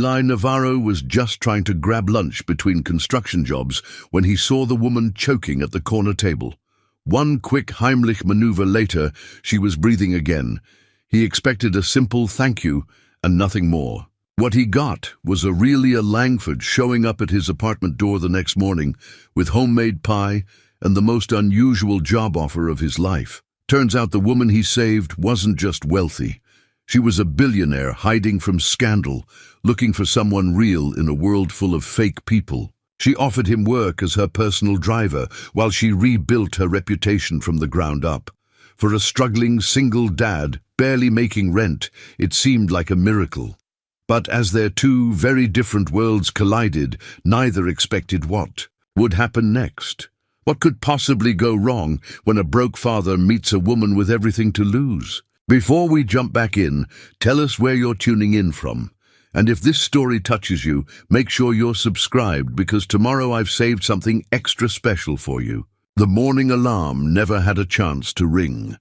Eli Navarro was just trying to grab lunch between construction jobs when he saw the woman choking at the corner table. One quick Heimlich maneuver later, she was breathing again. He expected a simple thank you and nothing more. What he got was Aurelia Langford showing up at his apartment door the next morning with homemade pie and the most unusual job offer of his life. Turns out the woman he saved wasn't just wealthy. She was a billionaire hiding from scandal, looking for someone real in a world full of fake people. She offered him work as her personal driver while she rebuilt her reputation from the ground up. For a struggling single dad, barely making rent, it seemed like a miracle. But as their two very different worlds collided, neither expected what would happen next. What could possibly go wrong when a broke father meets a woman with everything to lose? Before we jump back in, tell us where you're tuning in from. And if this story touches you, make sure you're subscribed because tomorrow I've saved something extra special for you. The morning alarm never had a chance to ring.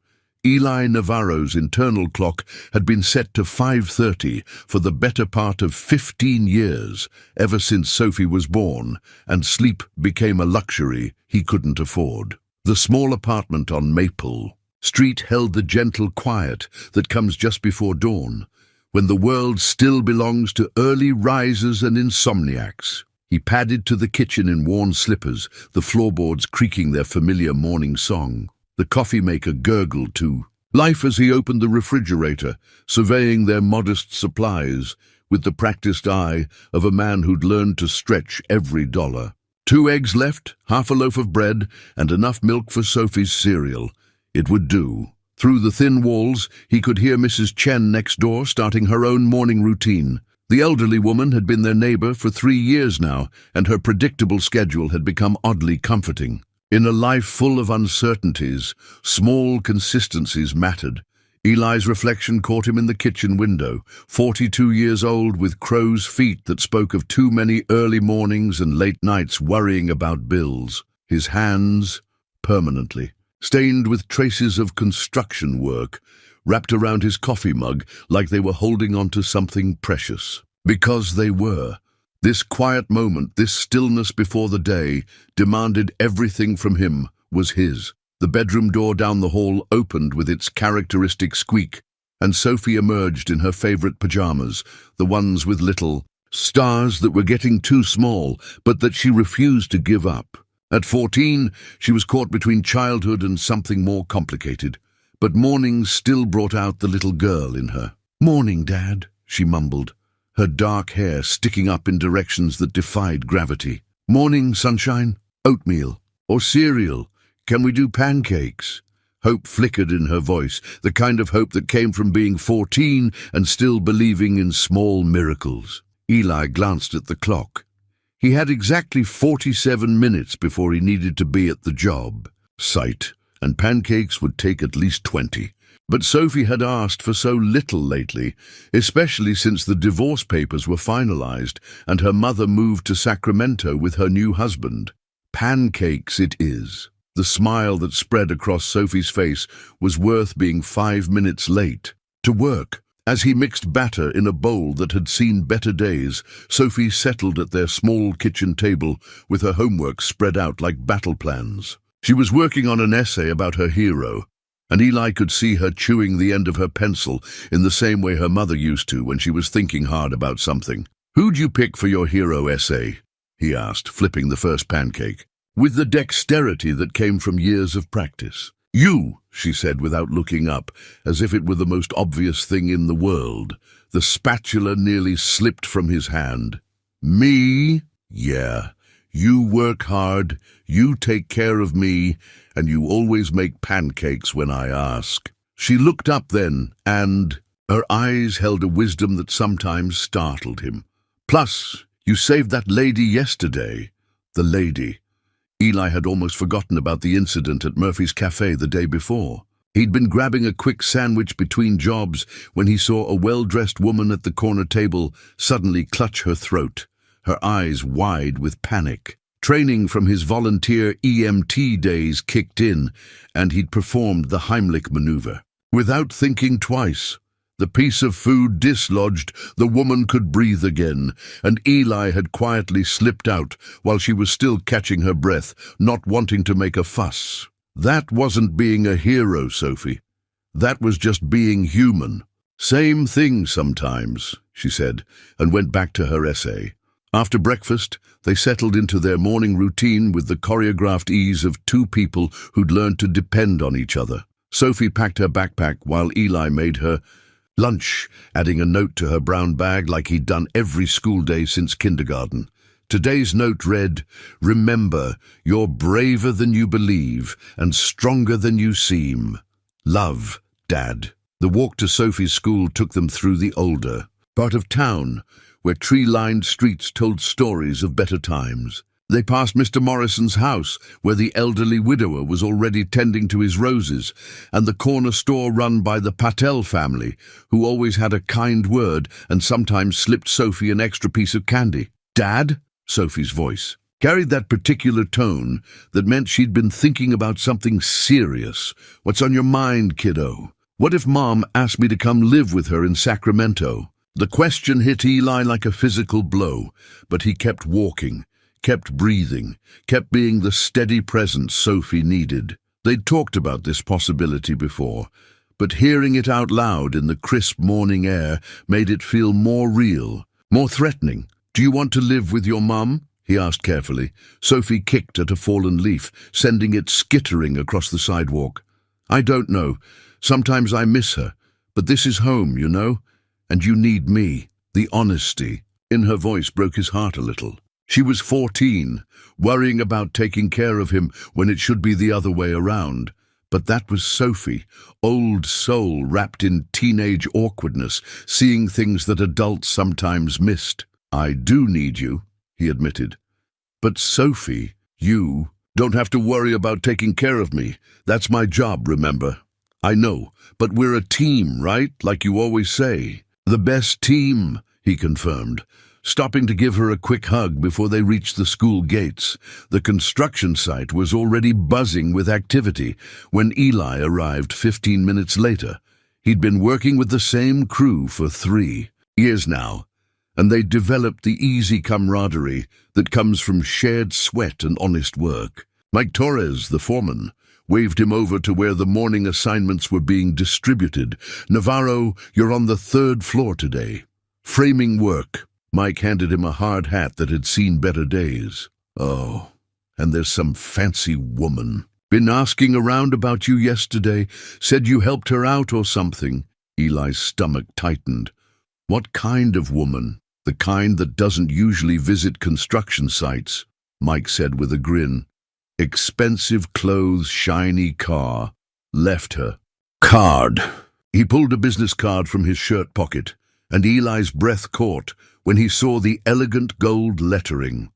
Eli Navarro's internal clock had been set to 5:30 for the better part of 15 years, ever since Sophie was born, and sleep became a luxury he couldn't afford. The small apartment on Maple Street held the gentle quiet that comes just before dawn, when the world still belongs to early risers and insomniacs. He padded to the kitchen in worn slippers, the floorboards creaking their familiar morning song. The coffee maker gurgled to life as he opened the refrigerator, surveying their modest supplies with the practiced eye of a man who'd learned to stretch every dollar. 2 eggs left, half a loaf of bread, and enough milk for Sophie's cereal. It would do. Through the thin walls, he could hear Mrs. Chen next door starting her own morning routine. The elderly woman had been their neighbor for 3 years now, and her predictable schedule had become oddly comforting. In a life full of uncertainties, small consistencies mattered. Eli's reflection caught him in the kitchen window, 42 years old with crow's feet that spoke of too many early mornings and late nights worrying about bills. His hands, permanently stained with traces of construction work, wrapped around his coffee mug like they were holding on to something precious. Because they were. This quiet moment, this stillness before the day, demanded everything from him, was his. The bedroom door down the hall opened with its characteristic squeak, and Sophie emerged in her favorite pajamas, the ones with little stars that were getting too small, but that she refused to give up. At 14, she was caught between childhood and something more complicated, but mornings still brought out the little girl in her. "Morning, Dad," she mumbled, her dark hair sticking up in directions that defied gravity. "Morning, sunshine. Oatmeal. Or cereal. Can we do pancakes?" Hope flickered in her voice, the kind of hope that came from being 14 and still believing in small miracles. Eli glanced at the clock. He had exactly 47 minutes before he needed to be at the job site, and pancakes would take at least 20. But Sophie had asked for so little lately, especially since the divorce papers were finalized and her mother moved to Sacramento with her new husband. Pancakes it is. The smile that spread across Sophie's face was worth being 5 minutes late. To work. As he mixed batter in a bowl that had seen better days, Sophie settled at their small kitchen table with her homework spread out like battle plans. She was working on an essay about her hero, and Eli could see her chewing the end of her pencil in the same way her mother used to when she was thinking hard about something. "Who'd you pick for your hero essay?" he asked, flipping the first pancake, with the dexterity that came from years of practice. "You," she said without looking up, as if it were the most obvious thing in the world. The spatula nearly slipped from his hand. "Me? Yeah. You work hard, you take care of me, and you always make pancakes when I ask." She looked up then, and her eyes held a wisdom that sometimes startled him. "Plus, you saved that lady yesterday." The lady. Eli had almost forgotten about the incident at Murphy's Cafe the day before. He'd been grabbing a quick sandwich between jobs when he saw a well-dressed woman at the corner table suddenly clutch her throat, her eyes wide with panic. Training from his volunteer EMT days kicked in, and he'd performed the Heimlich maneuver. Without thinking twice, The piece of food dislodged, the woman could breathe again, and Eli had quietly slipped out while she was still catching her breath, not wanting to make a fuss. That wasn't being a hero, Sophie. That was just being human. "Same thing sometimes," she said, and went back to her essay. After breakfast, they settled into their morning routine with the choreographed ease of two people who'd learned to depend on each other. Sophie packed her backpack while Eli made her lunch, adding a note to her brown bag like he'd done every school day since kindergarten. Today's note read, "Remember, you're braver than you believe and stronger than you seem. Love, Dad." The walk to Sophie's school took them through the older part of town, where tree-lined streets told stories of better times. They passed Mr. Morrison's house, where the elderly widower was already tending to his roses, and the corner store run by the Patel family, who always had a kind word and sometimes slipped Sophie an extra piece of candy. "Dad?" Sophie's voice carried that particular tone that meant she'd been thinking about something serious. "What's on your mind, kiddo? What if Mom asked me to come live with her in Sacramento?" The question hit Eli like a physical blow, but he kept walking, kept breathing, kept being the steady presence Sophie needed. They'd talked about this possibility before, but hearing it out loud in the crisp morning air made it feel more real, more threatening. "Do you want to live with your mum?" he asked carefully. Sophie kicked at a fallen leaf, sending it skittering across the sidewalk. "I don't know. Sometimes I miss her, but this is home, you know? And you need me." The honesty in her voice broke his heart a little. She was 14, worrying about taking care of him when it should be the other way around. But that was Sophie, old soul wrapped in teenage awkwardness, seeing things that adults sometimes missed. "I do need you," he admitted. "But Sophie, you don't have to worry about taking care of me. That's my job, remember?" "I know, but we're a team, right? Like you always say." "The best team," he confirmed, stopping to give her a quick hug before they reached the school gates. The construction site was already buzzing with activity when Eli arrived 15 minutes later. He'd been working with the same crew for 3 years now, and they'd developed the easy camaraderie that comes from shared sweat and honest work. Mike Torres, the foreman, waved him over to where the morning assignments were being distributed. "Navarro, you're on the 3rd floor today. Framing work." Mike handed him a hard hat that had seen better days. "Oh, and there's some fancy woman. Been asking around about you yesterday, said you helped her out or something." Eli's stomach tightened. "What kind of woman?" "The kind that doesn't usually visit construction sites," Mike said with a grin. "Expensive clothes, shiny car. Left her." "Card." He pulled a business card from his shirt pocket, and Eli's breath caught when he saw the elegant gold lettering.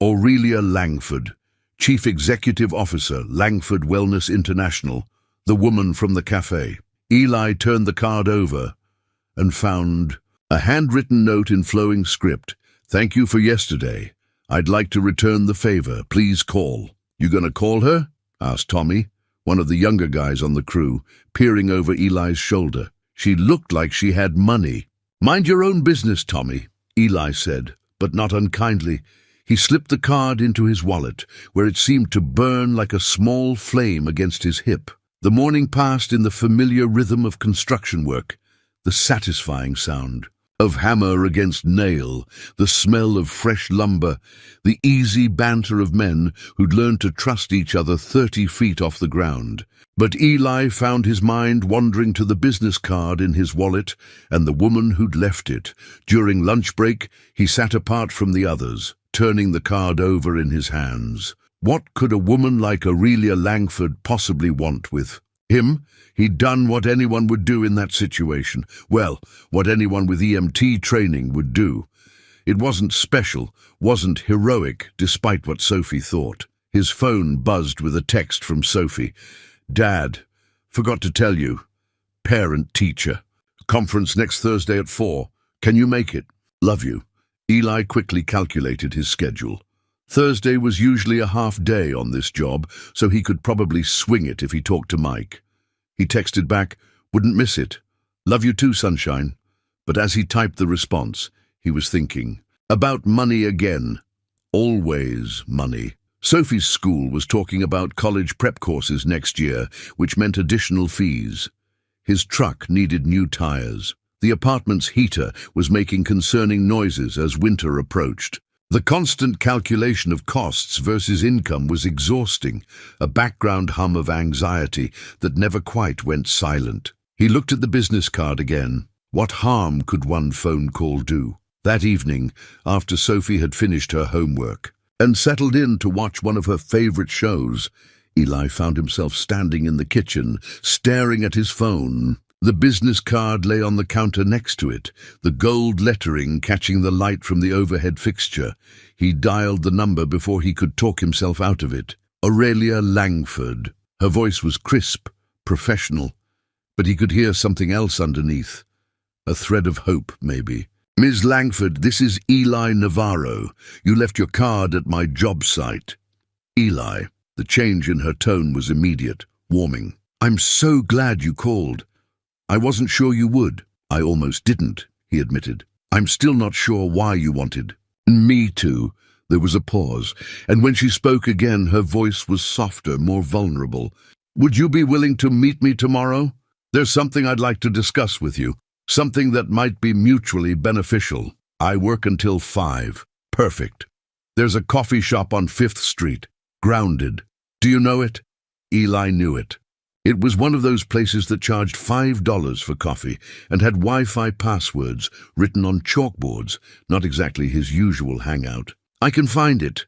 Aurelia Langford, Chief Executive Officer, Langford Wellness International, the woman from the cafe. Eli turned the card over and found a handwritten note in flowing script. "Thank you for yesterday. I'd like to return the favor. Please call." "You gonna call her?" asked Tommy, one of the younger guys on the crew, peering over Eli's shoulder. She looked like she had money. "Mind your own business, Tommy," Eli said, but not unkindly. He slipped the card into his wallet, where it seemed to burn like a small flame against his hip. The morning passed in the familiar rhythm of construction work, the satisfying sound of hammer against nail, the smell of fresh lumber, the easy banter of men who'd learned to trust each other 30 feet off the ground. But Eli found his mind wandering to the business card in his wallet and the woman who'd left it. During lunch break, he sat apart from the others, turning the card over in his hands. What could a woman like Aurelia Langford possibly want with him? He'd done what anyone would do in that situation. Well, what anyone with EMT training would do. It wasn't special, wasn't heroic, despite what Sophie thought. His phone buzzed with a text from Sophie. "Dad, forgot to tell you. Parent-teacher. Conference next Thursday at 4. Can you make it? Love you." Eli quickly calculated his schedule. Thursday was usually a half day on this job, so he could probably swing it if he talked to Mike. He texted back, "Wouldn't miss it. Love you too, sunshine. But as he typed the response, he was thinking, about money again. Always money. Sophie's school was talking about college prep courses next year, which meant additional fees. His truck needed new tires. The apartment's heater was making concerning noises as winter approached. The constant calculation of costs versus income was exhausting, a background hum of anxiety that never quite went silent. He looked at the business card again. What harm could one phone call do? That evening, after Sophie had finished her homework and settled in to watch one of her favorite shows, Eli found himself standing in the kitchen, staring at his phone. The business card lay on the counter next to it, the gold lettering catching the light from the overhead fixture. He dialed the number before he could talk himself out of it. Aurelia Langford. Her voice was crisp, professional, but he could hear something else underneath. A thread of hope, maybe. Ms. Langford, this is Eli Navarro. You left your card at my job site. Eli. The change in her tone was immediate, warming. I'm so glad you called. I wasn't sure you would. I almost didn't, he admitted. I'm still not sure why you wanted. Me too. There was a pause, and when she spoke again, her voice was softer, more vulnerable. Would you be willing to meet me tomorrow? There's something I'd like to discuss with you. Something that might be mutually beneficial. I work until 5. Perfect. There's a coffee shop on 5th Street. Grounded. Do you know it? Eli knew it. It was one of those places that charged $5 for coffee and had Wi-Fi passwords written on chalkboards, not exactly his usual hangout. I can find it.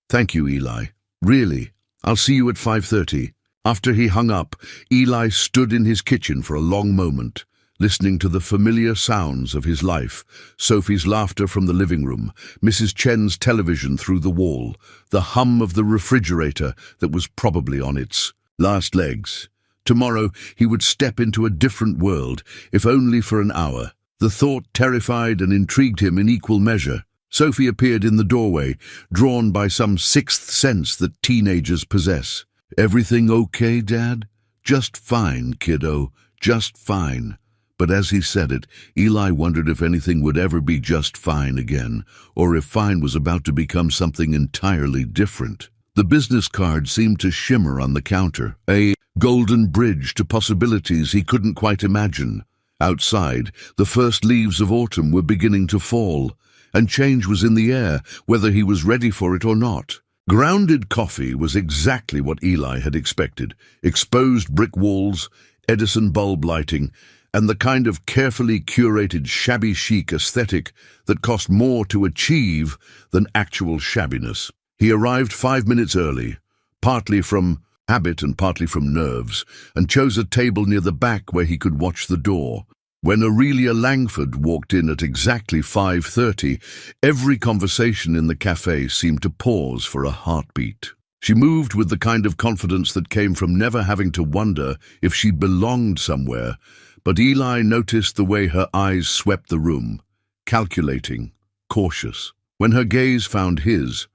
Thank you, Eli. Really. I'll see you at 5:30. After he hung up, Eli stood in his kitchen for a long moment, listening to the familiar sounds of his life, Sophie's laughter from the living room, Mrs. Chen's television through the wall, the hum of the refrigerator that was probably on its last legs. Tomorrow he would step into a different world, if only for an hour. The thought terrified and intrigued him in equal measure. Sophie appeared in the doorway, drawn by some sixth sense that teenagers possess. Everything okay, Dad? Just fine, kiddo, just fine. But as he said it, Eli wondered if anything would ever be just fine again, or if fine was about to become something entirely different. The business card seemed to shimmer on the counter, a golden bridge to possibilities he couldn't quite imagine. Outside, the first leaves of autumn were beginning to fall, and change was in the air, whether he was ready for it or not. Grounded coffee was exactly what Eli had expected. Exposed brick walls, Edison bulb lighting, and the kind of carefully curated shabby chic aesthetic that cost more to achieve than actual shabbiness. He arrived 5 minutes early, partly from habit and partly from nerves, and chose a table near the back where he could watch the door. When Aurelia Langford walked in at exactly 5:30, every conversation in the cafe seemed to pause for a heartbeat. She moved with the kind of confidence that came from never having to wonder if she belonged somewhere, but Eli noticed the way her eyes swept the room, calculating, cautious. When her gaze found his,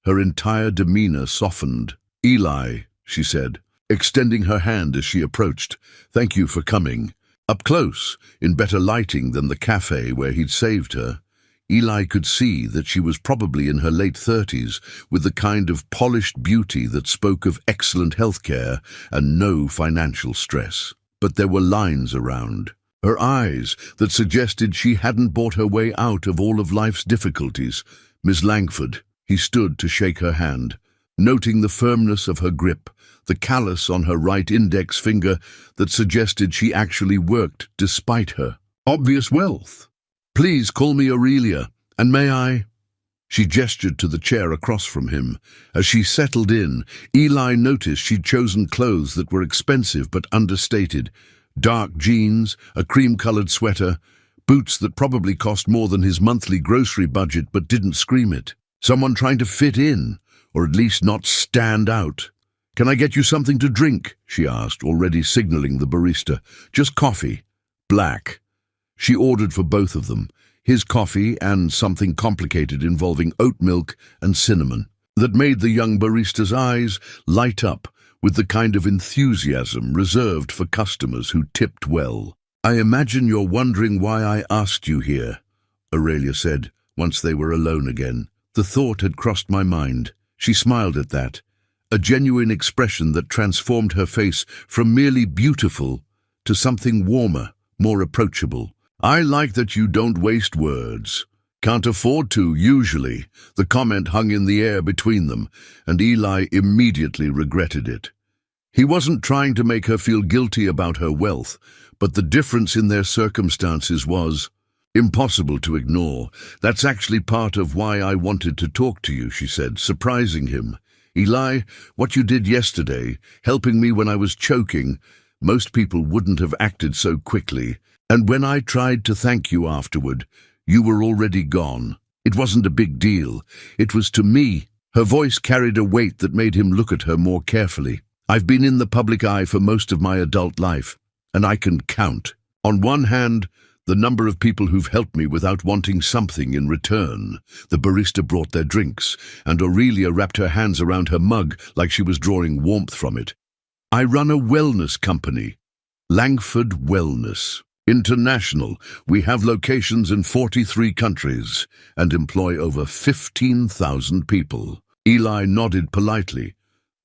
her entire demeanor softened. "Eli," she said, extending her hand as she approached. "Thank you for coming." Up close, in better lighting than the cafe where he'd saved her, Eli could see that she was probably in her late 30s, with the kind of polished beauty that spoke of excellent health care and no financial stress. But there were lines around her eyes that suggested she hadn't bought her way out of all of life's difficulties. "Miss Langford," he stood to shake her hand, noting the firmness of her grip, the callus on her right index finger that suggested she actually worked despite her obvious wealth. "Please call me Aurelia, and may I—" She gestured to the chair across from him. As she settled in, Eli noticed she'd chosen clothes that were expensive but understated. Dark jeans, a cream-colored sweater, boots that probably cost more than his monthly grocery budget but didn't scream it. Someone trying to fit in, or at least not stand out. "Can I get you something to drink?" she asked, already signaling the barista. "Just coffee. Black." She ordered for both of them, his coffee and something complicated involving oat milk and cinnamon, that made the young barista's eyes light up with the kind of enthusiasm reserved for customers who tipped well. I imagine you're wondering why I asked you here, Aurelia said, once they were alone again. The thought had crossed my mind. She smiled at that, a genuine expression that transformed her face from merely beautiful to something warmer, more approachable. I like that you don't waste words. Can't afford to, usually. The comment hung in the air between them, and Eli immediately regretted it. He wasn't trying to make her feel guilty about her wealth, but the difference in their circumstances was impossible to ignore. That's actually part of why I wanted to talk to you, she said, surprising him. Eli, what you did yesterday, helping me when I was choking, most people wouldn't have acted so quickly. And when I tried to thank you afterward, you were already gone. It wasn't a big deal. It was to me. Her voice carried a weight that made him look at her more carefully. I've been in the public eye for most of my adult life, and I can count. On one hand, the number of people who've helped me without wanting something in return. The barista brought their drinks, and Aurelia wrapped her hands around her mug like she was drawing warmth from it. I run a wellness company, Langford Wellness International. We have locations in 43 countries and employ over 15,000 people. Eli nodded politely,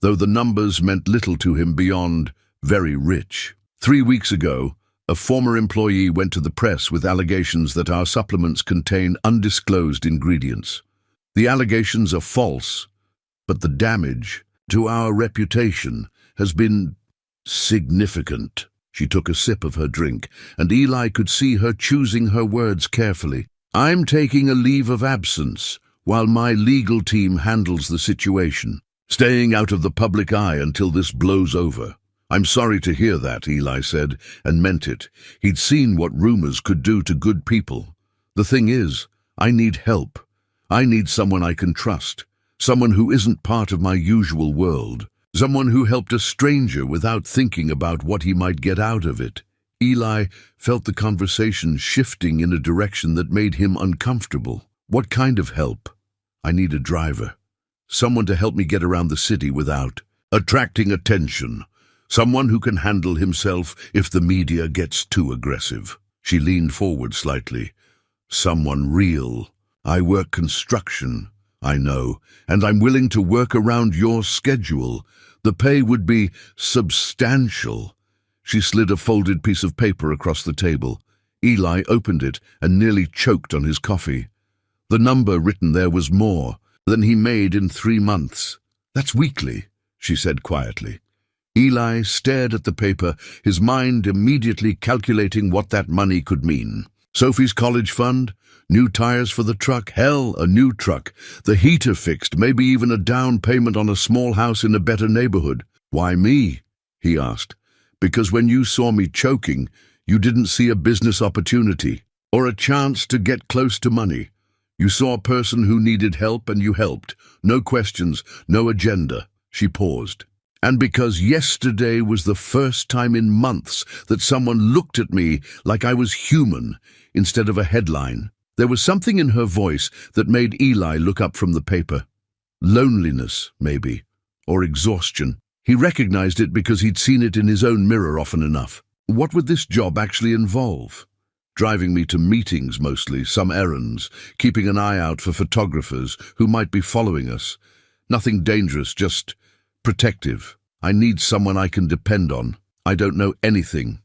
though the numbers meant little to him beyond very rich. 3 weeks ago, a former employee went to the press with allegations that our supplements contain undisclosed ingredients. The allegations are false, but the damage to our reputation has been significant. She took a sip of her drink, and Eli could see her choosing her words carefully. I'm taking a leave of absence while my legal team handles the situation, staying out of the public eye until this blows over. I'm sorry to hear that, Eli said, and meant it. He'd seen what rumors could do to good people. The thing is, I need help. I need someone I can trust, someone who isn't part of my usual world, someone who helped a stranger without thinking about what he might get out of it. Eli felt the conversation shifting in a direction that made him uncomfortable. What kind of help? I need a driver. Someone to help me get around the city without attracting attention. Someone who can handle himself if the media gets too aggressive. She leaned forward slightly. Someone real. I work construction, I know, and I'm willing to work around your schedule. The pay would be substantial. She slid a folded piece of paper across the table. Eli opened it and nearly choked on his coffee. The number written there was more than he made in 3 months. That's weekly, she said quietly. Eli stared at the paper, his mind immediately calculating what that money could mean. Sophie's college fund, new tires for the truck, hell, a new truck, the heater fixed, maybe even a down payment on a small house in a better neighborhood. Why me? He asked. Because when you saw me choking, you didn't see a business opportunity or a chance to get close to money. You saw a person who needed help and you helped. No questions, no agenda. She paused. And because yesterday was the first time in months that someone looked at me like I was human instead of a headline. There was something in her voice that made Eli look up from the paper. Loneliness, maybe, or exhaustion. He recognized it because he'd seen it in his own mirror often enough. What would this job actually involve? Driving me to meetings mostly, some errands, keeping an eye out for photographers who might be following us. Nothing dangerous, just protective. I need someone I can depend on. I don't know anything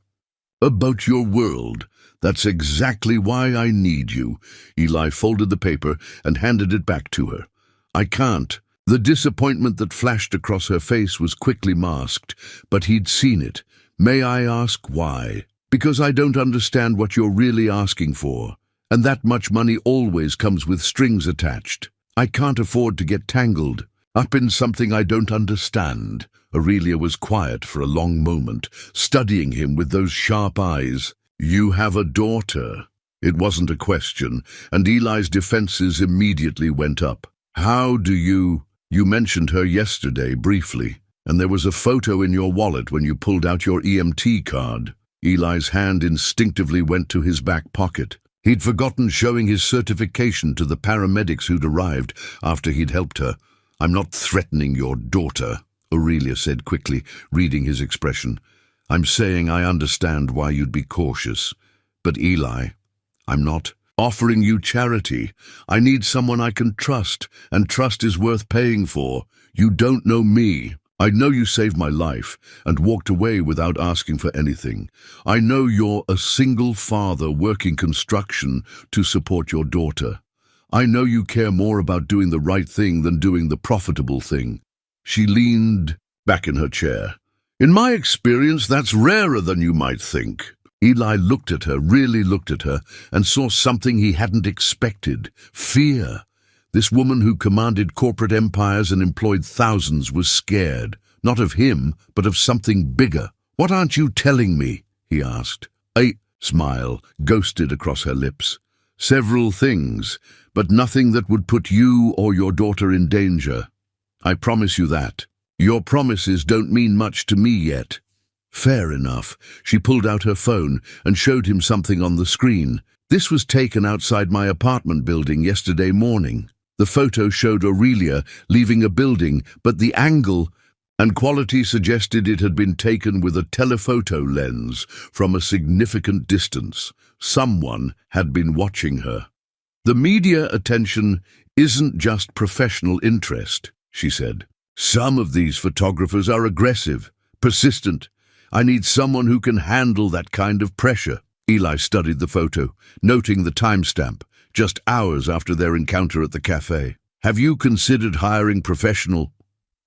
about your world. That's exactly why I need you. Eli folded the paper and handed it back to her. I can't. The disappointment that flashed across her face was quickly masked, but he'd seen it. May I ask why? Because I don't understand what you're really asking for, and that much money always comes with strings attached. I can't afford to get tangled up in something I don't understand. Aurelia was quiet for a long moment, studying him with those sharp eyes. You have a daughter. It wasn't a question, and Eli's defenses immediately went up. How do you mentioned her yesterday briefly, and there was a photo in your wallet when you pulled out your EMT card. Eli's hand instinctively went to his back pocket. He'd forgotten showing his certification to the paramedics who'd arrived after he'd helped her. I'm not threatening your daughter, Aurelia said quickly, reading his expression. I'm saying I understand why you'd be cautious. But Eli, I'm not offering you charity. I need someone I can trust, and trust is worth paying for. You don't know me. I know you saved my life and walked away without asking for anything. I know you're a single father working construction to support your daughter. I know you care more about doing the right thing than doing the profitable thing. She leaned back in her chair. In my experience, that's rarer than you might think. Eli looked at her, really looked at her, and saw something he hadn't expected. Fear. This woman who commanded corporate empires and employed thousands was scared, not of him, but of something bigger. What aren't you telling me? He asked. A smile ghosted across her lips. Several things, but nothing that would put you or your daughter in danger. I promise you that. Your promises don't mean much to me yet. Fair enough. She pulled out her phone and showed him something on the screen. This was taken outside my apartment building yesterday morning. The photo showed Aurelia leaving a building, but the angle and quality suggested it had been taken with a telephoto lens from a significant distance. Someone had been watching her. The media attention isn't just professional interest, she said. Some of these photographers are aggressive, persistent. I need someone who can handle that kind of pressure. Eli studied the photo, noting the timestamp, just hours after their encounter at the cafe. Have you considered hiring professional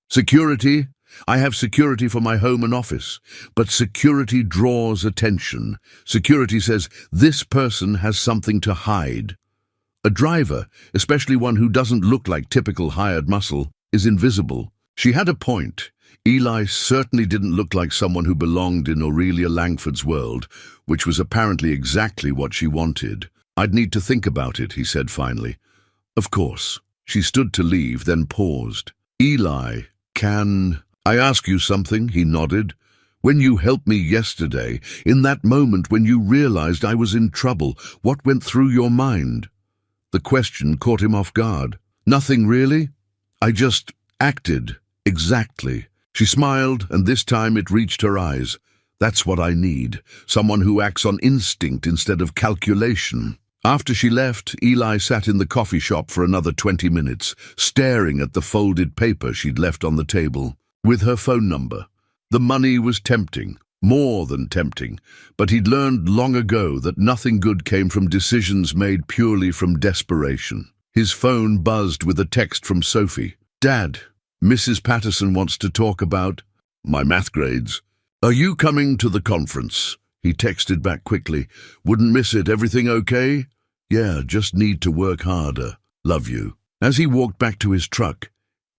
security? I have security for my home and office, but security draws attention. Security says this person has something to hide. A driver, especially one who doesn't look like typical hired muscle, is invisible. She had a point. Eli certainly didn't look like someone who belonged in Aurelia Langford's world, which was apparently exactly what she wanted. I'd need to think about it, he said finally. Of course. She stood to leave, then paused. Eli, can I ask you something? He nodded. When you helped me yesterday, in that moment when you realized I was in trouble, what went through your mind? The question caught him off guard. Nothing really. I just acted. Exactly. She smiled, and this time it reached her eyes. That's what I need. Someone who acts on instinct instead of calculation. After she left, Eli sat in the coffee shop for another 20 minutes, staring at the folded paper she'd left on the table, with her phone number. The money was tempting, more than tempting, but he'd learned long ago that nothing good came from decisions made purely from desperation. His phone buzzed with a text from Sophie. Dad, Mrs. Patterson wants to talk about my math grades. Are you coming to the conference? He texted back quickly. Wouldn't miss it. Everything okay? Yeah, just need to work harder. Love you. As he walked back to his truck,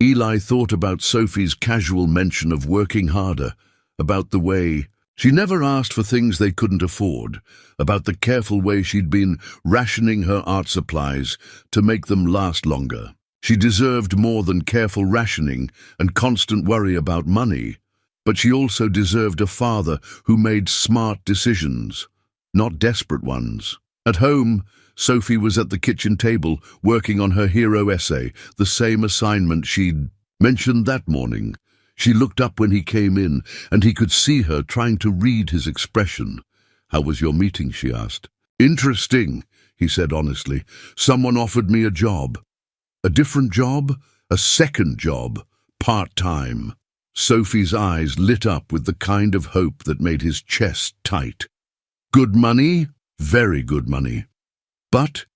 Eli thought about Sophie's casual mention of working harder, about the way she never asked for things they couldn't afford, about the careful way she'd been rationing her art supplies to make them last longer. She deserved more than careful rationing and constant worry about money, but she also deserved a father who made smart decisions, not desperate ones. At home, Sophie was at the kitchen table working on her hero essay, the same assignment she'd mentioned that morning. She looked up when he came in, and he could see her trying to read his expression. How was your meeting? She asked. Interesting, he said honestly. Someone offered me a job. A different job? A second job. Part-time. Sophie's eyes lit up with the kind of hope that made his chest tight. Good money? Very good money. But,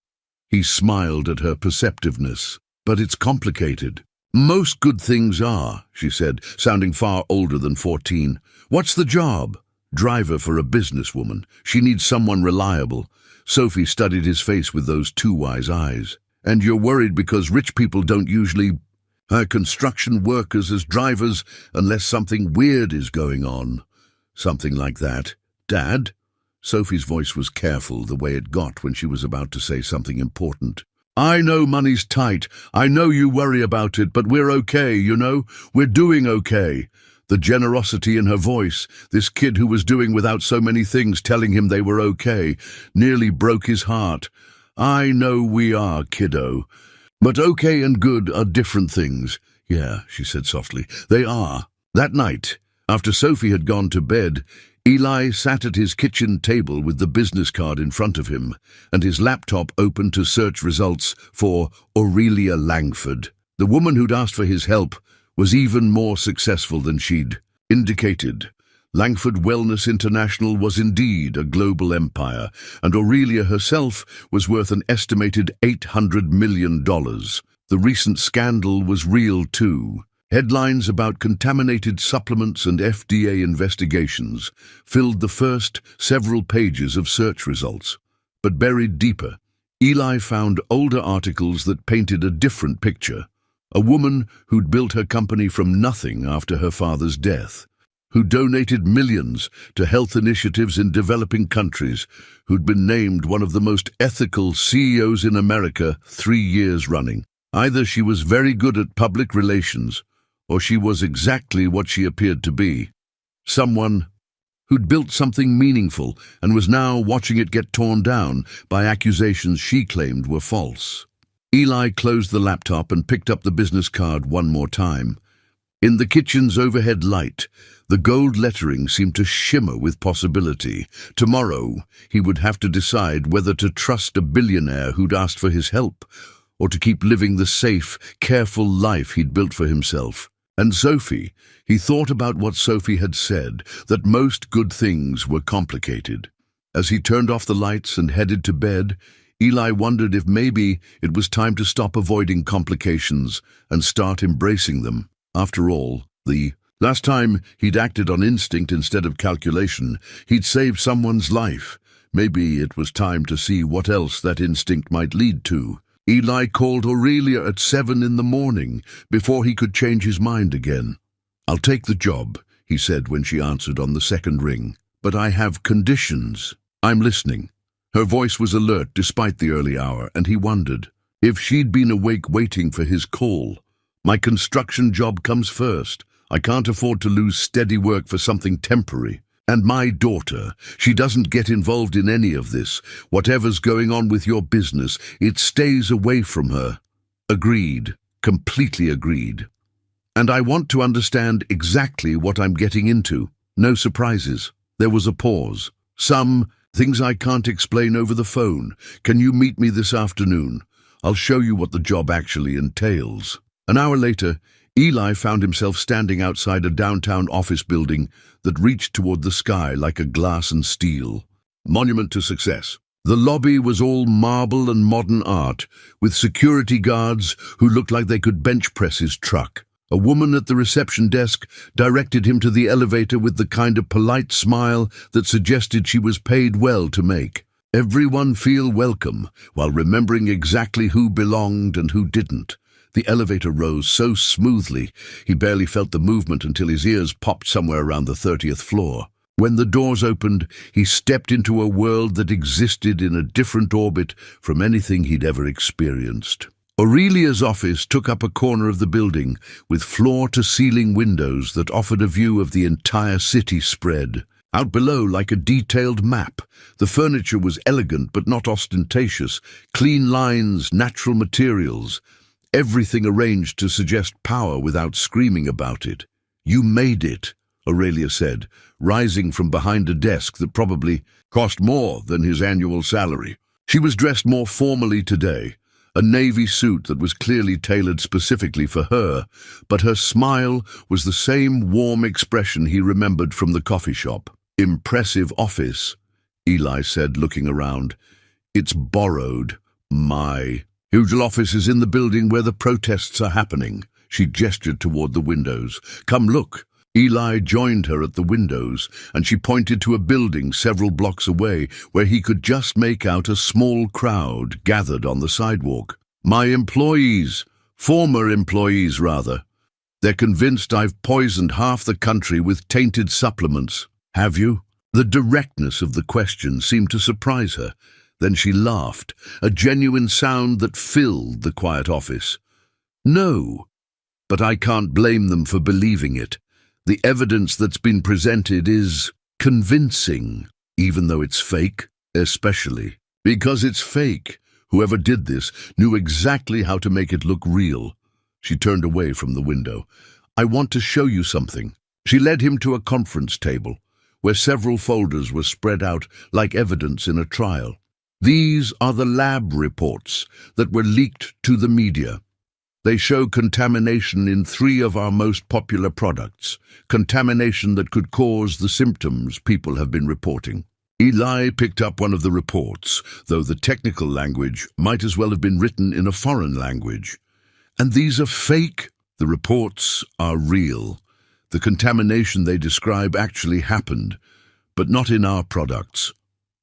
he smiled at her perceptiveness, but it's complicated. Most good things are, she said, sounding far older than 14. What's the job? Driver for a businesswoman. She needs someone reliable. Sophie studied his face with those two wise eyes. And you're worried because rich people don't usually hire construction workers as drivers unless something weird is going on. Something like that. Dad? Sophie's voice was careful, the way it got when she was about to say something important. I know money's tight. I know you worry about it, but we're okay, you know? We're doing okay. The generosity in her voice, this kid who was doing without so many things telling him they were okay, nearly broke his heart. I know we are, kiddo. But okay and good are different things. Yeah, she said softly. They are. That night, after Sophie had gone to bed, Eli sat at his kitchen table with the business card in front of him and his laptop open to search results for Aurelia Langford. The woman who'd asked for his help was even more successful than she'd indicated. Langford Wellness International was indeed a global empire, and Aurelia herself was worth an estimated $800 million. The recent scandal was real too. Headlines about contaminated supplements and FDA investigations filled the first several pages of search results. But buried deeper, Eli found older articles that painted a different picture. A woman who'd built her company from nothing after her father's death, who donated millions to health initiatives in developing countries, who'd been named one of the most ethical CEOs in America 3 years running. Either she was very good at public relations, or she was exactly what she appeared to be. Someone who'd built something meaningful and was now watching it get torn down by accusations she claimed were false. Eli closed the laptop and picked up the business card one more time. In the kitchen's overhead light, the gold lettering seemed to shimmer with possibility. Tomorrow, he would have to decide whether to trust a billionaire who'd asked for his help, or to keep living the safe, careful life he'd built for himself. And Sophie, he thought about what Sophie had said, that most good things were complicated. As he turned off the lights and headed to bed, Eli wondered if maybe it was time to stop avoiding complications and start embracing them. After all, the last time he'd acted on instinct instead of calculation, he'd saved someone's life. Maybe it was time to see what else that instinct might lead to. Eli called Aurelia at 7 in the morning before he could change his mind again. "I'll take the job," he said when she answered on the second ring. "But I have conditions." "I'm listening." Her voice was alert despite the early hour, and he wondered if she'd been awake waiting for his call. "My construction job comes first. I can't afford to lose steady work for something temporary. And my daughter, she doesn't get involved in any of this. Whatever's going on with your business, it stays away from her." Agreed. Completely agreed. "And I want to understand exactly what I'm getting into. No surprises." There was a pause. "Some things I can't explain over the phone. Can you meet me this afternoon? I'll show you what the job actually entails." An hour later, Eli found himself standing outside a downtown office building that reached toward the sky like a glass and steel monument to success. The lobby was all marble and modern art, with security guards who looked like they could bench press his truck. A woman at the reception desk directed him to the elevator with the kind of polite smile that suggested she was paid well to make everyone feel welcome, while remembering exactly who belonged and who didn't. The elevator rose so smoothly, he barely felt the movement until his ears popped somewhere around the 30th floor. When the doors opened, he stepped into a world that existed in a different orbit from anything he'd ever experienced. Aurelia's office took up a corner of the building, with floor-to-ceiling windows that offered a view of the entire city spread out below like a detailed map. The furniture was elegant but not ostentatious, clean lines, natural materials. Everything arranged to suggest power without screaming about it. "You made it," Aurelia said, rising from behind a desk that probably cost more than his annual salary. She was dressed more formally today, a navy suit that was clearly tailored specifically for her, but her smile was the same warm expression he remembered from the coffee shop. "Impressive office," Eli said, looking around. "It's borrowed. My usual office is in the building where the protests are happening." She gestured toward the windows. "Come look." Eli joined her at the windows, and she pointed to a building several blocks away where he could just make out a small crowd gathered on the sidewalk. "My employees, former employees rather. They're convinced I've poisoned half the country with tainted supplements." "Have you?" The directness of the question seemed to surprise her. Then she laughed, a genuine sound that filled the quiet office. "No, but I can't blame them for believing it. The evidence that's been presented is convincing, even though it's fake, especially because it's fake. Whoever did this knew exactly how to make it look real." She turned away from the window. "I want to show you something." She led him to a conference table, where several folders were spread out like evidence in a trial. These are the lab reports that were leaked to the media. They show contamination in 3 of our most popular products, contamination that could cause the symptoms people have been reporting. Eli picked up one of the reports, though the technical language might as well have been written in a foreign language. And these are fake. The reports are real. The contamination they describe actually happened, but not in our products.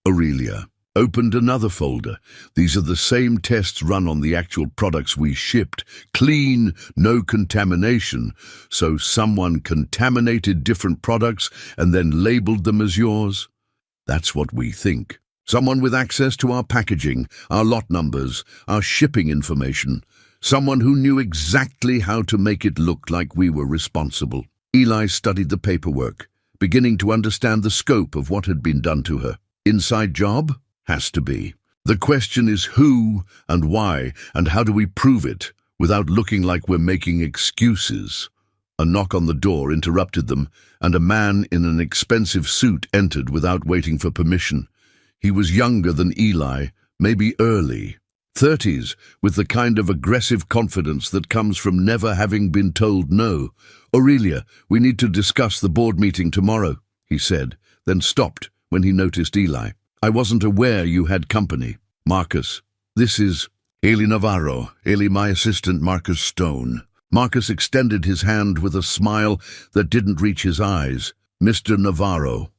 Aurelia opened another folder. These are the same tests run on the actual products we shipped. Clean, no contamination. So someone contaminated different products and then labeled them as yours? That's what we think. Someone with access to our packaging, our lot numbers, our shipping information. Someone who knew exactly how to make it look like we were responsible. Eli studied the paperwork, beginning to understand the scope of what had been done to her. Inside job? Has to be. The question is who and why and how do we prove it without looking like we're making excuses? A knock on the door interrupted them, and a man in an expensive suit entered without waiting for permission. He was younger than Eli, maybe early 30s, with the kind of aggressive confidence that comes from never having been told no. "Aurelia, we need to discuss the board meeting tomorrow," he said, then stopped when he noticed Eli. "I wasn't aware you had company." "Marcus, this is Eli Navarro. Eli, my assistant, Marcus Stone." Marcus extended his hand with a smile that didn't reach his eyes. "Mr. Navarro,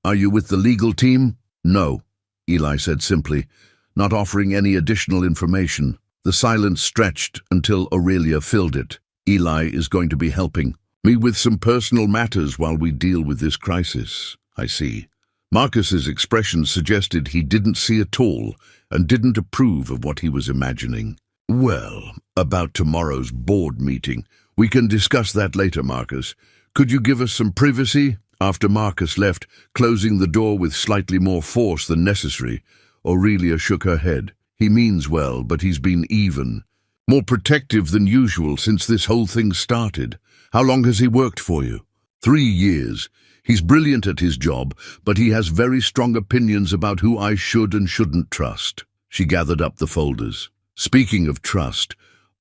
are you with the legal team?" "No," Eli said simply, not offering any additional information. The silence stretched until Aurelia filled it. "Eli is going to be helping me with some personal matters while we deal with this crisis." "I see." Marcus's expression suggested he didn't see at all and didn't approve of what he was imagining. "Well, about tomorrow's board meeting. We can discuss that later, Marcus. Could you give us some privacy?" After Marcus left, closing the door with slightly more force than necessary, Aurelia shook her head. "He means well, but he's been even more protective than usual since this whole thing started. How long has he worked for you?" 3 years. He's brilliant at his job, but he has very strong opinions about who I should and shouldn't trust." She gathered up the folders. "Speaking of trust,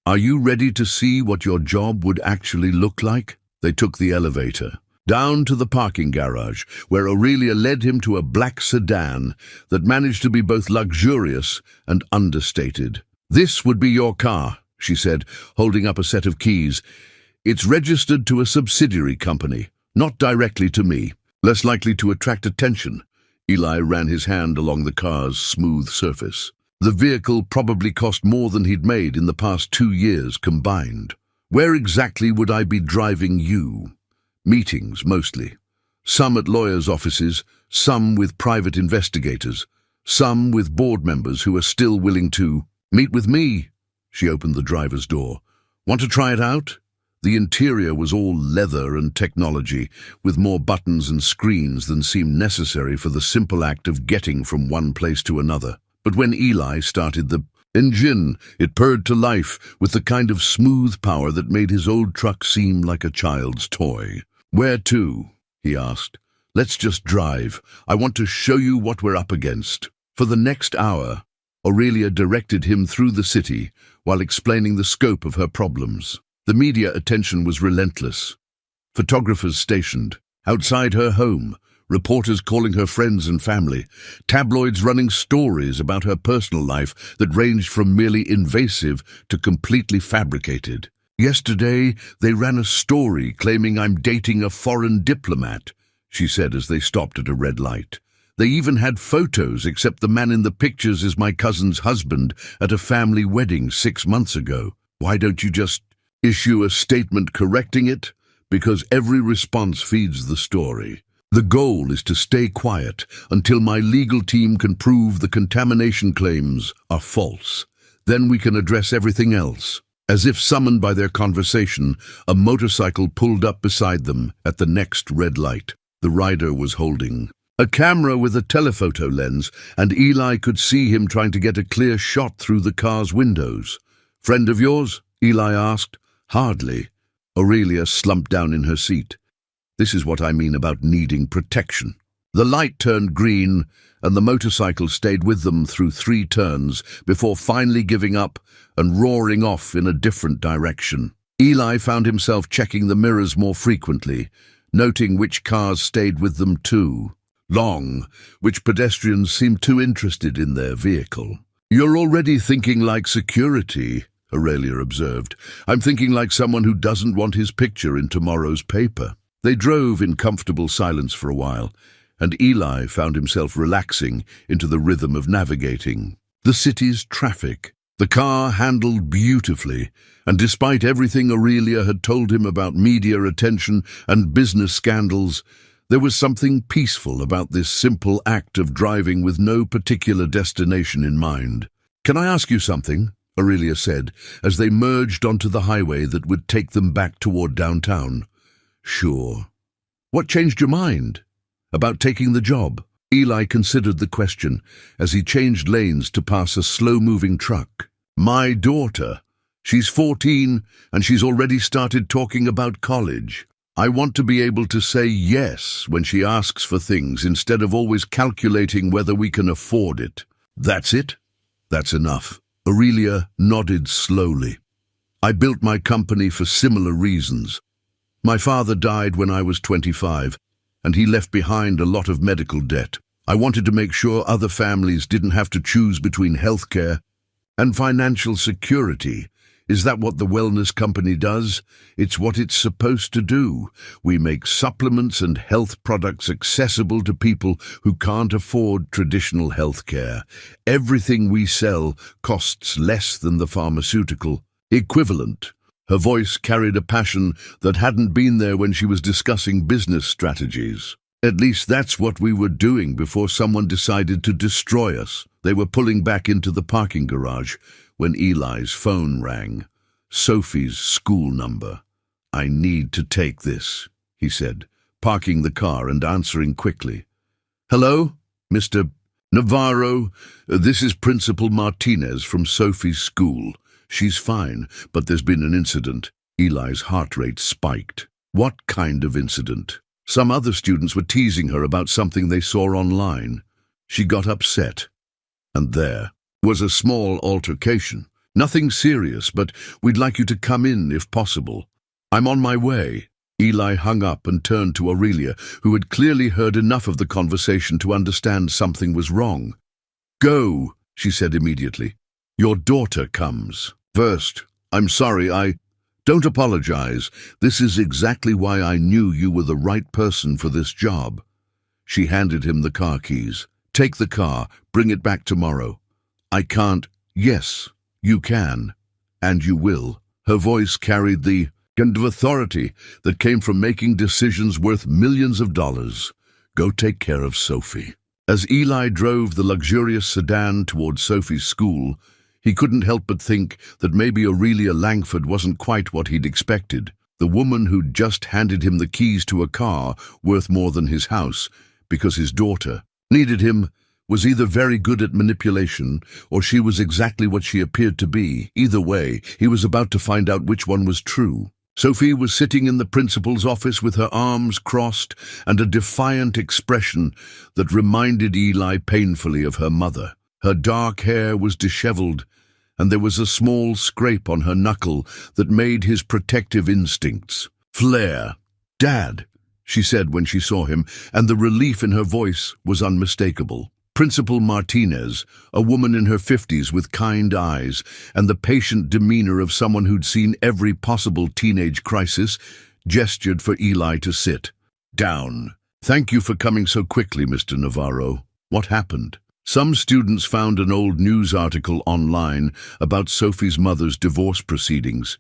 are you ready to see what your job would actually look like?" They took the elevator down to the parking garage, where Aurelia led him to a black sedan that managed to be both luxurious and understated. "This would be your car," she said, holding up a set of keys. "It's registered to a subsidiary company, not directly to me. Less likely to attract attention." Eli ran his hand along the car's smooth surface. The vehicle probably cost more than he'd made in the past 2 years combined. "Where exactly would I be driving you?" "Meetings, mostly. Some at lawyers' offices, some with private investigators, some with board members who are still willing to meet with me." She opened the driver's door. "Want to try it out?" The interior was all leather and technology, with more buttons and screens than seemed necessary for the simple act of getting from one place to another. But when Eli started the engine, it purred to life with the kind of smooth power that made his old truck seem like a child's toy. "Where to?" he asked. "Let's just drive. I want to show you what we're up against." For the next hour, Aurelia directed him through the city while explaining the scope of her problems. The media attention was relentless. Photographers stationed outside her home, reporters calling her friends and family, tabloids running stories about her personal life that ranged from merely invasive to completely fabricated. "Yesterday, they ran a story claiming I'm dating a foreign diplomat," she said as they stopped at a red light. "They even had photos, except the man in the pictures is my cousin's husband at a family wedding 6 months ago. Why don't you just issue a statement correcting it? Because every response feeds the story. The goal is to stay quiet until my legal team can prove the contamination claims are false. Then we can address everything else." As if summoned by their conversation, a motorcycle pulled up beside them at the next red light. The rider was holding a camera with a telephoto lens, and Eli could see him trying to get a clear shot through the car's windows. "Friend of yours?" Eli asked. "Hardly." Aurelia slumped down in her seat. This is what I mean about needing protection. The light turned green, and the motorcycle stayed with them through 3 turns before finally giving up and roaring off in a different direction. Eli found himself checking the mirrors more frequently, noting which cars stayed with them too long, which pedestrians seemed too interested in their vehicle. "You're already thinking like security," Aurelia observed. "I'm thinking like someone who doesn't want his picture in tomorrow's paper." They drove in comfortable silence for a while, and Eli found himself relaxing into the rhythm of navigating the city's traffic. The car handled beautifully, and despite everything Aurelia had told him about media attention and business scandals, there was something peaceful about this simple act of driving with no particular destination in mind. "Can I ask you something?" Aurelia said, as they merged onto the highway that would take them back toward downtown. "Sure." "What changed your mind about taking the job?" Eli considered the question as he changed lanes to pass a slow-moving truck. "My daughter. She's 14 and she's already started talking about college. I want to be able to say yes when she asks for things instead of always calculating whether we can afford it." "That's it? That's enough." Aurelia nodded slowly. "I built my company for similar reasons. My father died when I was 25, and he left behind a lot of medical debt. I wanted to make sure other families didn't have to choose between healthcare and financial security. Is that what the wellness company does? It's what it's supposed to do. We make supplements and health products accessible to people who can't afford traditional healthcare. Everything we sell costs less than the pharmaceutical equivalent." Her voice carried a passion that hadn't been there when she was discussing business strategies. "At least that's what we were doing before someone decided to destroy us." They were pulling back into the parking garage when Eli's phone rang. Sophie's school number. "I need to take this," he said, parking the car and answering quickly. "Hello, Mr. Navarro. This is Principal Martinez from Sophie's school. She's fine, but there's been an incident." Eli's heart rate spiked. "What kind of incident?" "Some other students were teasing her about something they saw online. She got upset, and there was a small altercation. Nothing serious, but we'd like you to come in if possible." "I'm on my way." Eli hung up and turned to Aurelia, who had clearly heard enough of the conversation to understand something was wrong. "Go," she said immediately. "Your daughter comes first. I'm sorry, Don't apologize. This is exactly why I knew you were the right person for this job." She handed him the car keys. "Take the car. Bring it back tomorrow." "I can't." "Yes, you can. And you will." Her voice carried the kind of authority that came from making decisions worth millions of dollars. "Go take care of Sophie." As Eli drove the luxurious sedan toward Sophie's school, he couldn't help but think that maybe Aurelia Langford wasn't quite what he'd expected. The woman who'd just handed him the keys to a car worth more than his house because his daughter needed him was either very good at manipulation or she was exactly what she appeared to be. Either way, he was about to find out which one was true. Sophie was sitting in the principal's office with her arms crossed and a defiant expression that reminded Eli painfully of her mother. Her dark hair was disheveled, and there was a small scrape on her knuckle that made his protective instincts flare. "Dad," she said when she saw him, and the relief in her voice was unmistakable. Principal Martinez, a woman in her 50s with kind eyes and the patient demeanor of someone who'd seen every possible teenage crisis, gestured for Eli to sit down. "Thank you for coming so quickly, Mr. Navarro. What happened?" Some students found an old news article online about Sophie's mother's divorce proceedings.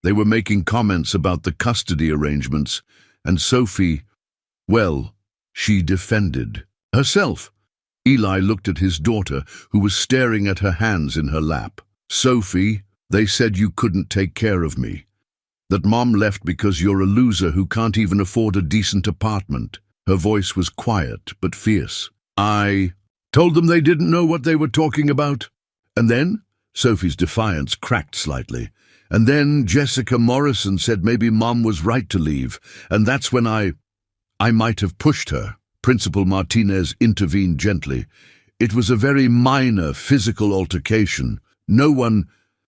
They were making comments about the custody arrangements, and Sophie, well, she defended herself. Eli looked at his daughter, who was staring at her hands in her lap. "Sophie, they said you couldn't take care of me. That Mom left because you're a loser who can't even afford a decent apartment." Her voice was quiet but fierce. "I told them they didn't know what they were talking about. And then?" Sophie's defiance cracked slightly. "And then Jessica Morrison said maybe Mom was right to leave, and that's when I..." I might have pushed her. Principal Martinez intervened gently. It was a very minor physical altercation. No one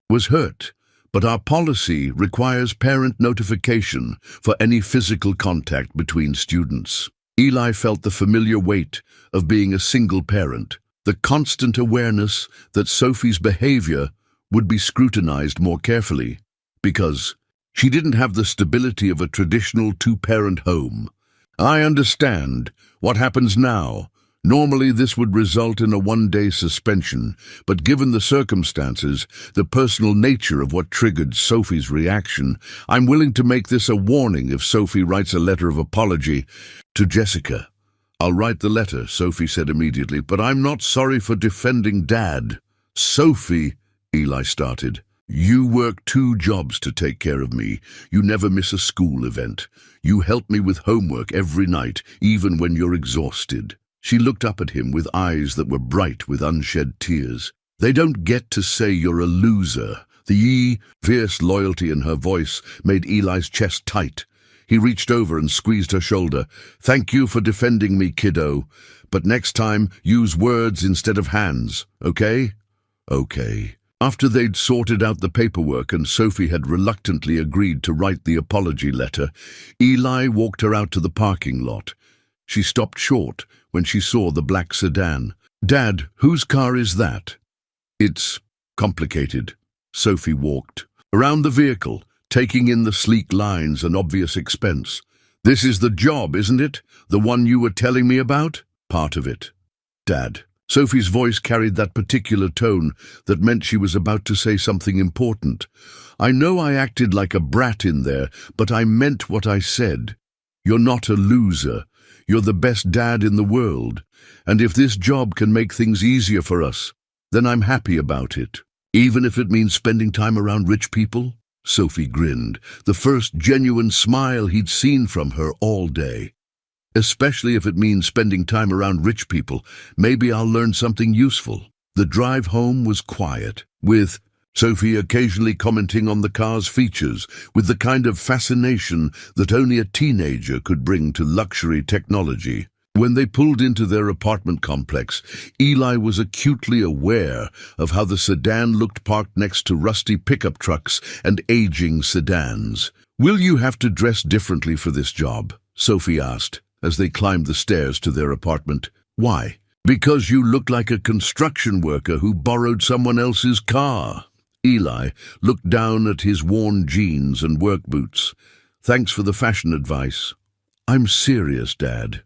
was hurt, but our policy requires parent notification for any physical contact between students. Eli felt the familiar weight of being a single parent, the constant awareness that Sophie's behavior would be scrutinized more carefully, because she didn't have the stability of a traditional two-parent home. I understand. What happens now? Normally this would result in a one-day suspension, but given the circumstances, the personal nature of what triggered Sophie's reaction, I'm willing to make this a warning if Sophie writes a letter of apology to Jessica. I'll write the letter, Sophie said immediately, but I'm not sorry for defending Dad. Sophie, Eli started. You work 2 jobs to take care of me. You never miss a school event. You help me with homework every night, even when you're exhausted. She looked up at him with eyes that were bright with unshed tears. They don't get to say you're a loser. The fierce loyalty in her voice made Eli's chest tight. He reached over and squeezed her shoulder. Thank you for defending me, kiddo. But next time, use words instead of hands, okay? Okay. After they'd sorted out the paperwork and Sophie had reluctantly agreed to write the apology letter, Eli walked her out to the parking lot. She stopped short when she saw the black sedan. Dad, whose car is that? It's complicated. Sophie walked around the vehicle, taking in the sleek lines and obvious expense. This is the job, isn't it? The one you were telling me about? Part of it. Dad. Sophie's voice carried that particular tone that meant she was about to say something important. I know I acted like a brat in there, but I meant what I said. You're not a loser. You're the best dad in the world. And if this job can make things easier for us, then I'm happy about it. Even if it means spending time around rich people? Sophie grinned, the first genuine smile he'd seen from her all day. Especially if it means spending time around rich people, maybe I'll learn something useful. The drive home was quiet, with Sophie occasionally commenting on the car's features, with the kind of fascination that only a teenager could bring to luxury technology. When they pulled into their apartment complex, Eli was acutely aware of how the sedan looked parked next to rusty pickup trucks and aging sedans. Will you have to dress differently for this job? Sophie asked, as they climbed the stairs to their apartment. Why? Because you look like a construction worker who borrowed someone else's car. Eli looked down at his worn jeans and work boots. Thanks for the fashion advice. I'm serious, Dad.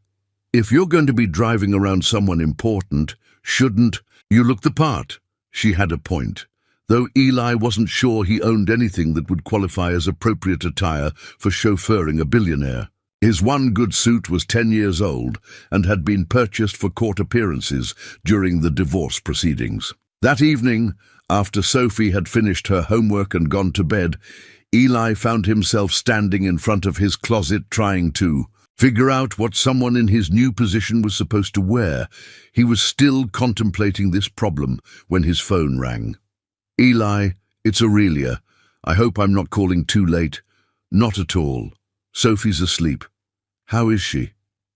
If you're going to be driving around someone important, shouldn't you look the part? She had a point, though Eli wasn't sure he owned anything that would qualify as appropriate attire for chauffeuring a billionaire. His one good suit was 10 years old and had been purchased for court appearances during the divorce proceedings. That evening, after Sophie had finished her homework and gone to bed, Eli found himself standing in front of his closet trying to figure out what someone in his new position was supposed to wear. He was still contemplating this problem when his phone rang. Eli, it's Aurelia. I hope I'm not calling too late. Not at all. Sophie's asleep. How is she?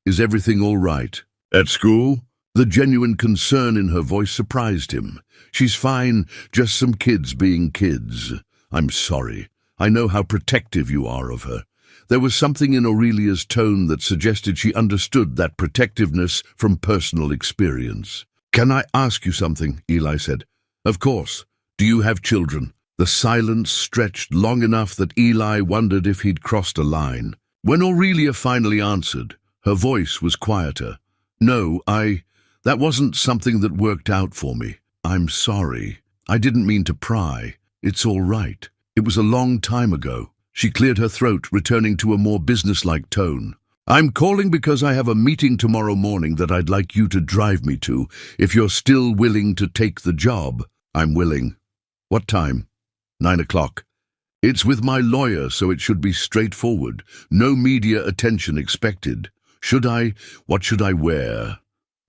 Is everything all right? At school? The genuine concern in her voice surprised him. She's fine, just some kids being kids. I'm sorry. I know how protective you are of her. There was something in Aurelia's tone that suggested she understood that protectiveness from personal experience. Can I ask you something? Eli said. Of course. Do you have children? The silence stretched long enough that Eli wondered if he'd crossed a line. When Aurelia finally answered, her voice was quieter. No, that wasn't something that worked out for me. I'm sorry. I didn't mean to pry. It's all right. It was a long time ago. She cleared her throat, returning to a more businesslike tone. I'm calling because I have a meeting tomorrow morning that I'd like you to drive me to, if you're still willing to take the job. I'm willing. What time? 9 o'clock. It's with my lawyer, so it should be straightforward. No media attention expected. What should I wear?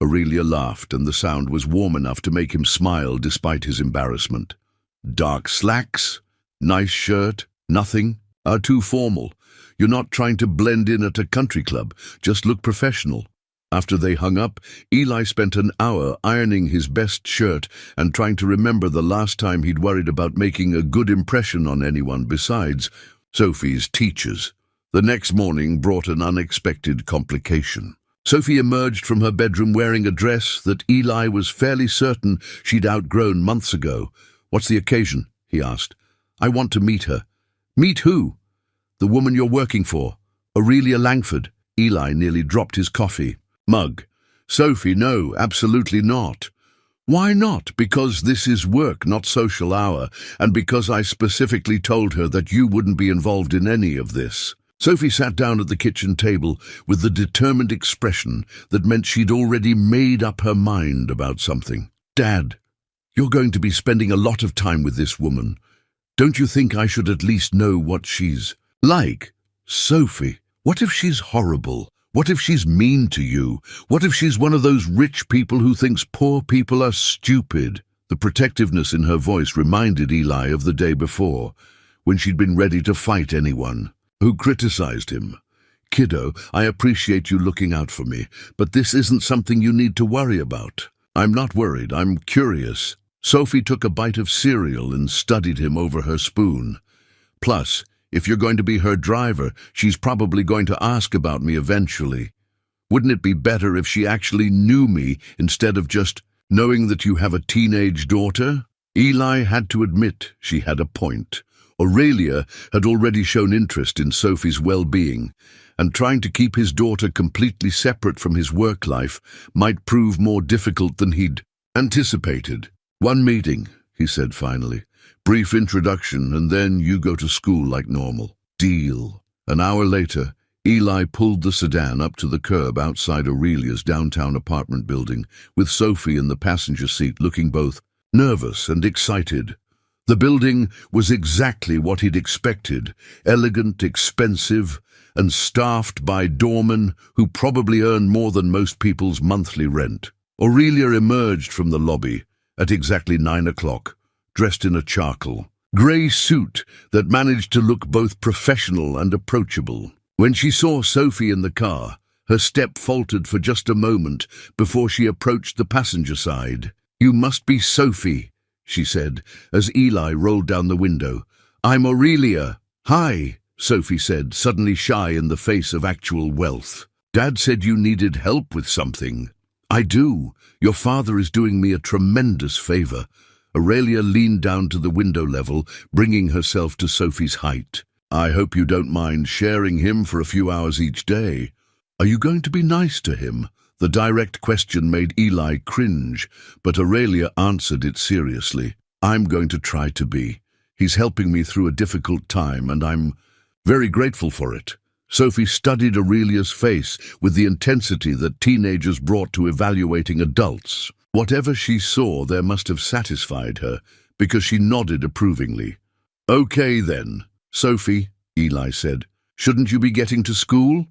Aurelia laughed, and the sound was warm enough to make him smile despite his embarrassment. Dark slacks? Nice shirt? Nothing? are too formal. You're not trying to blend in at a country club. Just look professional." After they hung up, Eli spent an hour ironing his best shirt and trying to remember the last time he'd worried about making a good impression on anyone besides Sophie's teachers. The next morning brought an unexpected complication. Sophie emerged from her bedroom wearing a dress that Eli was fairly certain she'd outgrown months ago. "What's the occasion?" he asked. "I want to meet her." "Meet who?" "The woman you're working for, Aurelia Langford." Eli nearly dropped his coffee mug. "Sophie, no, absolutely not." "Why not?" "Because this is work, not social hour, and because I specifically told her that you wouldn't be involved in any of this." Sophie sat down at the kitchen table with the determined expression that meant she'd already made up her mind about something. "Dad, you're going to be spending a lot of time with this woman. Don't you think I should at least know what she's like?" "Sophie, what if she's horrible? What if she's mean to you? What if she's one of those rich people who thinks poor people are stupid?" The protectiveness in her voice reminded Eli of the day before, when she'd been ready to fight anyone who criticized him. "Kiddo, I appreciate you looking out for me, but this isn't something you need to worry about." "I'm not worried, I'm curious." Sophie took a bite of cereal and studied him over her spoon. "Plus, if you're going to be her driver, she's probably going to ask about me eventually. Wouldn't it be better if she actually knew me instead of just knowing that you have a teenage daughter?" Eli had to admit she had a point. Aurelia had already shown interest in Sophie's well-being, and trying to keep his daughter completely separate from his work life might prove more difficult than he'd anticipated. "One meeting," he said finally. "Brief introduction, and then you go to school like normal." "Deal." An hour later, Eli pulled the sedan up to the curb outside Aurelia's downtown apartment building, with Sophie in the passenger seat looking both nervous and excited. The building was exactly what he'd expected: elegant, expensive, and staffed by doormen who probably earned more than most people's monthly rent. Aurelia emerged from the lobby at exactly 9 o'clock, dressed in a charcoal grey suit that managed to look both professional and approachable. When she saw Sophie in the car, her step faltered for just a moment before she approached the passenger side. "You must be Sophie," she said, as Eli rolled down the window. "I'm Aurelia." "Hi," Sophie said, suddenly shy in the face of actual wealth. "Dad said you needed help with something." "I do. Your father is doing me a tremendous favor." Aurelia leaned down to the window level, bringing herself to Sophie's height. "I hope you don't mind sharing him for a few hours each day." "Are you going to be nice to him?" The direct question made Eli cringe, but Aurelia answered it seriously. "I'm going to try to be. He's helping me through a difficult time, and I'm very grateful for it." Sophie studied Aurelia's face with the intensity that teenagers brought to evaluating adults. Whatever she saw there must have satisfied her, because she nodded approvingly. "Okay then, Sophie," Eli said. "Shouldn't you be getting to school?"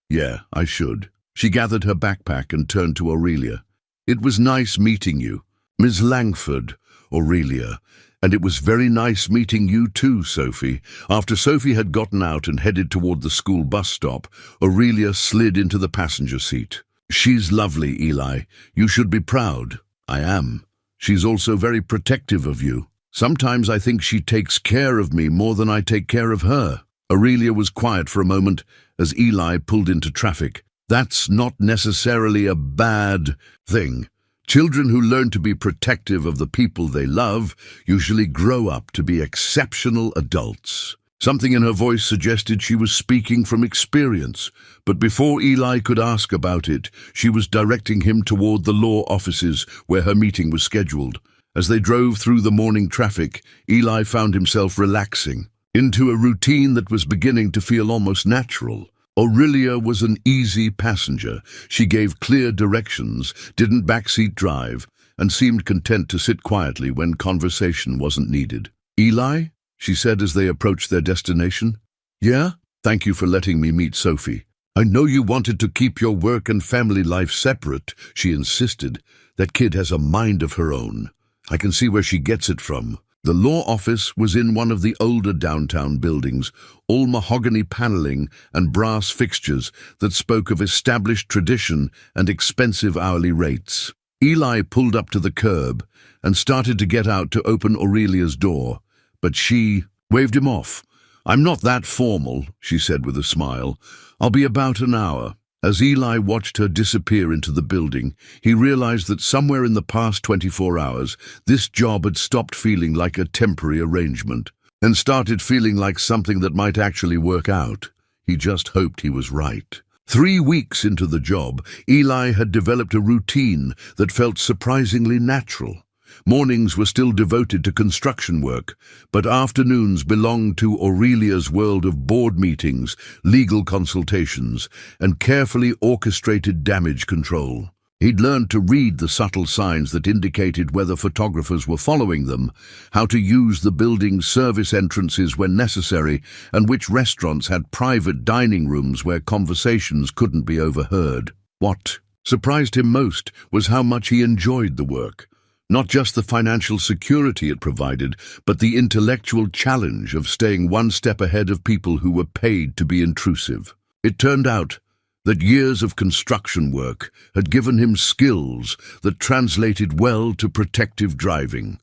"Yeah, I should." She gathered her backpack and turned to Aurelia. "It was nice meeting you, Miss Langford, Aurelia, and it was very nice meeting you too, Sophie." After Sophie had gotten out and headed toward the school bus stop, Aurelia slid into the passenger seat. "She's lovely, Eli. You should be proud." "I am. She's also very protective of you. Sometimes I think she takes care of me more than I take care of her." Aurelia was quiet for a moment as Eli pulled into traffic. "That's not necessarily a bad thing. Children who learn to be protective of the people they love usually grow up to be exceptional adults." Something in her voice suggested she was speaking from experience, but before Eli could ask about it, she was directing him toward the law offices where her meeting was scheduled. As they drove through the morning traffic, Eli found himself relaxing into a routine that was beginning to feel almost natural. Aurelia was an easy passenger. She gave clear directions, didn't backseat drive, and seemed content to sit quietly when conversation wasn't needed. "Eli?" she said as they approached their destination. "Yeah? Thank you for letting me meet Sophie. I know you wanted to keep your work and family life separate," she insisted. "That kid has a mind of her own. I can see where she gets it from." The law office was in one of the older downtown buildings, all mahogany paneling and brass fixtures that spoke of established tradition and expensive hourly rates. Eli pulled up to the curb and started to get out to open Aurelia's door, but she waved him off. "I'm not that formal," she said with a smile. "I'll be about an hour." As Eli watched her disappear into the building, he realized that somewhere in the past 24 hours, this job had stopped feeling like a temporary arrangement and started feeling like something that might actually work out. He just hoped he was right. 3 weeks into the job, Eli had developed a routine that felt surprisingly natural. Mornings were still devoted to construction work, but afternoons belonged to Aurelia's world of board meetings, legal consultations, and carefully orchestrated damage control. He'd learned to read the subtle signs that indicated whether photographers were following them, how to use the building's service entrances when necessary, and which restaurants had private dining rooms where conversations couldn't be overheard. What surprised him most was how much he enjoyed the work. Not just the financial security it provided, but the intellectual challenge of staying one step ahead of people who were paid to be intrusive. It turned out that years of construction work had given him skills that translated well to protective driving,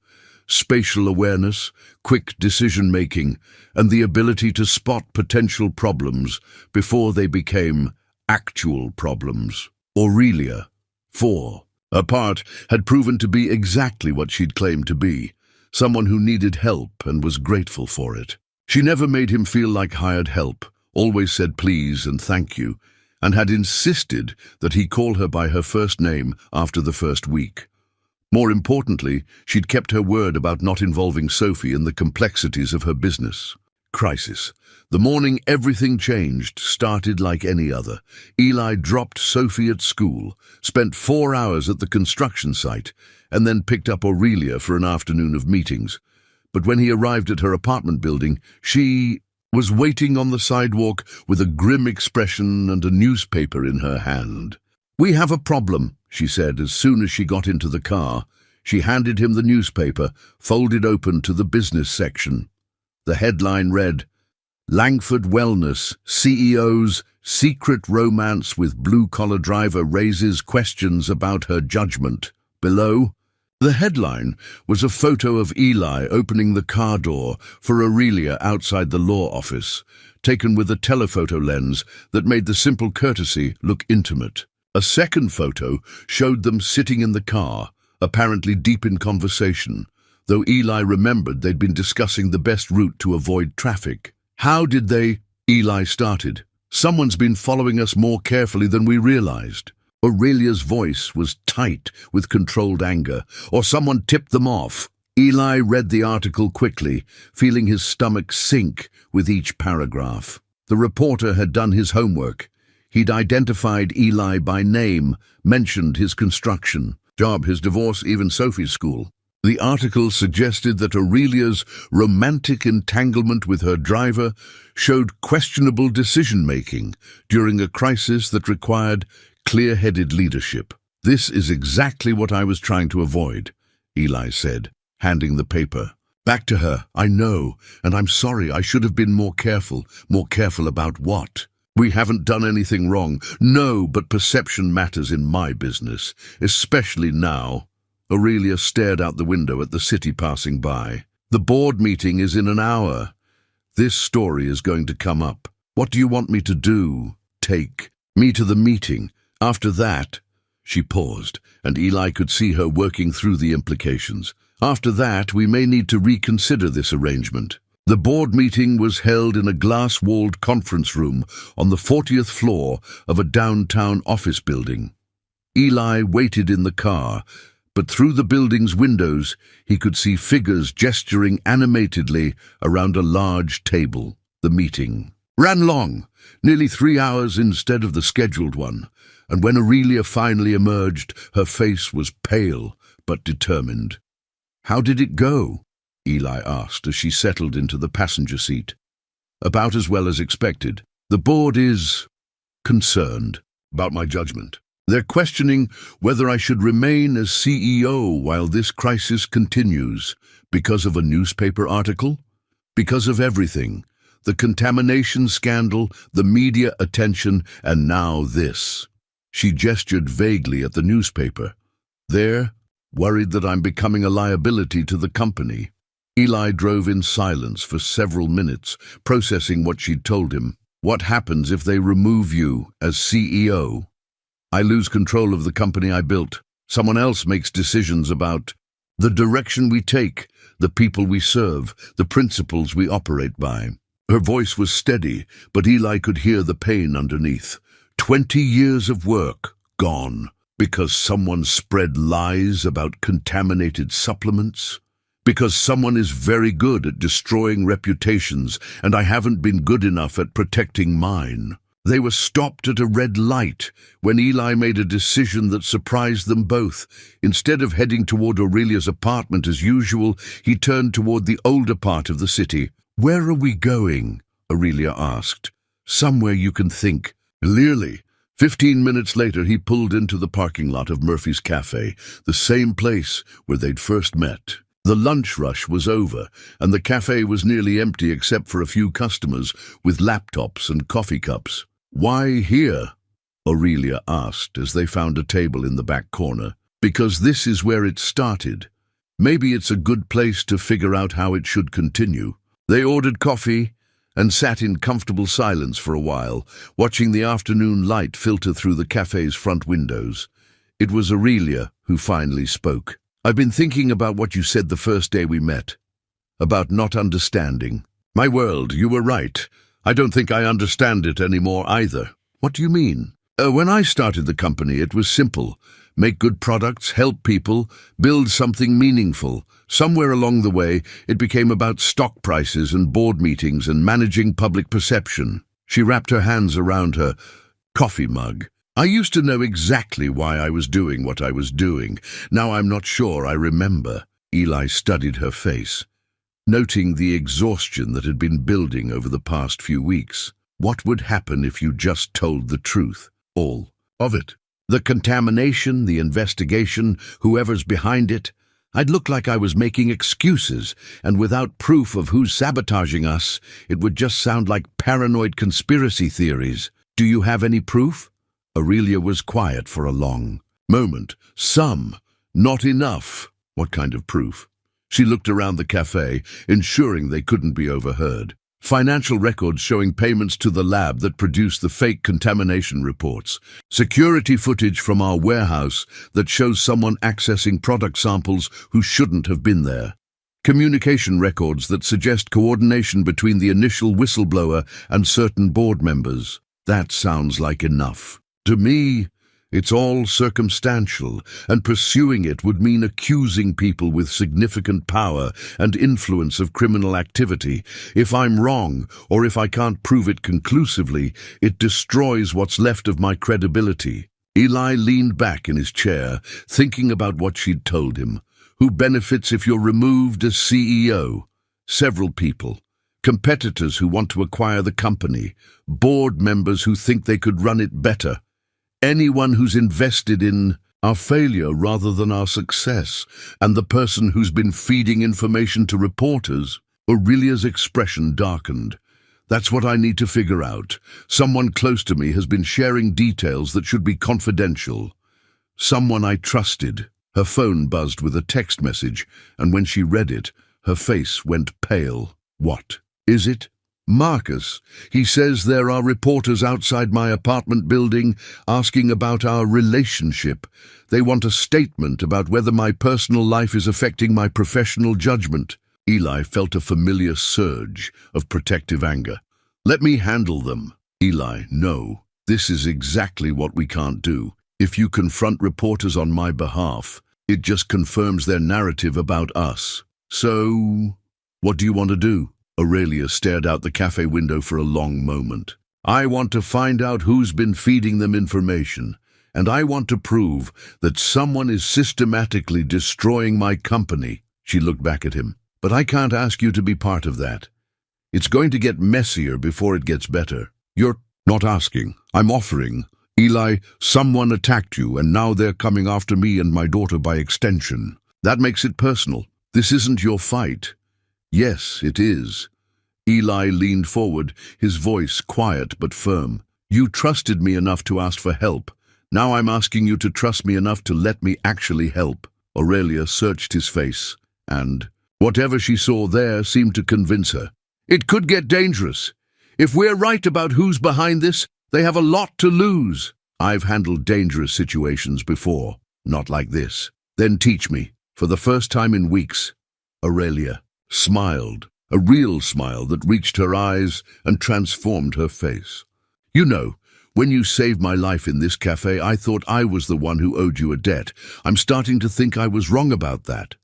spatial awareness, quick decision-making, and the ability to spot potential problems before they became actual problems. Aurelia, 4. Her part had proven to be exactly what she'd claimed to be, someone who needed help and was grateful for it. She never made him feel like hired help, always said please and thank you, and had insisted that he call her by her first name after the first week. More importantly, she'd kept her word about not involving Sophie in the complexities of her business. Crisis. The morning everything changed started like any other. Eli dropped Sophie at school, spent 4 hours at the construction site, and then picked up Aurelia for an afternoon of meetings. But when he arrived at her apartment building, she was waiting on the sidewalk with a grim expression and a newspaper in her hand. "We have a problem," she said as soon as she got into the car. She handed him the newspaper, folded open to the business section. The headline read, "Langford Wellness, CEO's secret romance with blue-collar driver raises questions about her judgment." Below, the headline was a photo of Eli opening the car door for Aurelia outside the law office, taken with a telephoto lens that made the simple courtesy look intimate. A second photo showed them sitting in the car, apparently deep in conversation, though Eli remembered they'd been discussing the best route to avoid traffic. "How did they?" Eli started. "Someone's been following us more carefully than we realized." Aurelia's voice was tight with controlled anger. "Or someone tipped them off." Eli read the article quickly, feeling his stomach sink with each paragraph. The reporter had done his homework. He'd identified Eli by name, mentioned his construction job, his divorce, even Sophie's school. The article suggested that Aurelia's romantic entanglement with her driver showed questionable decision-making during a crisis that required clear-headed leadership. "This is exactly what I was trying to avoid," Eli said, handing the paper. Back to her. "I know, and I'm sorry. I should have been more careful." "More careful about what?" "We haven't done anything wrong." "No, but perception matters in my business, especially now." Aurelia stared out the window at the city passing by. "The board meeting is in an hour. This story is going to come up. What do you want me to do?" "Take me to the meeting. After that—" She paused, and Eli could see her working through the implications. "After that, we may need to reconsider this arrangement." The board meeting was held in a glass-walled conference room on the 40th floor of a downtown office building. Eli waited in the car, but through the building's windows he could see figures gesturing animatedly around a large table. The meeting ran long, nearly 3 hours instead of the scheduled one, and when Aurelia finally emerged, her face was pale but determined. "How did it go?" Eli asked as she settled into the passenger seat. "About as well as expected. The board is concerned about my judgment. They're questioning whether I should remain as CEO while this crisis continues," Because of a newspaper article? Because of everything. The contamination scandal, the media attention, and now this. She gestured vaguely at the newspaper. There, worried that I'm becoming a liability to the company. Eli drove in silence for several minutes, processing what she'd told him. What happens if they remove you as CEO? I lose control of the company I built. Someone else makes decisions about the direction we take, the people we serve, the principles we operate by. Her voice was steady, but Eli could hear the pain underneath. 20 years of work gone because someone spread lies about contaminated supplements? Because someone is very good at destroying reputations and I haven't been good enough at protecting mine. They were stopped at a red light when Eli made a decision that surprised them both. Instead of heading toward Aurelia's apartment as usual, he turned toward the older part of the city. "Where are we going?" Aurelia asked. "Somewhere you can think." Clearly. 15 minutes later, he pulled into the parking lot of Murphy's Cafe, the same place where they'd first met. The lunch rush was over, and the cafe was nearly empty except for a few customers with laptops and coffee cups. "Why here?" Aurelia asked as they found a table in the back corner. "Because this is where it started. Maybe it's a good place to figure out how it should continue." They ordered coffee and sat in comfortable silence for a while, watching the afternoon light filter through the cafe's front windows. It was Aurelia who finally spoke. "I've been thinking about what you said the first day we met. About not understanding. My world, you were right. I don't think I understand it anymore either." "What do you mean?" When I started the company, it was simple. Make good products, help people, build something meaningful. Somewhere along the way, it became about stock prices and board meetings and managing public perception. She wrapped her hands around her coffee mug. "I used to know exactly why I was doing what I was doing. Now I'm not sure I remember." Eli studied her face, noting the exhaustion that had been building over the past few weeks. "What would happen if you just told the truth? All of it? The contamination, the investigation, whoever's behind it? I'd look like I was making excuses, and without proof of who's sabotaging us, it would just sound like paranoid conspiracy theories. Do you have any proof?" Aurelia was quiet for a long moment. "Some. Not enough." "What kind of proof?" She looked around the cafe, ensuring they couldn't be overheard. "Financial records showing payments to the lab that produced the fake contamination reports. Security footage from our warehouse that shows someone accessing product samples who shouldn't have been there. Communication records that suggest coordination between the initial whistleblower and certain board members." That sounds like enough. To me, it's all circumstantial, and pursuing it would mean accusing people with significant power and influence of criminal activity. If I'm wrong, or if I can't prove it conclusively, it destroys what's left of my credibility. Eli leaned back in his chair, thinking about what she'd told him. Who benefits if you're removed as CEO? Several people. Competitors who want to acquire the company. Board members who think they could run it better. Anyone who's invested in our failure rather than our success, and the person who's been feeding information to reporters. Aurelia's expression darkened. "That's what I need to figure out. Someone close to me has been sharing details that should be confidential. Someone I trusted." Her phone buzzed with a text message, and when she read it, her face went pale. "What is it?" "Marcus. He says there are reporters outside my apartment building asking about our relationship. They want a statement about whether my personal life is affecting my professional judgment." Eli felt a familiar surge of protective anger. "Let me handle them." "Eli, no. This is exactly what we can't do. If you confront reporters on my behalf, it just confirms their narrative about us. So, what do you want to do?" Aurelia stared out the cafe window for a long moment. "I want to find out who's been feeding them information, and I want to prove that someone is systematically destroying my company." She looked back at him. "But I can't ask you to be part of that. It's going to get messier before it gets better." "You're not asking. I'm offering. Eli, someone attacked you, and now they're coming after me and my daughter by extension. That makes it personal. This isn't your fight." "Yes, it is." Eli leaned forward, his voice quiet but firm. "You trusted me enough to ask for help. Now I'm asking you to trust me enough to let me actually help." Aurelia searched his face, and whatever she saw there seemed to convince her. "It could get dangerous. If we're right about who's behind this, they have a lot to lose." "I've handled dangerous situations before, not like this." "Then teach me." For the first time in weeks, Aurelia smiled, a real smile that reached her eyes and transformed her face. "You know, when you saved my life in this cafe, I thought I was the one who owed you a debt. I'm starting to think I was wrong about that."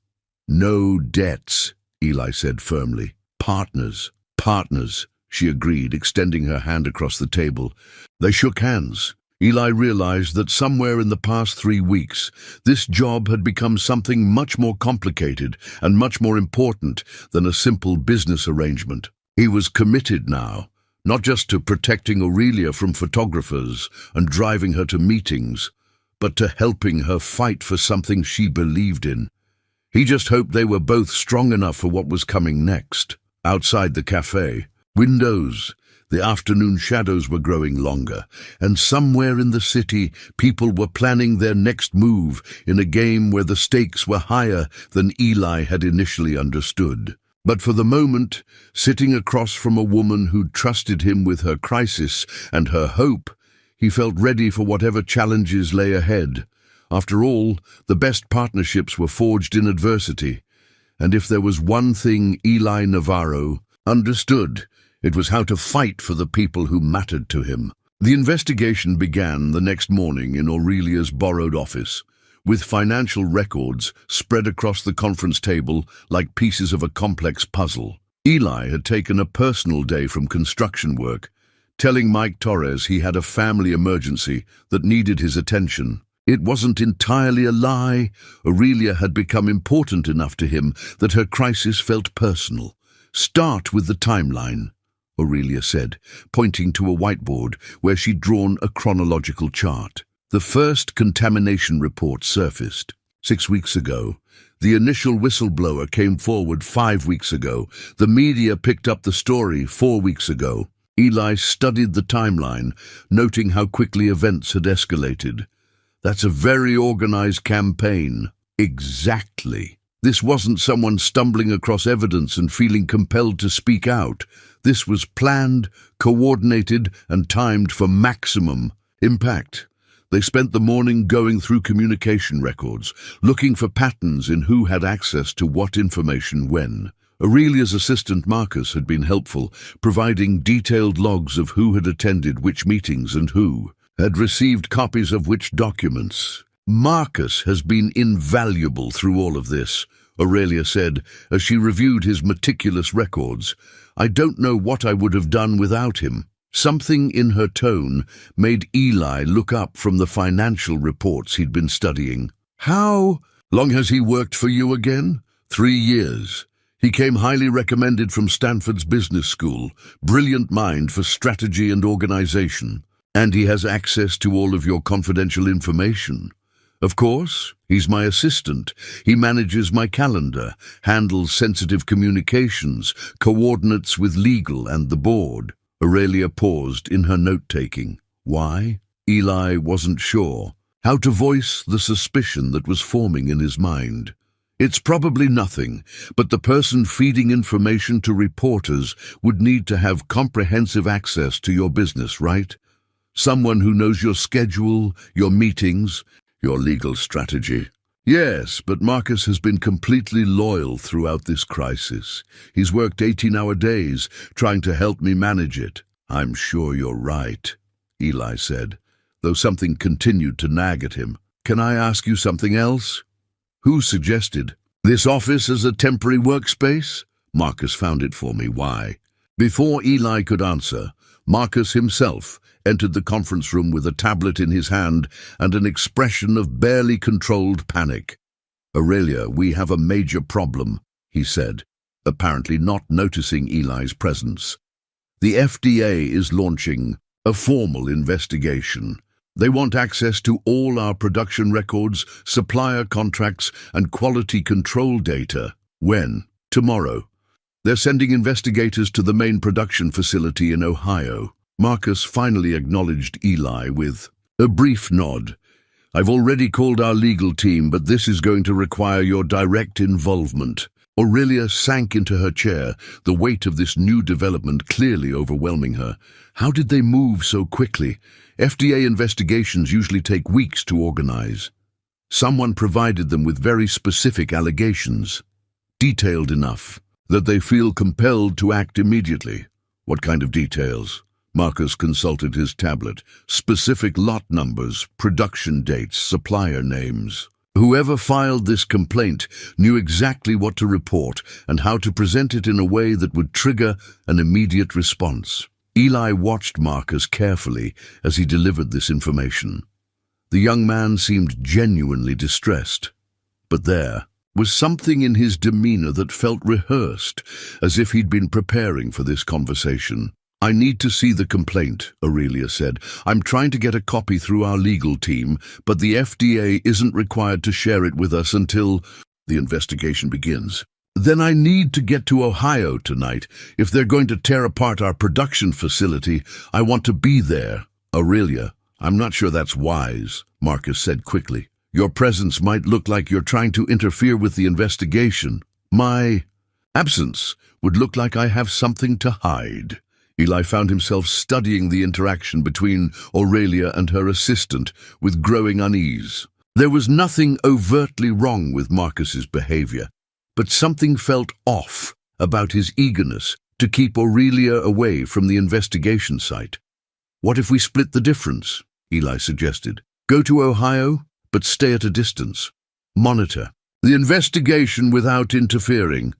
"No debts," Eli said firmly. "Partners." "Partners," she agreed, extending her hand across the table. They shook hands. Eli realized that somewhere in the past 3 weeks, this job had become something much more complicated and much more important than a simple business arrangement. He was committed now, not just to protecting Aurelia from photographers and driving her to meetings, but to helping her fight for something she believed in. He just hoped they were both strong enough for what was coming next. Outside the cafe, windows, the afternoon shadows were growing longer, and somewhere in the city, people were planning their next move in a game where the stakes were higher than Eli had initially understood. But for the moment, sitting across from a woman who'd trusted him with her crisis and her hope, he felt ready for whatever challenges lay ahead. After all, the best partnerships were forged in adversity, and if there was one thing Eli Navarro understood, it was how to fight for the people who mattered to him. The investigation began the next morning in Aurelia's borrowed office, with financial records spread across the conference table like pieces of a complex puzzle. Eli had taken a personal day from construction work, telling Mike Torres he had a family emergency that needed his attention. It wasn't entirely a lie. Aurelia had become important enough to him that her crisis felt personal. "Start with the timeline," Aurelia said, pointing to a whiteboard where she'd drawn a chronological chart. The first contamination report surfaced 6 weeks ago. The initial whistleblower came forward 5 weeks ago. The media picked up the story 4 weeks ago. Eli studied the timeline, noting how quickly events had escalated. "That's a very organized campaign." "Exactly." This wasn't someone stumbling across evidence and feeling compelled to speak out. This was planned, coordinated, and timed for maximum impact. They spent the morning going through communication records, looking for patterns in who had access to what information when. Aurelia's assistant Marcus had been helpful, providing detailed logs of who had attended which meetings and who had received copies of which documents. "Marcus has been invaluable through all of this," Aurelia said as she reviewed his meticulous records. "I don't know what I would have done without him." Something in her tone made Eli look up from the financial reports he'd been studying. "How long has he worked for you again?" 3 years. He came highly recommended from Stanford's business school, brilliant mind for strategy and organization. And he has access to all of your confidential information. "Of course, he's my assistant. He manages my calendar, handles sensitive communications, coordinates with legal and the board." Aurelia paused in her note-taking. Why? Eli wasn't sure how to voice the suspicion that was forming in his mind. "It's probably nothing, but the person feeding information to reporters would need to have comprehensive access to your business, right? Someone who knows your schedule, your meetings, your legal strategy." "Yes, but Marcus has been completely loyal throughout this crisis. He's worked 18-hour days trying to help me manage it." "I'm sure you're right," Eli said, though something continued to nag at him. "Can I ask you something else?" "Who suggested this office as a temporary workspace?" "Marcus found it for me. Why?" Before Eli could answer, Marcus himself entered the conference room with a tablet in his hand and an expression of barely controlled panic. "Aurelia, we have a major problem," he said, apparently not noticing Eli's presence. "The FDA is launching a formal investigation. They want access to all our production records, supplier contracts, and quality control data." When? Tomorrow. They're sending investigators to the main production facility in Ohio. Marcus finally acknowledged Eli with a brief nod. I've already called our legal team, but this is going to require your direct involvement. Aurelia sank into her chair, the weight of this new development clearly overwhelming her. How did they move so quickly? FDA investigations usually take weeks to organize. Someone provided them with very specific allegations, detailed enough that they feel compelled to act immediately. What kind of details? Marcus consulted his tablet. Specific lot numbers, production dates, supplier names. Whoever filed this complaint knew exactly what to report and how to present it in a way that would trigger an immediate response. Eli watched Marcus carefully as he delivered this information. The young man seemed genuinely distressed, but there was something in his demeanor that felt rehearsed, as if he'd been preparing for this conversation. I need to see the complaint, Aurelia said. I'm trying to get a copy through our legal team, but the FDA isn't required to share it with us until the investigation begins. Then I need to get to Ohio tonight. If they're going to tear apart our production facility, I want to be there. Aurelia, I'm not sure that's wise, Marcus said quickly. Your presence might look like you're trying to interfere with the investigation. My absence would look like I have something to hide. Eli found himself studying the interaction between Aurelia and her assistant with growing unease. There was nothing overtly wrong with Marcus's behavior, but something felt off about his eagerness to keep Aurelia away from the investigation site. What if we split the difference? Eli suggested. Go to Ohio, but stay at a distance. Monitor the investigation without interfering.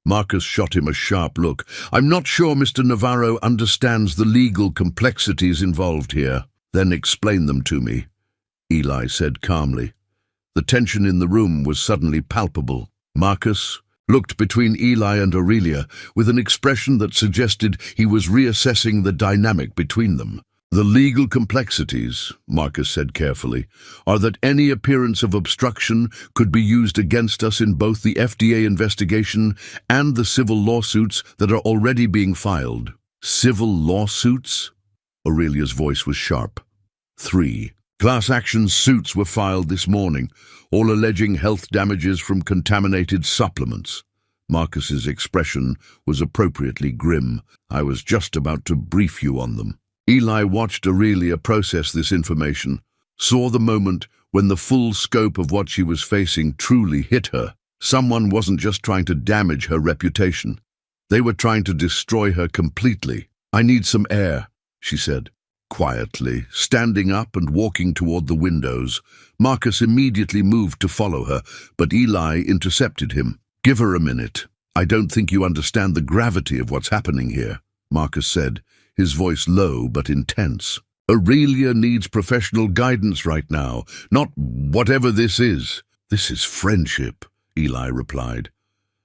Marcus shot him a sharp look. I'm not sure Mr. Navarro understands the legal complexities involved here. Then explain them to me, Eli said calmly. The tension in the room was suddenly palpable. Marcus looked between Eli and Aurelia with an expression that suggested he was reassessing the dynamic between them. The legal complexities, Marcus said carefully, are that any appearance of obstruction could be used against us in both the FDA investigation and the civil lawsuits that are already being filed. Civil lawsuits? Aurelia's voice was sharp. 3. Class action suits were filed this morning, all alleging health damages from contaminated supplements. Marcus's expression was appropriately grim. I was just about to brief you on them. Eli watched Aurelia process this information, saw the moment when the full scope of what she was facing truly hit her. Someone wasn't just trying to damage her reputation. They were trying to destroy her completely. I need some air, she said, quietly, standing up and walking toward the windows. Marcus immediately moved to follow her, but Eli intercepted him. Give her a minute. I don't think you understand the gravity of what's happening here, Marcus said, his voice low but intense. Aurelia needs professional guidance right now, not whatever this is. This is friendship, Eli replied.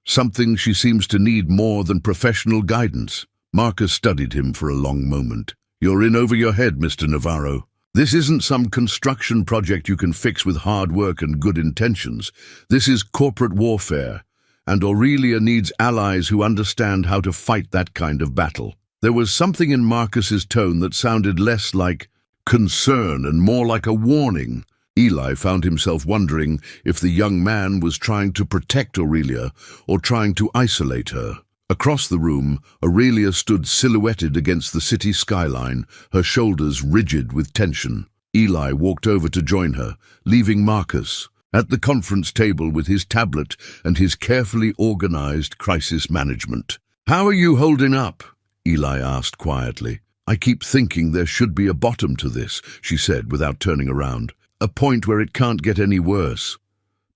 Something she seems to need more than professional guidance. Marcus studied him for a long moment. You're in over your head, Mr. Navarro. This isn't some construction project you can fix with hard work and good intentions. This is corporate warfare, and Aurelia needs allies who understand how to fight that kind of battle. There was something in Marcus's tone that sounded less like concern and more like a warning. Eli found himself wondering if the young man was trying to protect Aurelia or trying to isolate her. Across the room, Aurelia stood silhouetted against the city skyline, her shoulders rigid with tension. Eli walked over to join her, leaving Marcus at the conference table with his tablet and his carefully organized crisis management. How are you holding up? Eli asked quietly. I keep thinking there should be a bottom to this, she said without turning around. A point where it can't get any worse.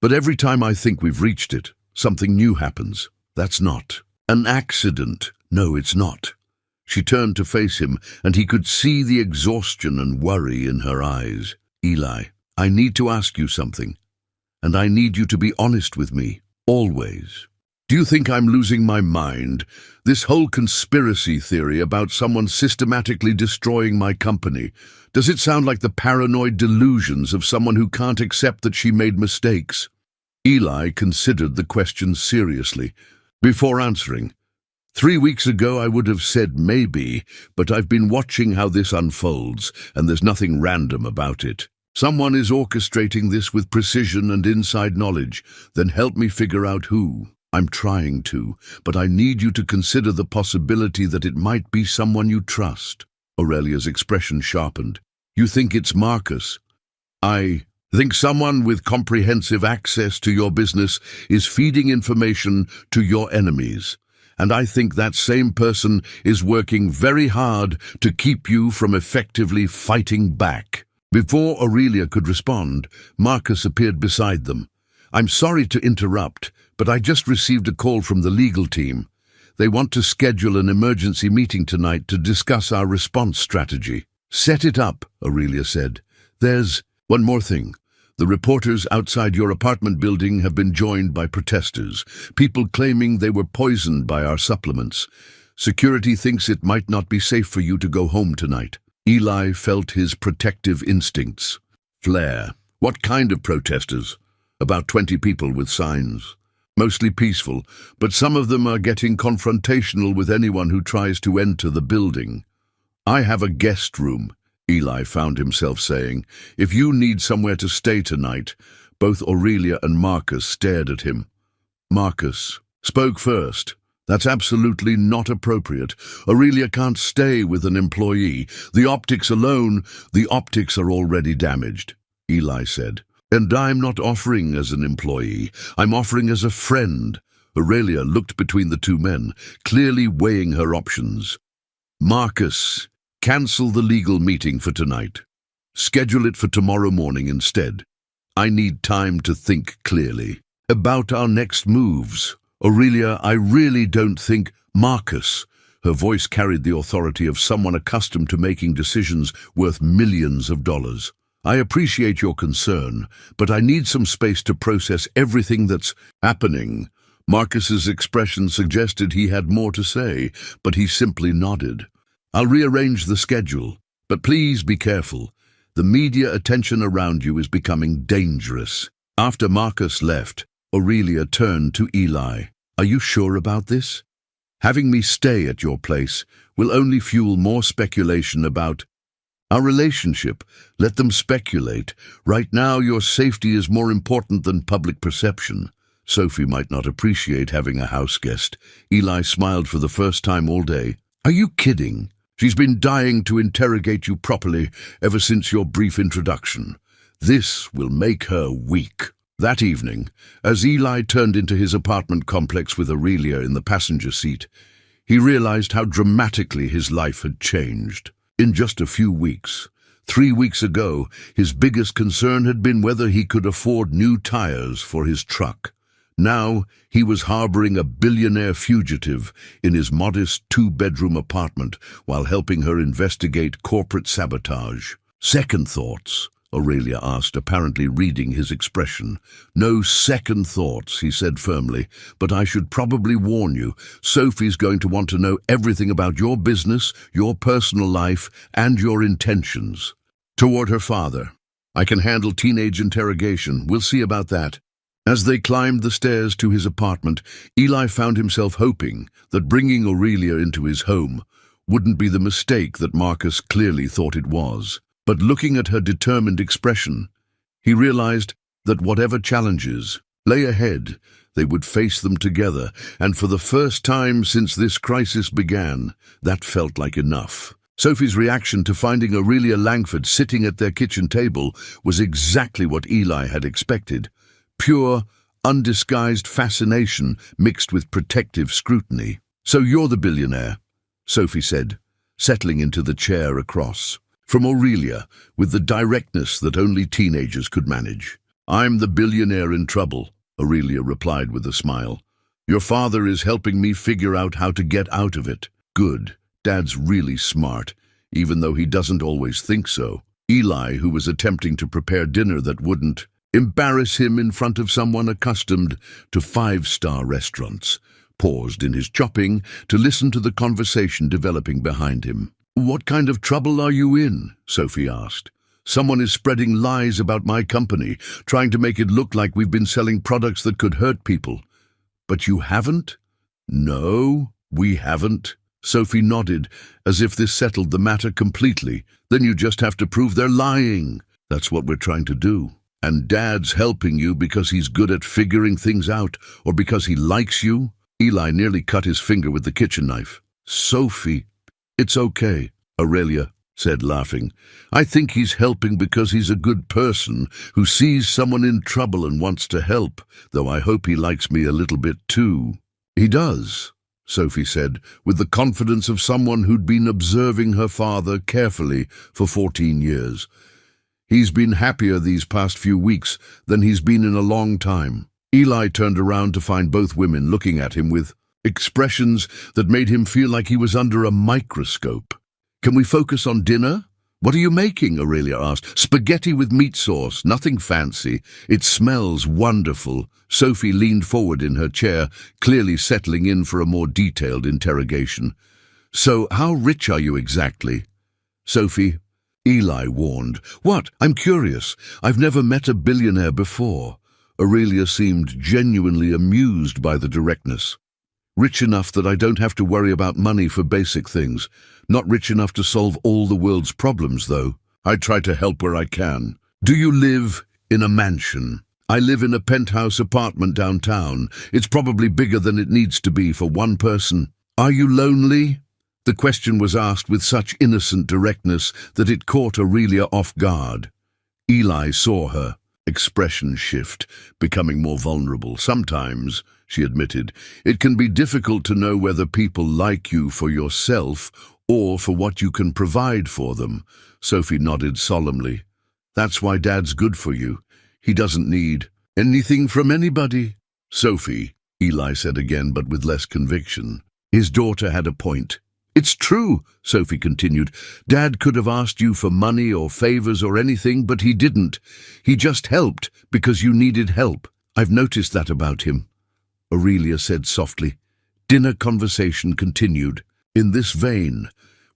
But every time I think we've reached it, something new happens. That's not an accident. No, it's not. She turned to face him, and he could see the exhaustion and worry in her eyes. Eli, I need to ask you something, and I need you to be honest with me, always. Do you think I'm losing my mind? This whole conspiracy theory about someone systematically destroying my company, does it sound like the paranoid delusions of someone who can't accept that she made mistakes? Eli considered the question seriously. Before answering, 3 weeks ago I would have said maybe, but I've been watching how this unfolds, and there's nothing random about it. Someone is orchestrating this with precision and inside knowledge. Then help me figure out who. I'm trying to, but I need you to consider the possibility that it might be someone you trust. Aurelia's expression sharpened. You think it's Marcus? I think someone with comprehensive access to your business is feeding information to your enemies. And I think that same person is working very hard to keep you from effectively fighting back. Before Aurelia could respond, Marcus appeared beside them. I'm sorry to interrupt, but I just received a call from the legal team. They want to schedule an emergency meeting tonight to discuss our response strategy. Set it up, Aurelia said. There's one more thing. The reporters outside your apartment building have been joined by protesters, people claiming they were poisoned by our supplements. Security thinks it might not be safe for you to go home tonight. Eli felt his protective instincts flare. What kind of protesters? About 20 people with signs. Mostly peaceful, but some of them are getting confrontational with anyone who tries to enter the building. I have a guest room, Eli found himself saying. If you need somewhere to stay tonight. Both Aurelia and Marcus stared at him. Marcus spoke first. That's absolutely not appropriate. Aurelia can't stay with an employee. The optics are already damaged, Eli said. And I'm not offering as an employee. I'm offering as a friend. Aurelia looked between the two men, clearly weighing her options. Marcus, cancel the legal meeting for tonight. Schedule it for tomorrow morning instead. I need time to think clearly about our next moves. Aurelia, I really don't think Marcus. Her voice carried the authority of someone accustomed to making decisions worth millions of dollars. I appreciate your concern, but I need some space to process everything that's happening. Marcus's expression suggested he had more to say, but he simply nodded. I'll rearrange the schedule, but please be careful. The media attention around you is becoming dangerous. After Marcus left, Aurelia turned to Eli. Are you sure about this? Having me stay at your place will only fuel more speculation about our relationship. Let them speculate. Right now, your safety is more important than public perception. Sophie might not appreciate having a house guest. Eli smiled for the first time all day. Are you kidding? She's been dying to interrogate you properly ever since your brief introduction. This will make her weak. That evening, as Eli turned into his apartment complex with Aurelia in the passenger seat, he realized how dramatically his life had changed. In just a few weeks, 3 weeks ago, his biggest concern had been whether he could afford new tires for his truck. Now, he was harboring a billionaire fugitive in his modest 2-bedroom apartment while helping her investigate corporate sabotage. Second thoughts? Aurelia asked, apparently reading his expression. No second thoughts, he said firmly, but I should probably warn you. Sophie's going to want to know everything about your business, your personal life, and your intentions. Toward her father. I can handle teenage interrogation. We'll see about that. As they climbed the stairs to his apartment, Eli found himself hoping that bringing Aurelia into his home wouldn't be the mistake that Marcus clearly thought it was. But looking at her determined expression, he realized that whatever challenges lay ahead, they would face them together, and for the first time since this crisis began, that felt like enough. Sophie's reaction to finding Aurelia Langford sitting at their kitchen table was exactly what Eli had expected. Pure, undisguised fascination mixed with protective scrutiny. So you're the billionaire, Sophie said, settling into the chair across from Aurelia with the directness that only teenagers could manage. I'm the billionaire in trouble, Aurelia replied with a smile. Your father is helping me figure out how to get out of it. Good. Dad's really smart, even though he doesn't always think so. Eli, who was attempting to prepare dinner that wouldn't embarrass him in front of someone accustomed to 5-star restaurants, paused in his chopping to listen to the conversation developing behind him. What kind of trouble are you in? Sophie asked. Someone is spreading lies about my company, trying to make it look like we've been selling products that could hurt people. But you haven't? No, we haven't. Sophie nodded, as if this settled the matter completely. Then you just have to prove they're lying. That's what we're trying to do. And Dad's helping you because he's good at figuring things out, or because he likes you? Eli nearly cut his finger with the kitchen knife. Sophie, it's okay, Aurelia said, laughing. I think he's helping because he's a good person who sees someone in trouble and wants to help, though I hope he likes me a little bit too. He does, Sophie said, with the confidence of someone who'd been observing her father carefully for 14 years. He's been happier these past few weeks than he's been in a long time. Eli turned around to find both women looking at him with expressions that made him feel like he was under a microscope. Can we focus on dinner? What are you making? Aurelia asked. Spaghetti with meat sauce, nothing fancy. It smells wonderful. Sophie leaned forward in her chair, clearly settling in for a more detailed interrogation. So, how rich are you exactly? Sophie, Eli warned. What? I'm curious. I've never met a billionaire before. Aurelia seemed genuinely amused by the directness. Rich enough that I don't have to worry about money for basic things. Not rich enough to solve all the world's problems, though. I try to help where I can. Do you live in a mansion? I live in a penthouse apartment downtown. It's probably bigger than it needs to be for one person. Are you lonely? The question was asked with such innocent directness that it caught Aurelia off guard. Eli saw her expression shift, becoming more vulnerable. Sometimes, she admitted, it can be difficult to know whether people like you for yourself or for what you can provide for them. Sophie nodded solemnly. That's why Dad's good for you. He doesn't need anything from anybody. Sophie, Eli said again, but with less conviction. His daughter had a point. It's true, Sophie continued. Dad could have asked you for money or favors or anything, but he didn't. He just helped because you needed help. I've noticed that about him, Aurelia said softly. Dinner conversation continued in this vein,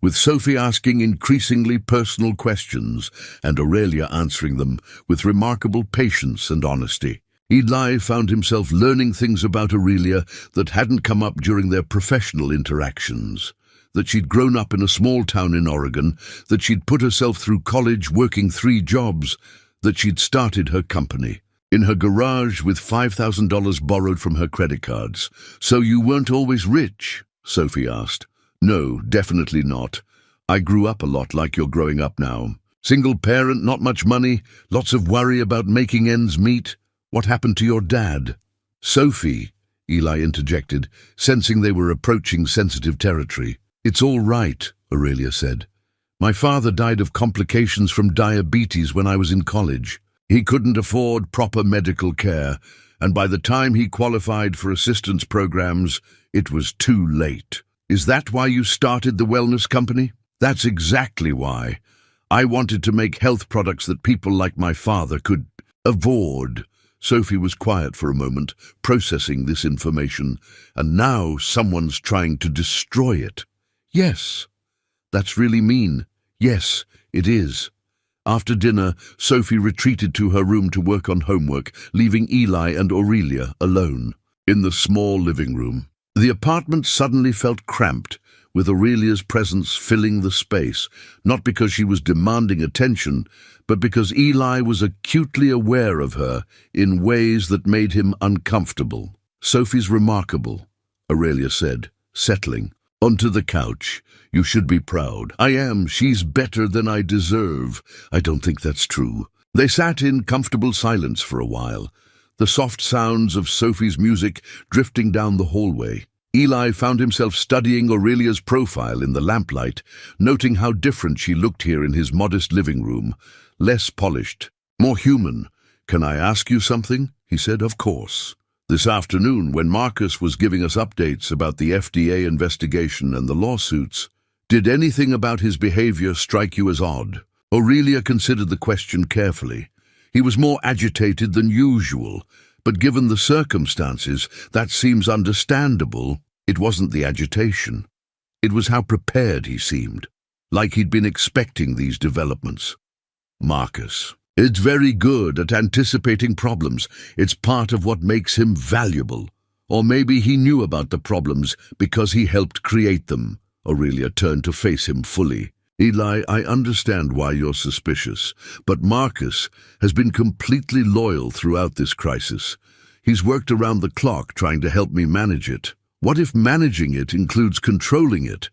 with Sophie asking increasingly personal questions and Aurelia answering them with remarkable patience and honesty. Eli found himself learning things about Aurelia that hadn't come up during their professional interactions. That she'd grown up in a small town in Oregon, that she'd put herself through college working 3 jobs, that she'd started her company in her garage with $5,000 borrowed from her credit cards. So you weren't always rich? Sophie asked. No, definitely not. I grew up a lot like you're growing up now. Single parent, not much money, lots of worry about making ends meet. What happened to your dad? Sophie, Eli interjected, sensing they were approaching sensitive territory. It's all right, Aurelia said. My father died of complications from diabetes when I was in college. He couldn't afford proper medical care, and by the time he qualified for assistance programs, it was too late. Is that why you started the wellness company? That's exactly why. I wanted to make health products that people like my father could afford. Sophie was quiet for a moment, processing this information, and now someone's trying to destroy it. Yes, that's really mean. Yes, it is. After dinner, Sophie retreated to her room to work on homework, leaving Eli and Aurelia alone. In the small living room, the apartment suddenly felt cramped, with Aurelia's presence filling the space, not because she was demanding attention, but because Eli was acutely aware of her in ways that made him uncomfortable. Sophie's remarkable, Aurelia said, settling. Onto the couch. You should be proud. I am. She's better than I deserve. I don't think that's true. They sat in comfortable silence for a while, the soft sounds of Sophie's music drifting down the hallway. Eli found himself studying Aurelia's profile in the lamplight, noting how different she looked here in his modest living room. Less polished, more human. Can I ask you something? He said. Of course. This afternoon, when Marcus was giving us updates about the FDA investigation and the lawsuits, did anything about his behavior strike you as odd? Aurelia considered the question carefully. He was more agitated than usual, but given the circumstances, that seems understandable. It wasn't the agitation. It was how prepared he seemed, like he'd been expecting these developments. Marcus. It's very good at anticipating problems. It's part of what makes him valuable. Or maybe he knew about the problems because he helped create them. Aurelia turned to face him fully. Eli, I understand why you're suspicious, but Marcus has been completely loyal throughout this crisis. He's worked around the clock trying to help me manage it. What if managing it includes controlling it?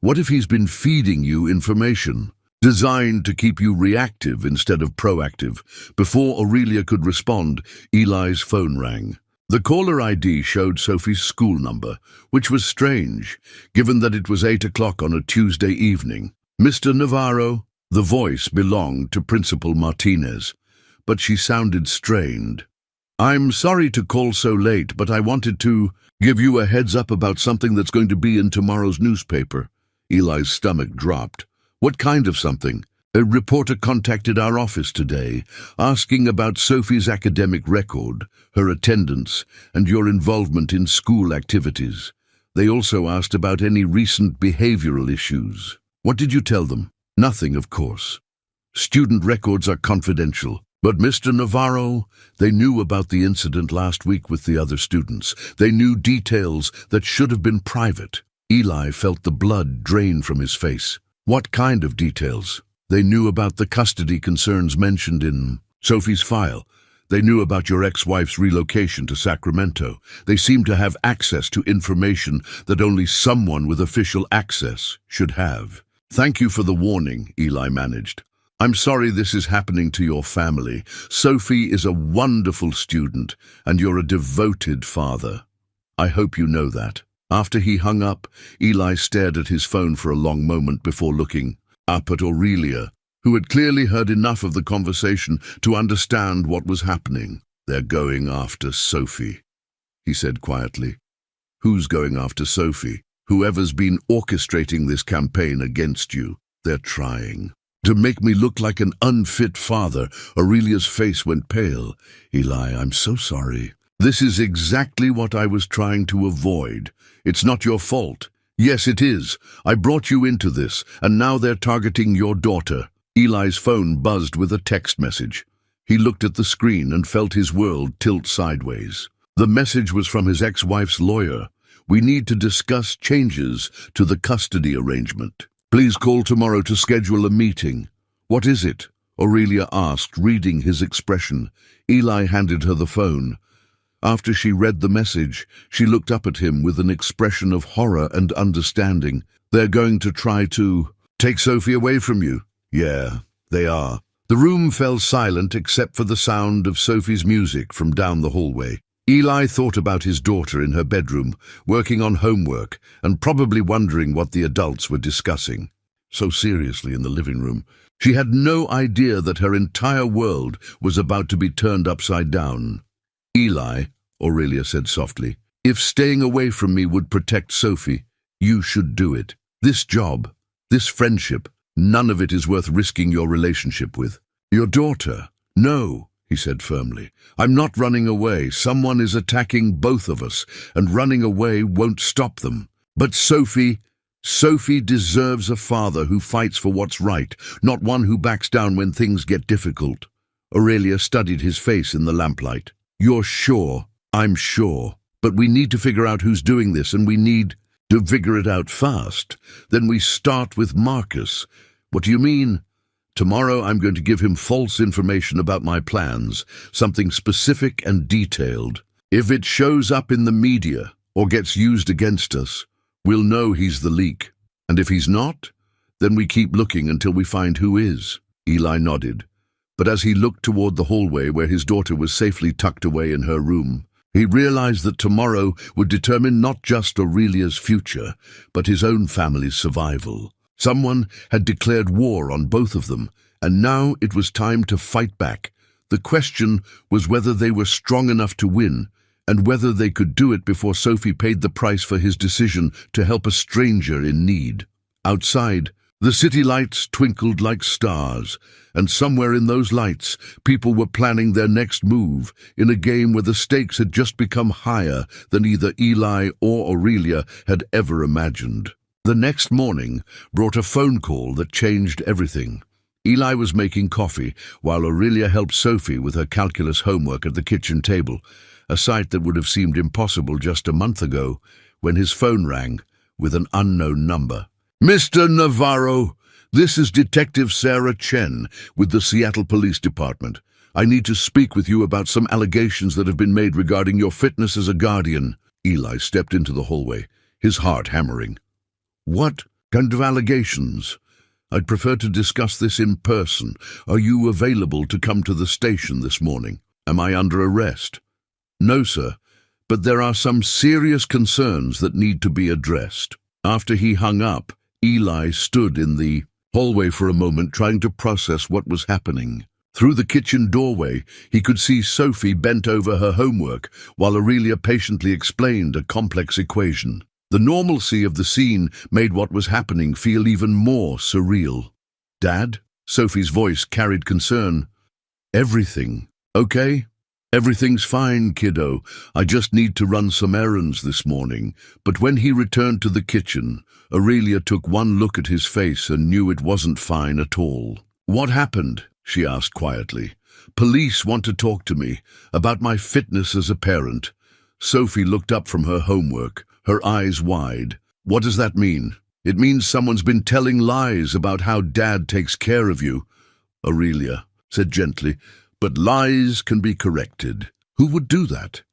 What if he's been feeding you information, designed to keep you reactive instead of proactive? Before Aurelia could respond, Eli's phone rang. The caller ID showed Sophie's school number, which was strange, given that it was 8 o'clock on a Tuesday evening. Mr. Navarro, the voice belonged to Principal Martinez, but she sounded strained. I'm sorry to call so late, but I wanted to give you a heads up about something that's going to be in tomorrow's newspaper. Eli's stomach dropped. What kind of something? A reporter contacted our office today, asking about Sophie's academic record, her attendance, and your involvement in school activities. They also asked about any recent behavioral issues. What did you tell them? Nothing, of course. Student records are confidential. But Mr. Navarro, they knew about the incident last week with the other students. They knew details that should have been private. Eli felt the blood drain from his face. What kind of details? They knew about the custody concerns mentioned in Sophie's file. They knew about your ex-wife's relocation to Sacramento. They seemed to have access to information that only someone with official access should have. Thank you for the warning, Eli managed. I'm sorry this is happening to your family. Sophie is a wonderful student, and you're a devoted father. I hope you know that. After he hung up, Eli stared at his phone for a long moment before looking up at Aurelia, who had clearly heard enough of the conversation to understand what was happening. They're going after Sophie, he said quietly. Who's going after Sophie? Whoever's been orchestrating this campaign against you. They're trying to make me look like an unfit father. Aurelia's face went pale. Eli, I'm so sorry. This is exactly what I was trying to avoid. It's not your fault. Yes, it is. I brought you into this, and now they're targeting your daughter. Eli's phone buzzed with a text message. He looked at the screen and felt his world tilt sideways. The message was from his ex-wife's lawyer. We need to discuss changes to the custody arrangement. Please call tomorrow to schedule a meeting. What is it? Aurelia asked, reading his expression. Eli handed her the phone. After she read the message, she looked up at him with an expression of horror and understanding. They're going to try to take Sophie away from you. Yeah, they are. The room fell silent except for the sound of Sophie's music from down the hallway. Eli thought about his daughter in her bedroom, working on homework, and probably wondering what the adults were discussing. So seriously in the living room, she had no idea that her entire world was about to be turned upside down. Eli, Aurelia said softly, if staying away from me would protect Sophie, you should do it. This job, this friendship, none of it is worth risking your relationship with. Your daughter? No, he said firmly. I'm not running away. Someone is attacking both of us, and running away won't stop them. But Sophie deserves a father who fights for what's right, not one who backs down when things get difficult. Aurelia studied his face in the lamplight. You're sure? I'm sure. But we need to figure out who's doing this, and we need to figure it out fast. Then we start with Marcus. What do you mean? Tomorrow I'm going to give him false information about my plans, something specific and detailed. If it shows up in the media or gets used against us, we'll know he's the leak. And if he's not, then we keep looking until we find who is. Eli nodded. But as he looked toward the hallway where his daughter was safely tucked away in her room, he realized that tomorrow would determine not just Aurelia's future, but his own family's survival. Someone had declared war on both of them, and now it was time to fight back. The question was whether they were strong enough to win, and whether they could do it before Sophie paid the price for his decision to help a stranger in need. Outside, the city lights twinkled like stars, and somewhere in those lights, people were planning their next move in a game where the stakes had just become higher than either Eli or Aurelia had ever imagined. The next morning brought a phone call that changed everything. Eli was making coffee, while Aurelia helped Sophie with her calculus homework at the kitchen table, a sight that would have seemed impossible just a month ago, when his phone rang with an unknown number. "Mr. Navarro, this is Detective Sarah Chen with the Seattle Police Department. I need to speak with you about some allegations that have been made regarding your fitness as a guardian." Eli stepped into the hallway, his heart hammering. "What kind of allegations? I'd prefer to discuss this in person. Are you available to come to the station this morning? Am I under arrest?" "No, sir, but there are some serious concerns that need to be addressed." After he hung up, Eli stood in the hallway for a moment, trying to process what was happening. Through the kitchen doorway, he could see Sophie bent over her homework, while Aurelia patiently explained a complex equation. The normalcy of the scene made what was happening feel even more surreal. "Dad?" Sophie's voice carried concern. "Everything okay?" "Everything's fine, kiddo. I just need to run some errands this morning." But when he returned to the kitchen, Aurelia took one look at his face and knew it wasn't fine at all. "What happened?" she asked quietly. "Police want to talk to me about my fitness as a parent." Sophie looked up from her homework, her eyes wide. "What does that mean?" "It means someone's been telling lies about how Dad takes care of you," Aurelia said gently. "But lies can be corrected." "Who would do that?"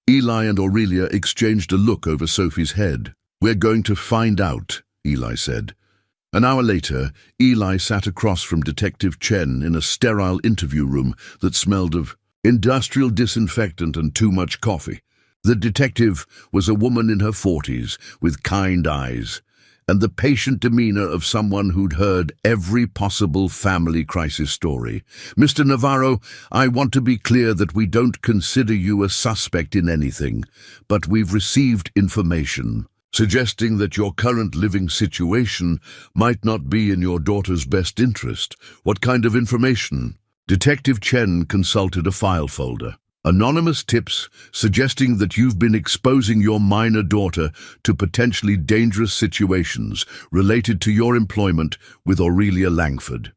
Eli and Aurelia exchanged a look over Sophie's head. "We're going to find out," Eli said. An hour later, Eli sat across from Detective Chen in a sterile interview room that smelled of industrial disinfectant and too much coffee. The detective was a woman in her 40s with kind eyes and the patient demeanor of someone who'd heard every possible family crisis story. "Mr. Navarro, I want to be clear that we don't consider you a suspect in anything, but we've received information suggesting that your current living situation might not be in your daughter's best interest." "What kind of information?" Detective Chen consulted a file folder. "Anonymous tips suggesting that you've been exposing your minor daughter to potentially dangerous situations related to your employment with Aurelia Langford.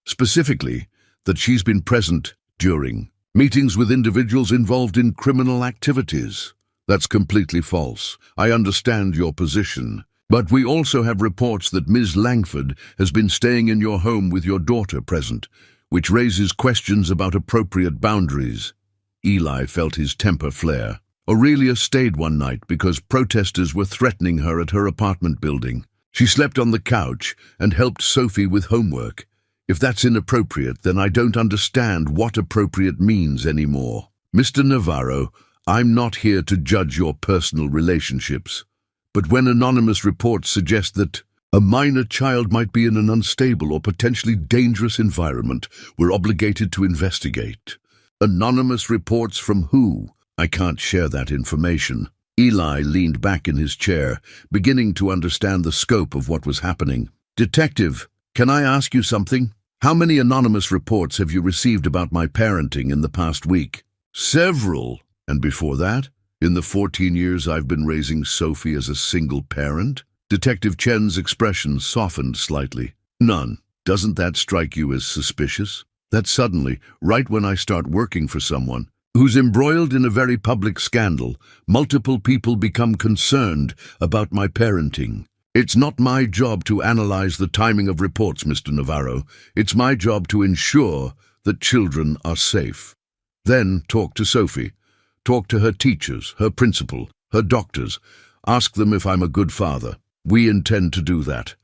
Specifically, that she's been present during meetings with individuals involved in criminal activities." "That's completely false. I understand your position. But we also have reports that Ms. Langford has been staying in your home with your daughter present, which raises questions about appropriate boundaries." Eli felt his temper flare. "Aurelia stayed one night because protesters were threatening her at her apartment building. She slept on the couch and helped Sophie with homework. If that's inappropriate, then I don't understand what appropriate means anymore. Mr. Navarro, I'm not here to judge your personal relationships, but when anonymous reports suggest that a minor child might be in an unstable or potentially dangerous environment, we're obligated to investigate." "Anonymous reports from who?" "I can't share that information." Eli leaned back in his chair, beginning to understand the scope of what was happening. "Detective, can I ask you something? How many anonymous reports have you received about my parenting in the past week?" "Several." "And before that? In the 14 years I've been raising Sophie as a single parent?" Detective Chen's expression softened slightly. "None. Doesn't that strike you as suspicious? That suddenly, right when I start working for someone who's embroiled in a very public scandal, multiple people become concerned about my parenting. It's not my job to analyze the timing of reports, Mr. Navarro. It's my job to ensure that children are safe." "Then talk to Sophie. Talk to her teachers, her principal, her doctors. Ask them if I'm a good father. We intend to do that."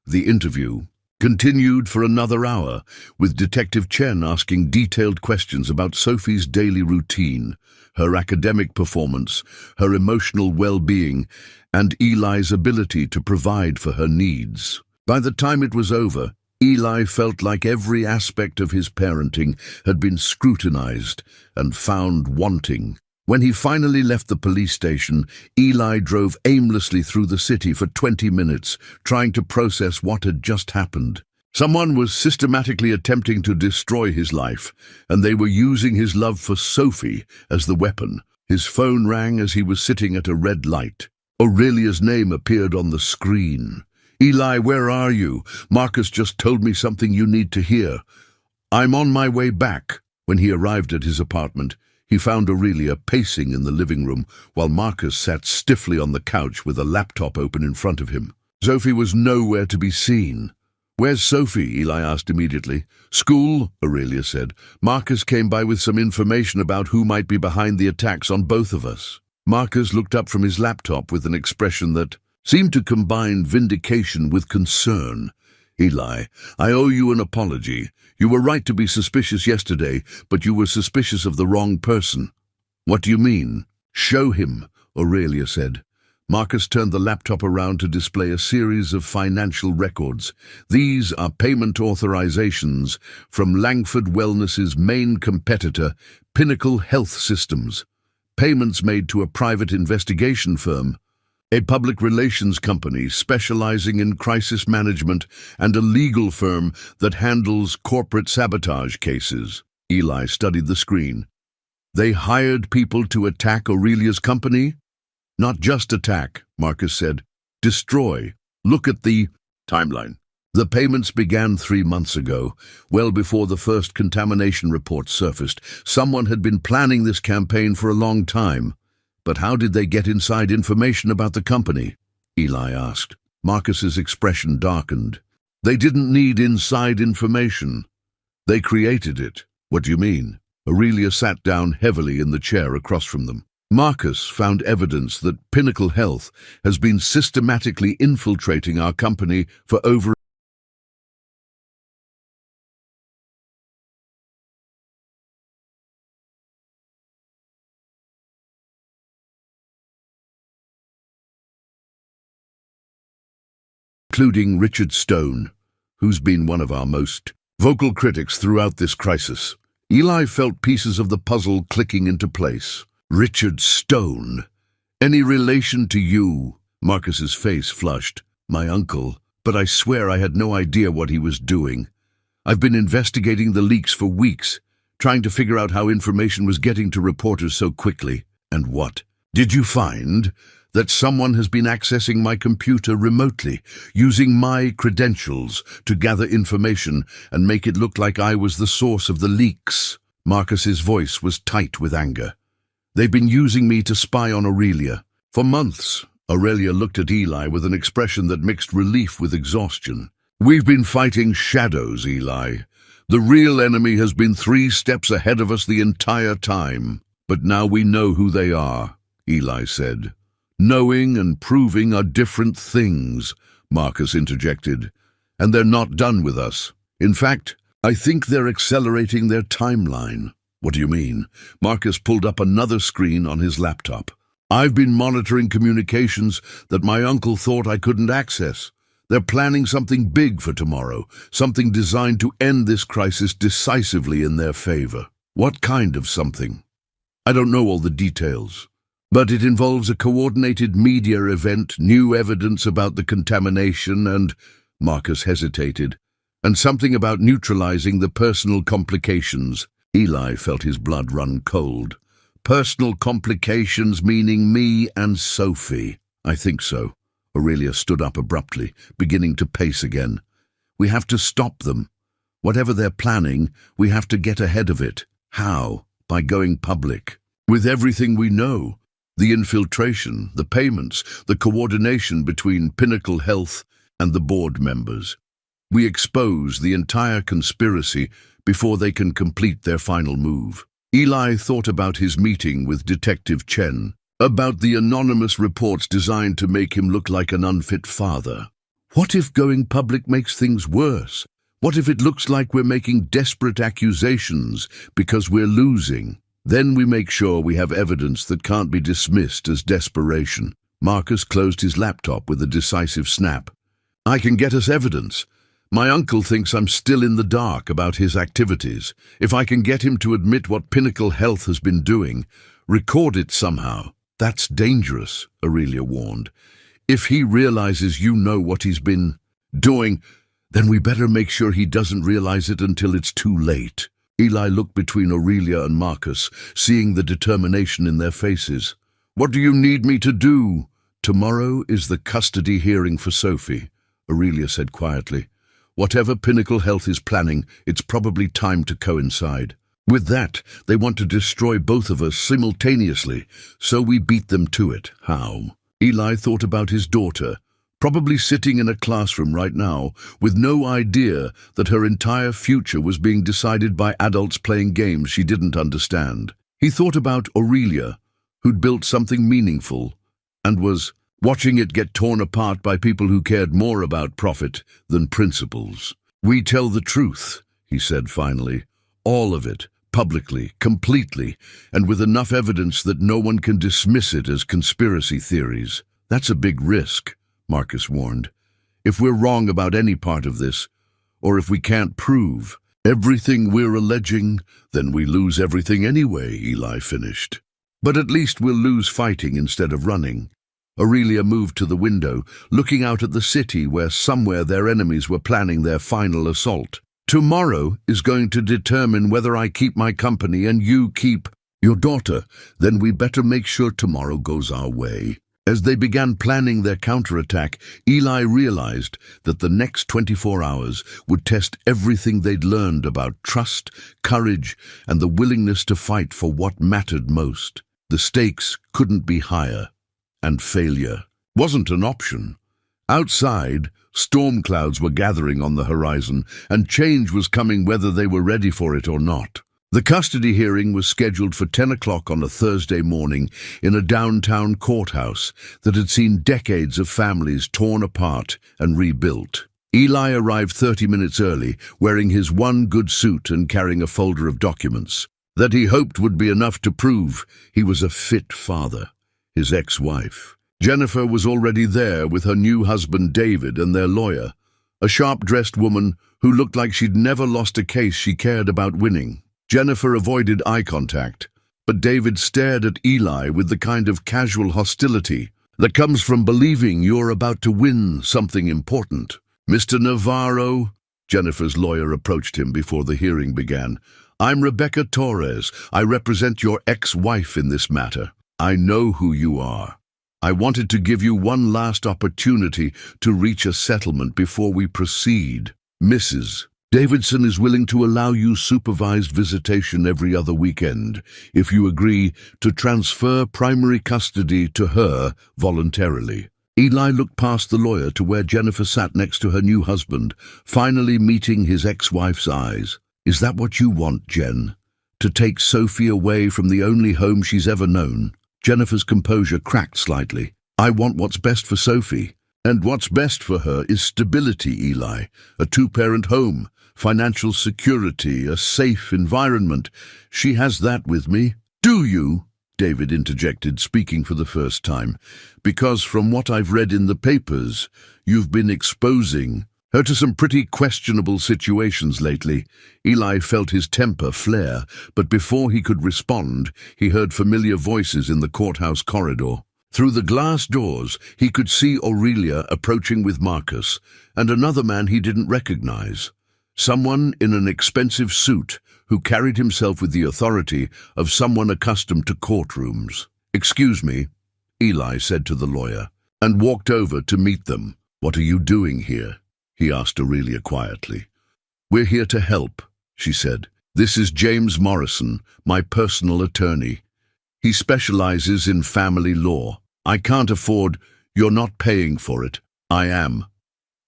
The interview continued for another hour, with Detective Chen asking detailed questions about Sophie's daily routine, her academic performance, her emotional well-being, and Eli's ability to provide for her needs. By the time it was over, Eli felt like every aspect of his parenting had been scrutinized and found wanting. When he finally left the police station, Eli drove aimlessly through the city for 20 minutes, trying to process what had just happened. Someone was systematically attempting to destroy his life, and they were using his love for Sophie as the weapon. His phone rang as he was sitting at a red light. Aurelia's name appeared on the screen. Eli, where are you? Marcus just told me something you need to hear. I'm on my way back. When he arrived at his apartment, he found Aurelia pacing in the living room while Marcus sat stiffly on the couch with a laptop open in front of him. Sophie was nowhere to be seen. Where's Sophie? Eli asked immediately. School, Aurelia said. Marcus came by with some information about who might be behind the attacks on both of us. Marcus looked up from his laptop with an expression that seemed to combine vindication with concern. Eli, I owe you an apology. You were right to be suspicious yesterday, but you were suspicious of the wrong person. What do you mean? Show him, Aurelia said. Marcus turned the laptop around to display a series of financial records. These are payment authorizations from Langford Wellness's main competitor, Pinnacle Health Systems. Payments made to a private investigation firm, a public relations company specializing in crisis management, and a legal firm that handles corporate sabotage cases. Eli studied the screen. They hired people to attack Aurelia's company? Not just attack, Marcus said. Destroy. Look at the timeline. The payments began 3 months ago, well before the first contamination report surfaced. Someone had been planning this campaign for a long time. But how did they get inside information about the company? Eli asked. Marcus's expression darkened. They didn't need inside information. They created it. What do you mean? Aurelia sat down heavily in the chair across from them. Marcus found evidence that Pinnacle Health has been systematically infiltrating our company for over including Richard Stone, who's been one of our most vocal critics throughout this crisis. Eli felt pieces of the puzzle clicking into place. Richard Stone. Any relation to you? Marcus's face flushed. My uncle, but I swear I had no idea what he was doing. I've been investigating the leaks for weeks, trying to figure out how information was getting to reporters so quickly. And what? Did you find that someone has been accessing my computer remotely, using my credentials to gather information and make it look like I was the source of the leaks? Marcus's voice was tight with anger. They've been using me to spy on Aurelia. For months, Aurelia looked at Eli with an expression that mixed relief with exhaustion. We've been fighting shadows, Eli. The real enemy has been 3 steps ahead of us the entire time. But now we know who they are, Eli said. Knowing and proving are different things, Marcus interjected. And they're not done with us. In fact, I think they're accelerating their timeline. What do you mean? Marcus pulled up another screen on his laptop. I've been monitoring communications that my uncle thought I couldn't access. They're planning something big for tomorrow, something designed to end this crisis decisively in their favor. What kind of something? I don't know all the details. But it involves a coordinated media event, new evidence about the contamination and, Marcus hesitated, and something about neutralizing the personal complications. Eli felt his blood run cold. Personal complications meaning me and Sophie. I think so. Aurelia stood up abruptly, beginning to pace again. We have to stop them. Whatever they're planning, we have to get ahead of it. How? By going public. With everything we know. The infiltration, the payments, the coordination between Pinnacle Health and the board members. We expose the entire conspiracy before they can complete their final move. Eli thought about his meeting with Detective Chen, about the anonymous reports designed to make him look like an unfit father. What if going public makes things worse? What if it looks like we're making desperate accusations because we're losing? Then we make sure we have evidence that can't be dismissed as desperation. Marcus closed his laptop with a decisive snap. I can get us evidence. My uncle thinks I'm still in the dark about his activities. If I can get him to admit what Pinnacle Health has been doing, record it somehow. That's dangerous, Aurelia warned. If he realizes you know what he's been doing, then we better make sure he doesn't realize it until it's too late. Eli looked between Aurelia and Marcus, seeing the determination in their faces. What do you need me to do? Tomorrow is the custody hearing for Sophie, Aurelia said quietly. Whatever Pinnacle Health is planning, it's probably time to coincide. With that, they want to destroy both of us simultaneously, so we beat them to it. How? Eli thought about his daughter, probably sitting in a classroom right now, with no idea that her entire future was being decided by adults playing games she didn't understand. He thought about Aurelia, who'd built something meaningful, and was watching it get torn apart by people who cared more about profit than principles. "We tell the truth," he said finally. "All of it, publicly, completely, and with enough evidence that no one can dismiss it as conspiracy theories." "That's a big risk," Marcus warned. "If we're wrong about any part of this, or if we can't prove everything we're alleging, then we lose everything anyway," Eli finished. "But at least we'll lose fighting instead of running." Aurelia moved to the window, looking out at the city where somewhere their enemies were planning their final assault. "Tomorrow is going to determine whether I keep my company and you keep your daughter. Then we better make sure tomorrow goes our way." As they began planning their counterattack, Eli realized that the next 24 hours would test everything they'd learned about trust, courage, and the willingness to fight for what mattered most. The stakes couldn't be higher, and failure wasn't an option. Outside, storm clouds were gathering on the horizon, and change was coming whether they were ready for it or not. The custody hearing was scheduled for 10 o'clock on a Thursday morning in a downtown courthouse that had seen decades of families torn apart and rebuilt. Eli arrived 30 minutes early, wearing his one good suit and carrying a folder of documents that he hoped would be enough to prove he was a fit father. His ex-wife, Jennifer, was already there with her new husband David and their lawyer, a sharp-dressed woman who looked like she'd never lost a case she cared about winning. Jennifer avoided eye contact, but David stared at Eli with the kind of casual hostility that comes from believing you're about to win something important. "Mr. Navarro," Jennifer's lawyer approached him before the hearing began. "I'm Rebecca Torres. I represent your ex-wife in this matter. I know who you are. I wanted to give you one last opportunity to reach a settlement before we proceed. Mrs. Davidson is willing to allow you supervised visitation every other weekend if you agree to transfer primary custody to her voluntarily." Eli looked past the lawyer to where Jennifer sat next to her new husband, finally meeting his ex-wife's eyes. "Is that what you want, Jen? To take Sophie away from the only home she's ever known?" Jennifer's composure cracked slightly. "I want what's best for Sophie. And what's best for her is stability, Eli. A two-parent home, financial security, a safe environment. She has that with me." "Do you?" David interjected, speaking for the first time. "Because from what I've read in the papers, you've been exposing her to some pretty questionable situations lately." Eli felt his temper flare, but before he could respond, he heard familiar voices in the courthouse corridor. Through the glass doors, he could see Aurelia approaching with Marcus, and another man he didn't recognize. Someone in an expensive suit who carried himself with the authority of someone accustomed to courtrooms. "Excuse me," Eli said to the lawyer, and walked over to meet them. "What are you doing here?" he asked Aurelia quietly. "We're here to help," she said. "This is James Morrison, my personal attorney. He specializes in family law. I can't afford— You're not paying for it. I am."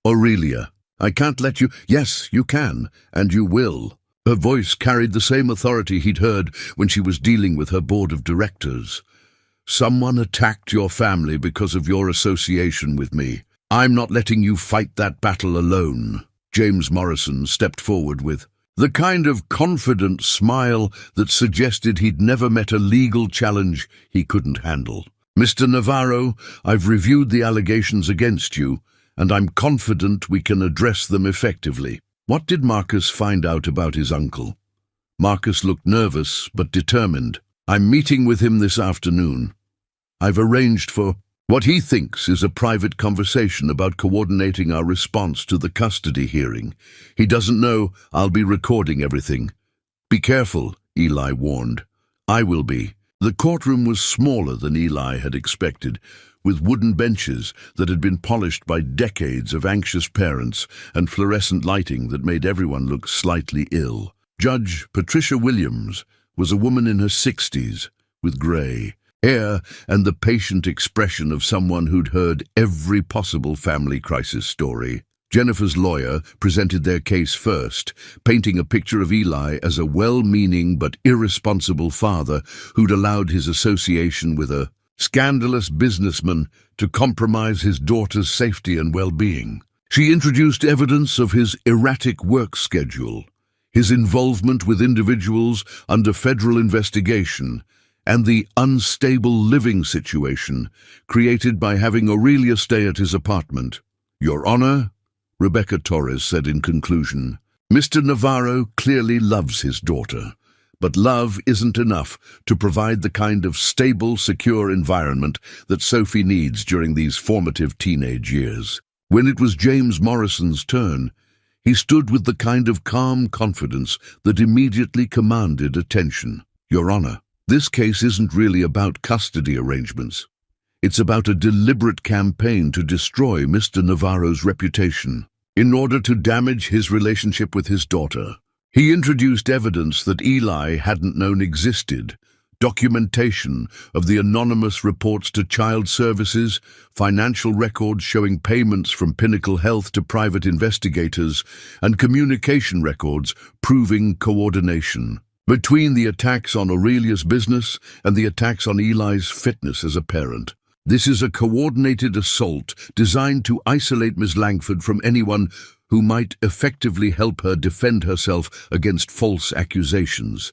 "Aurelia, I can't let you—" "Yes, you can, and you will." Her voice carried the same authority he'd heard when she was dealing with her board of directors. "Someone attacked your family because of your association with me. I'm not letting you fight that battle alone." James Morrison stepped forward with the kind of confident smile that suggested he'd never met a legal challenge he couldn't handle. "Mr. Navarro, I've reviewed the allegations against you, and I'm confident we can address them effectively." What did Marcus find out about his uncle? Marcus looked nervous but determined. "I'm meeting with him this afternoon. I've arranged for what he thinks is a private conversation about coordinating our response to the custody hearing. He doesn't know I'll be recording everything." "Be careful," Eli warned. "I will be." The courtroom was smaller than Eli had expected, with wooden benches that had been polished by decades of anxious parents and fluorescent lighting that made everyone look slightly ill. Judge Patricia Williams was a woman in her 60s, with grey hair and the patient expression of someone who'd heard every possible family crisis story. Jennifer's lawyer presented their case first, painting a picture of Eli as a well-meaning but irresponsible father who'd allowed his association with a scandalous businessman to compromise his daughter's safety and well-being. She introduced evidence of his erratic work schedule, his involvement with individuals under federal investigation, and the unstable living situation created by having Aurelia stay at his apartment. Your Honor, Rebecca Torres said in conclusion, Mr. Navarro clearly loves his daughter, but love isn't enough to provide the kind of stable, secure environment that Sophie needs during these formative teenage years. When it was James Morrison's turn, he stood with the kind of calm confidence that immediately commanded attention. Your Honor, this case isn't really about custody arrangements. It's about a deliberate campaign to destroy Mr. Navarro's reputation in order to damage his relationship with his daughter. He introduced evidence that Eli hadn't known existed, documentation of the anonymous reports to child services, financial records showing payments from Pinnacle Health to private investigators, and communication records proving coordination between the attacks on Aurelia's business and the attacks on Eli's fitness as a parent. This is a coordinated assault designed to isolate Ms. Langford from anyone who might effectively help her defend herself against false accusations.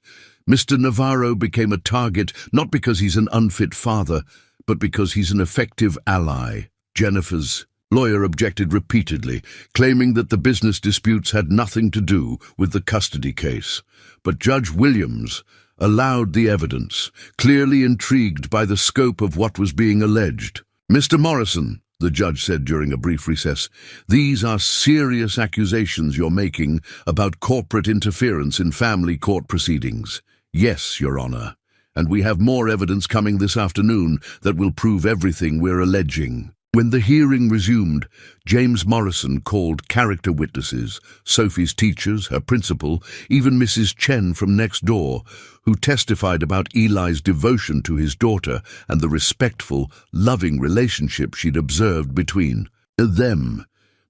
Mr. Navarro became a target not because he's an unfit father, but because he's an effective ally. Jennifer's lawyer objected repeatedly, claiming that the business disputes had nothing to do with the custody case. But Judge Williams allowed the evidence, clearly intrigued by the scope of what was being alleged. Mr. Morrison, the judge said during a brief recess, these are serious accusations you're making about corporate interference in family court proceedings. Yes, Your Honor, and we have more evidence coming this afternoon that will prove everything we're alleging. When the hearing resumed, James Morrison called character witnesses, Sophie's teachers, her principal, even Mrs. Chen from next door, who testified about Eli's devotion to his daughter and the respectful, loving relationship she'd observed between them.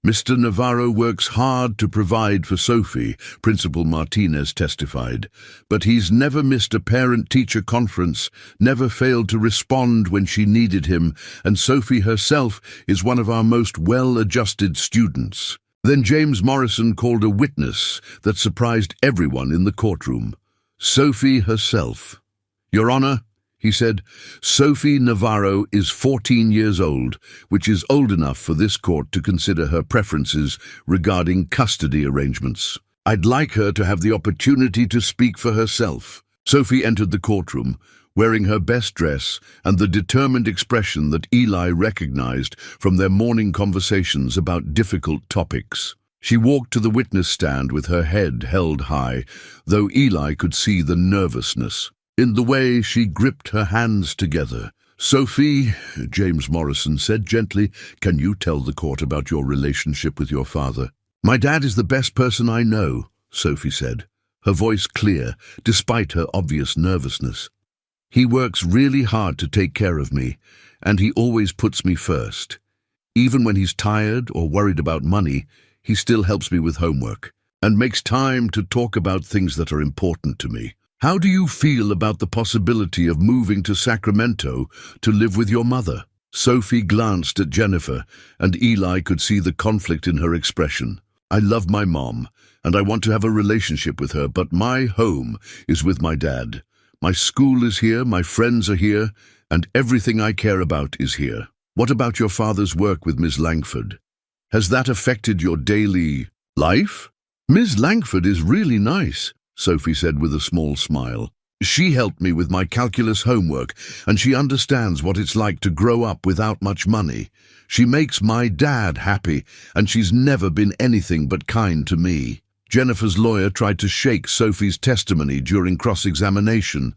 Mr. Navarro works hard to provide for Sophie, Principal Martinez testified, but he's never missed a parent-teacher conference, never failed to respond when she needed him, and Sophie herself is one of our most well-adjusted students. Then James Morrison called a witness that surprised everyone in the courtroom. Sophie herself. Your Honor, he said, Sophie Navarro is 14 years old, which is old enough for this court to consider her preferences regarding custody arrangements. I'd like her to have the opportunity to speak for herself. Sophie entered the courtroom, wearing her best dress and the determined expression that Eli recognized from their morning conversations about difficult topics. She walked to the witness stand with her head held high, though Eli could see the nervousness in the way she gripped her hands together. Sophie, James Morrison said gently, can you tell the court about your relationship with your father? My dad is the best person I know, Sophie said, her voice clear, despite her obvious nervousness. He works really hard to take care of me, and he always puts me first. Even when he's tired or worried about money, he still helps me with homework, and makes time to talk about things that are important to me. How do you feel about the possibility of moving to Sacramento to live with your mother? Sophie glanced at Jennifer, and Eli could see the conflict in her expression. I love my mom, and I want to have a relationship with her, but my home is with my dad. My school is here, my friends are here, and everything I care about is here. What about your father's work with Ms. Langford? Has that affected your daily life? Ms. Langford is really nice, Sophie said with a small smile. She helped me with my calculus homework, and she understands what it's like to grow up without much money. She makes my dad happy, and she's never been anything but kind to me. Jennifer's lawyer tried to shake Sophie's testimony during cross-examination.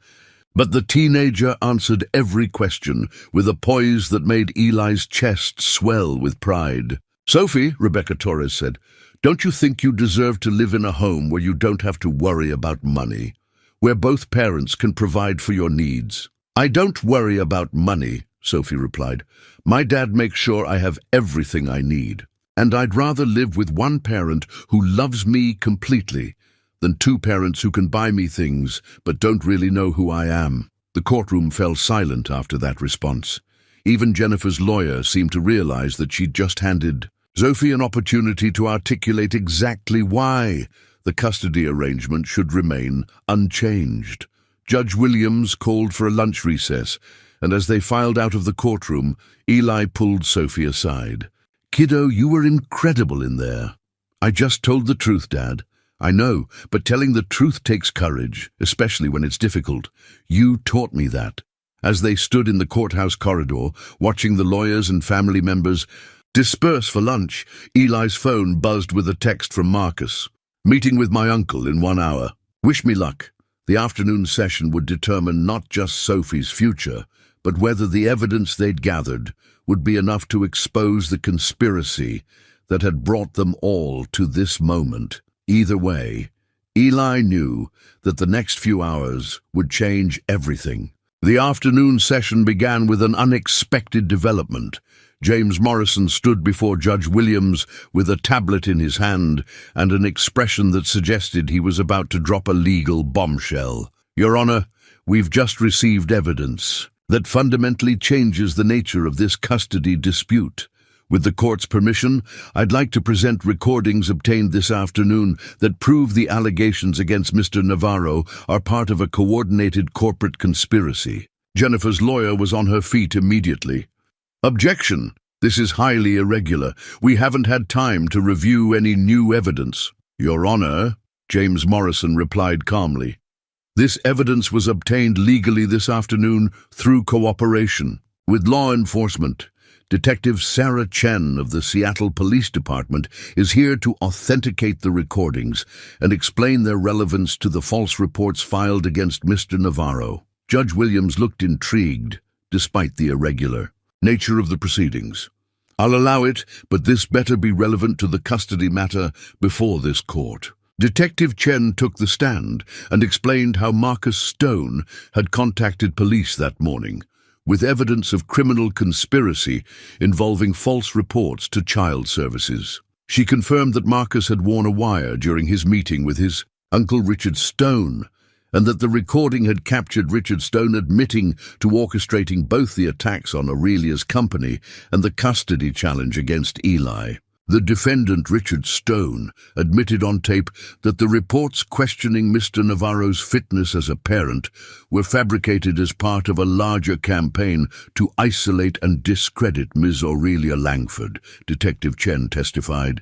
But the teenager answered every question with a poise that made Eli's chest swell with pride. "Sophie," Rebecca Torres said, "don't you think you deserve to live in a home where you don't have to worry about money, where both parents can provide for your needs?" "I don't worry about money," Sophie replied. "My dad makes sure I have everything I need, and I'd rather live with one parent who loves me completely than two parents who can buy me things but don't really know who I am." The courtroom fell silent after that response. Even Jennifer's lawyer seemed to realize that she'd just handed Sophie an opportunity to articulate exactly why the custody arrangement should remain unchanged. Judge Williams called for a lunch recess, and as they filed out of the courtroom, Eli pulled Sophie aside. "Kiddo, you were incredible in there." "I just told the truth, Dad." "I know, but telling the truth takes courage, especially when it's difficult. You taught me that." As they stood in the courthouse corridor, watching the lawyers and family members disperse for lunch, Eli's phone buzzed with a text from Marcus. "Meeting with my uncle in 1 hour. Wish me luck." The afternoon session would determine not just Sophie's future, but whether the evidence they'd gathered would be enough to expose the conspiracy that had brought them all to this moment. Either way, Eli knew that the next few hours would change everything. The afternoon session began with an unexpected development. James Morrison stood before Judge Williams with a tablet in his hand and an expression that suggested he was about to drop a legal bombshell. "Your Honor, we've just received evidence that fundamentally changes the nature of this custody dispute. With the court's permission, I'd like to present recordings obtained this afternoon that prove the allegations against Mr. Navarro are part of a coordinated corporate conspiracy." Jennifer's lawyer was on her feet immediately. "Objection! This is highly irregular. We haven't had time to review any new evidence." "Your Honor," James Morrison replied calmly, "this evidence was obtained legally this afternoon through cooperation with law enforcement. Detective Sarah Chen of the Seattle Police Department is here to authenticate the recordings and explain their relevance to the false reports filed against Mr. Navarro." Judge Williams looked intrigued, despite the irregular nature of the proceedings. "I'll allow it, but this better be relevant to the custody matter before this court." Detective Chen took the stand and explained how Marcus Stone had contacted police that morning, with evidence of criminal conspiracy involving false reports to child services. She confirmed that Marcus had worn a wire during his meeting with his uncle Richard Stone, and that the recording had captured Richard Stone admitting to orchestrating both the attacks on Aurelia's company and the custody challenge against Eli. The defendant, Richard Stone, admitted on tape that the reports questioning Mr. Navarro's fitness as a parent were fabricated as part of a larger campaign to isolate and discredit Ms. Aurelia Langford, Detective Chen testified.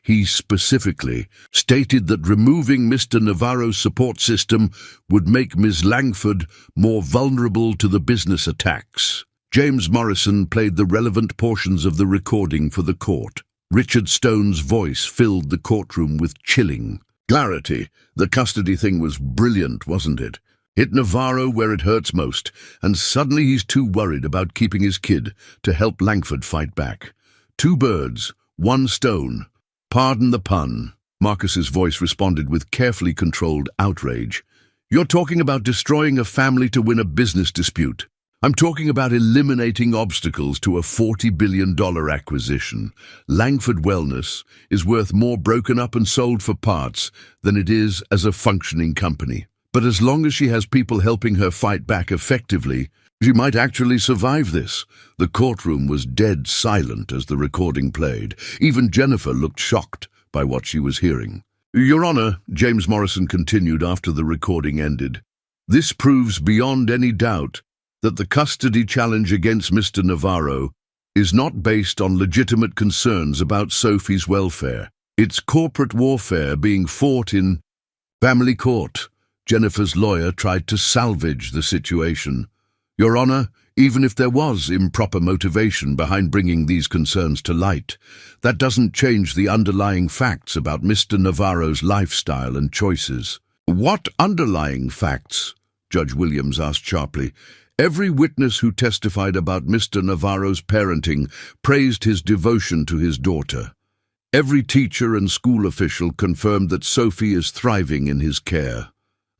He specifically stated that removing Mr. Navarro's support system would make Ms. Langford more vulnerable to the business attacks. James Morrison played the relevant portions of the recording for the court. Richard Stone's voice filled the courtroom with chilling clarity. "The custody thing was brilliant, wasn't it? Hit Navarro where it hurts most, and suddenly he's too worried about keeping his kid to help Langford fight back. Two birds, one stone. Pardon the pun." Marcus's voice responded with carefully controlled outrage. "You're talking about destroying a family to win a business dispute. I'm talking about eliminating obstacles to a $40 billion acquisition. Langford Wellness is worth more broken up and sold for parts than it is as a functioning company. But as long as she has people helping her fight back effectively, she might actually survive this." The courtroom was dead silent as the recording played. Even Jennifer looked shocked by what she was hearing. "Your Honor," James Morrison continued after the recording ended, "this proves beyond any doubt that the custody challenge against Mr. Navarro is not based on legitimate concerns about Sophie's welfare. It's corporate warfare being fought in family court." Jennifer's lawyer tried to salvage the situation. "Your Honor, even if there was improper motivation behind bringing these concerns to light, that doesn't change the underlying facts about Mr. Navarro's lifestyle and choices." "What underlying facts?" Judge Williams asked sharply. Every witness who testified about Mr. Navarro's parenting praised his devotion to his daughter. Every teacher and school official confirmed that Sophie is thriving in his care.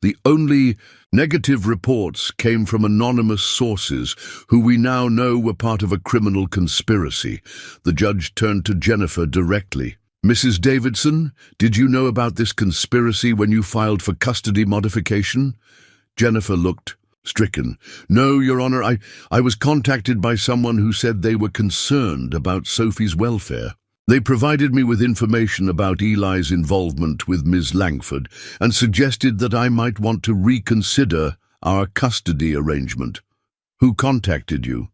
The only negative reports came from anonymous sources who we now know were part of a criminal conspiracy. The judge turned to Jennifer directly. Mrs. Davidson, did you know about this conspiracy when you filed for custody modification? Jennifer looked stricken. No, Your Honor, I was contacted by someone who said they were concerned about Sophie's welfare. They provided me with information about Eli's involvement with Ms. Langford and suggested that I might want to reconsider our custody arrangement. Who contacted you?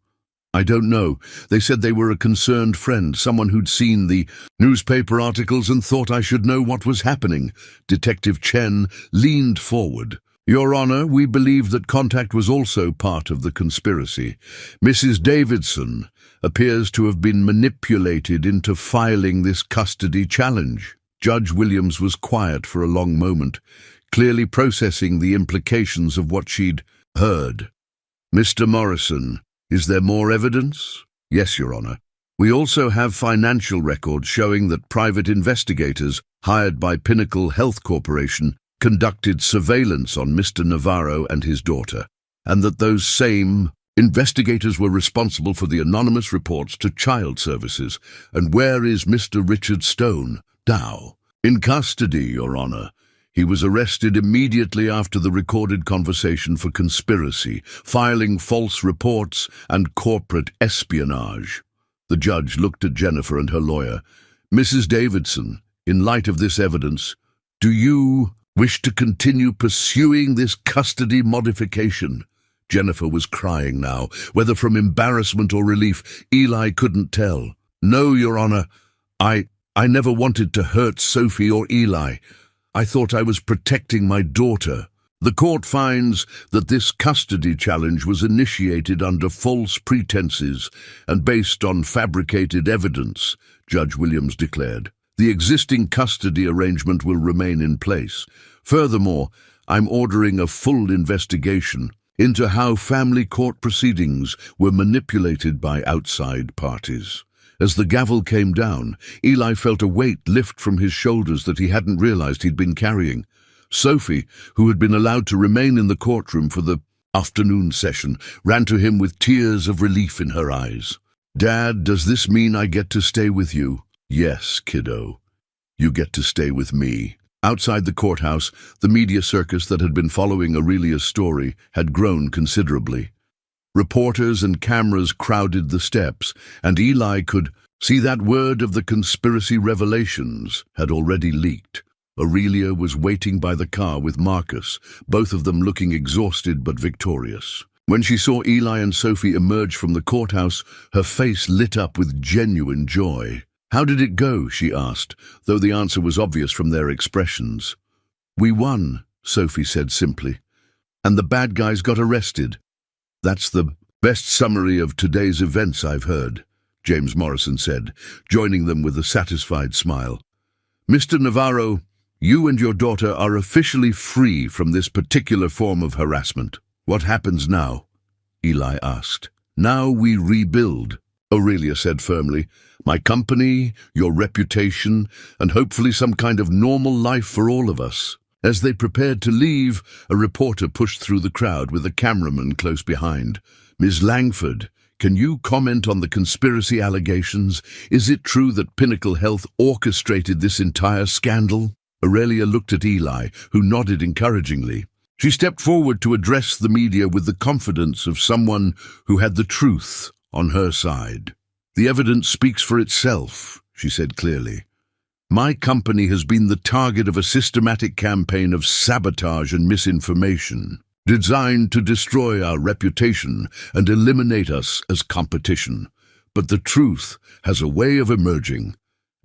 I don't know. They said they were a concerned friend, someone who'd seen the newspaper articles and thought I should know what was happening. Detective Chen leaned forward. Your Honor, we believe that contact was also part of the conspiracy. Mrs. Davidson appears to have been manipulated into filing this custody challenge. Judge Williams was quiet for a long moment, clearly processing the implications of what she'd heard. Mr. Morrison, is there more evidence? Yes, Your Honor. We also have financial records showing that private investigators hired by Pinnacle Health Corporation conducted surveillance on Mr. Navarro and his daughter, and that those same investigators were responsible for the anonymous reports to child services. And where is Mr. Richard Stone now? In custody, Your Honor. He was arrested immediately after the recorded conversation for conspiracy, filing false reports, and corporate espionage. The judge looked at Jennifer and her lawyer. Mrs. Davidson, in light of this evidence, do you wish to continue pursuing this custody modification? Jennifer was crying now, whether from embarrassment or relief, Eli couldn't tell. No, Your Honor, I never wanted to hurt Sophie or Eli. I thought I was protecting my daughter. The court finds that this custody challenge was initiated under false pretenses and based on fabricated evidence, Judge Williams declared. The existing custody arrangement will remain in place. Furthermore, I'm ordering a full investigation into how family court proceedings were manipulated by outside parties. As the gavel came down, Eli felt a weight lift from his shoulders that he hadn't realized he'd been carrying. Sophie, who had been allowed to remain in the courtroom for the afternoon session, ran to him with tears of relief in her eyes. Dad, does this mean I get to stay with you? Yes, kiddo. You get to stay with me. Outside the courthouse, the media circus that had been following Aurelia's story had grown considerably. Reporters and cameras crowded the steps, and Eli could see that word of the conspiracy revelations had already leaked. Aurelia was waiting by the car with Marcus, both of them looking exhausted but victorious. When she saw Eli and Sophie emerge from the courthouse, her face lit up with genuine joy. How did it go? She asked, though the answer was obvious from their expressions. We won, Sophie said simply, and the bad guys got arrested. That's the best summary of today's events I've heard, James Morrison said, joining them with a satisfied smile. Mr. Navarro, you and your daughter are officially free from this particular form of harassment. What happens now? Eli asked. Now we rebuild, Aurelia said firmly. My company, your reputation, and hopefully some kind of normal life for all of us. As they prepared to leave, a reporter pushed through the crowd with a cameraman close behind. Ms. Langford, can you comment on the conspiracy allegations? Is it true that Pinnacle Health orchestrated this entire scandal? Aurelia looked at Eli, who nodded encouragingly. She stepped forward to address the media with the confidence of someone who had the truth on her side. The evidence speaks for itself, she said clearly. My company has been the target of a systematic campaign of sabotage and misinformation, designed to destroy our reputation and eliminate us as competition. But the truth has a way of emerging,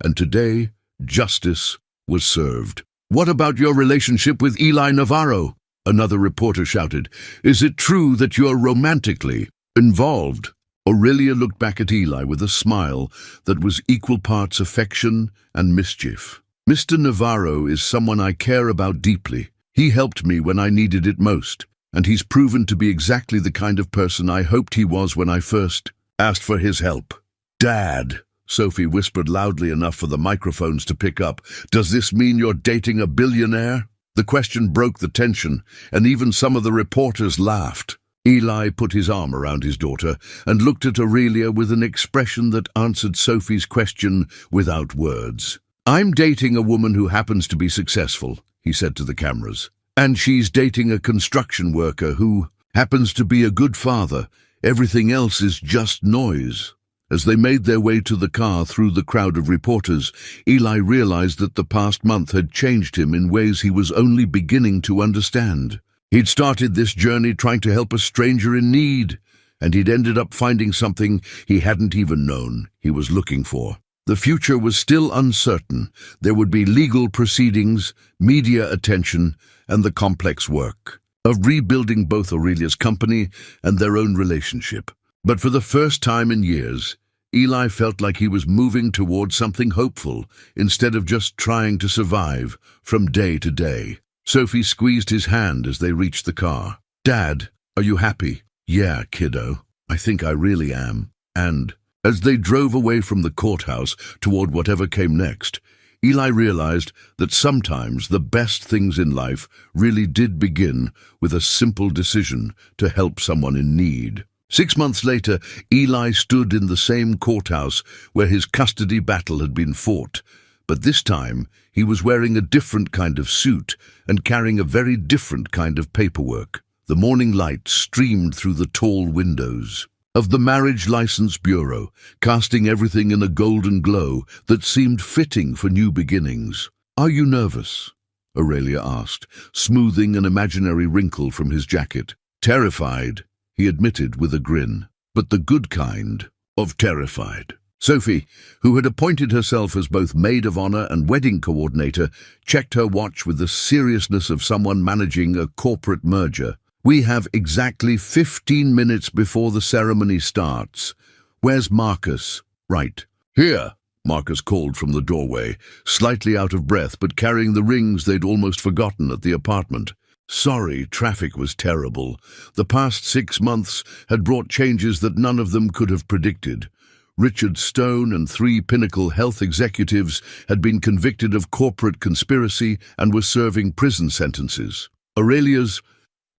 and today, justice was served. What about your relationship with Eli Navarro? Another reporter shouted. Is it true that you're romantically involved? Aurelia looked back at Eli with a smile that was equal parts affection and mischief. Mr. Navarro is someone I care about deeply. He helped me when I needed it most, and he's proven to be exactly the kind of person I hoped he was when I first asked for his help. Dad, Sophie whispered loudly enough for the microphones to pick up, does this mean you're dating a billionaire? The question broke the tension, and even some of the reporters laughed. Eli put his arm around his daughter and looked at Aurelia with an expression that answered Sophie's question without words. I'm dating a woman who happens to be successful, he said to the cameras. And she's dating a construction worker who happens to be a good father. Everything else is just noise. As they made their way to the car through the crowd of reporters, Eli realized that the past month had changed him in ways he was only beginning to understand. He'd started this journey trying to help a stranger in need, and he'd ended up finding something he hadn't even known he was looking for. The future was still uncertain. There would be legal proceedings, media attention, and the complex work of rebuilding both Aurelia's company and their own relationship. But for the first time in years, Eli felt like he was moving towards something hopeful instead of just trying to survive from day to day. Sophie squeezed his hand as they reached the car. Dad, are you happy? Yeah, kiddo, I think I really am. And as they drove away from the courthouse toward whatever came next, Eli realized that sometimes the best things in life really did begin with a simple decision to help someone in need. 6 months later, Eli stood in the same courthouse where his custody battle had been fought, but this time he was wearing a different kind of suit and carrying a very different kind of paperwork. The morning light streamed through the tall windows of the Marriage License Bureau, casting everything in a golden glow that seemed fitting for new beginnings. Are you nervous? Aurelia asked, smoothing an imaginary wrinkle from his jacket. Terrified, he admitted with a grin, but the good kind of terrified. Sophie, who had appointed herself as both maid of honor and wedding coordinator, checked her watch with the seriousness of someone managing a corporate merger. We have exactly 15 minutes before the ceremony starts. Where's Marcus? Right. Here, Marcus called from the doorway, slightly out of breath but carrying the rings they'd almost forgotten at the apartment. Sorry, traffic was terrible. The past 6 months had brought changes that none of them could have predicted. Richard Stone and 3 Pinnacle health executives had been convicted of corporate conspiracy and were serving prison sentences. Aurelia's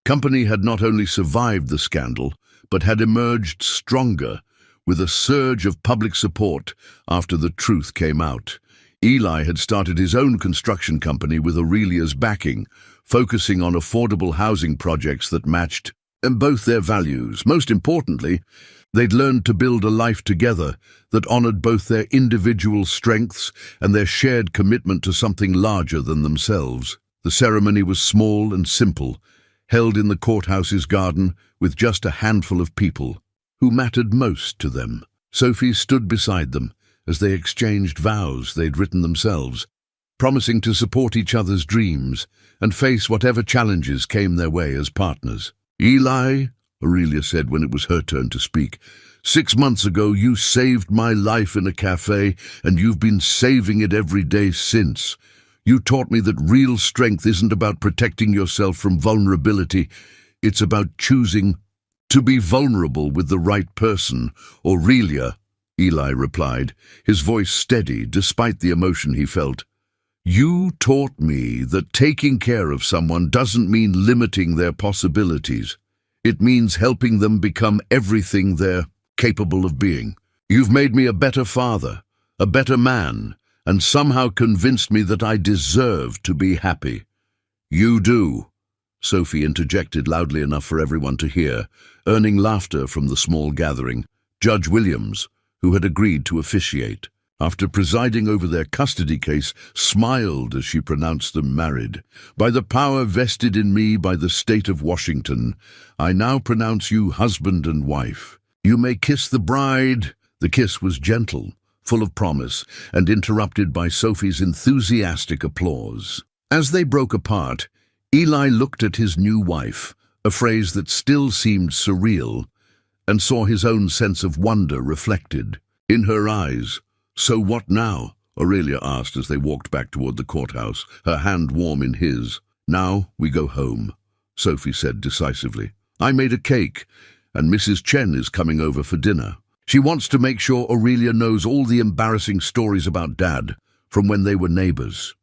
company had not only survived the scandal, but had emerged stronger, with a surge of public support after the truth came out. Eli had started his own construction company with Aurelia's backing, focusing on affordable housing projects that matched both their values. Most importantly, they'd learned to build a life together that honored both their individual strengths and their shared commitment to something larger than themselves. The ceremony was small and simple, held in the courthouse's garden with just a handful of people who mattered most to them. Sophie stood beside them as they exchanged vows they'd written themselves, promising to support each other's dreams and face whatever challenges came their way as partners. Eli, Aurelia said when it was her turn to speak, 6 months ago you saved my life in a cafe, and you've been saving it every day since. You taught me that real strength isn't about protecting yourself from vulnerability. It's about choosing to be vulnerable with the right person. Aurelia, Eli replied, his voice steady despite the emotion he felt. You taught me that taking care of someone doesn't mean limiting their possibilities. It means helping them become everything they're capable of being. You've made me a better father, a better man, and somehow convinced me that I deserve to be happy. You do, Sophie interjected loudly enough for everyone to hear, earning laughter from the small gathering. Judge Williams, who had agreed to officiate, after presiding over their custody case, smiled as she pronounced them married. By the power vested in me by the state of Washington, I now pronounce you husband and wife. You may kiss the bride. The kiss was gentle, full of promise, and interrupted by Sophie's enthusiastic applause. As they broke apart, Eli looked at his new wife, a phrase that still seemed surreal, and saw his own sense of wonder reflected in her eyes. So what now? Aurelia asked as they walked back toward the courthouse, her hand warm in his. Now we go home, Sophie said decisively. I made a cake, and Mrs. Chen is coming over for dinner. She wants to make sure Aurelia knows all the embarrassing stories about Dad from when they were neighbors.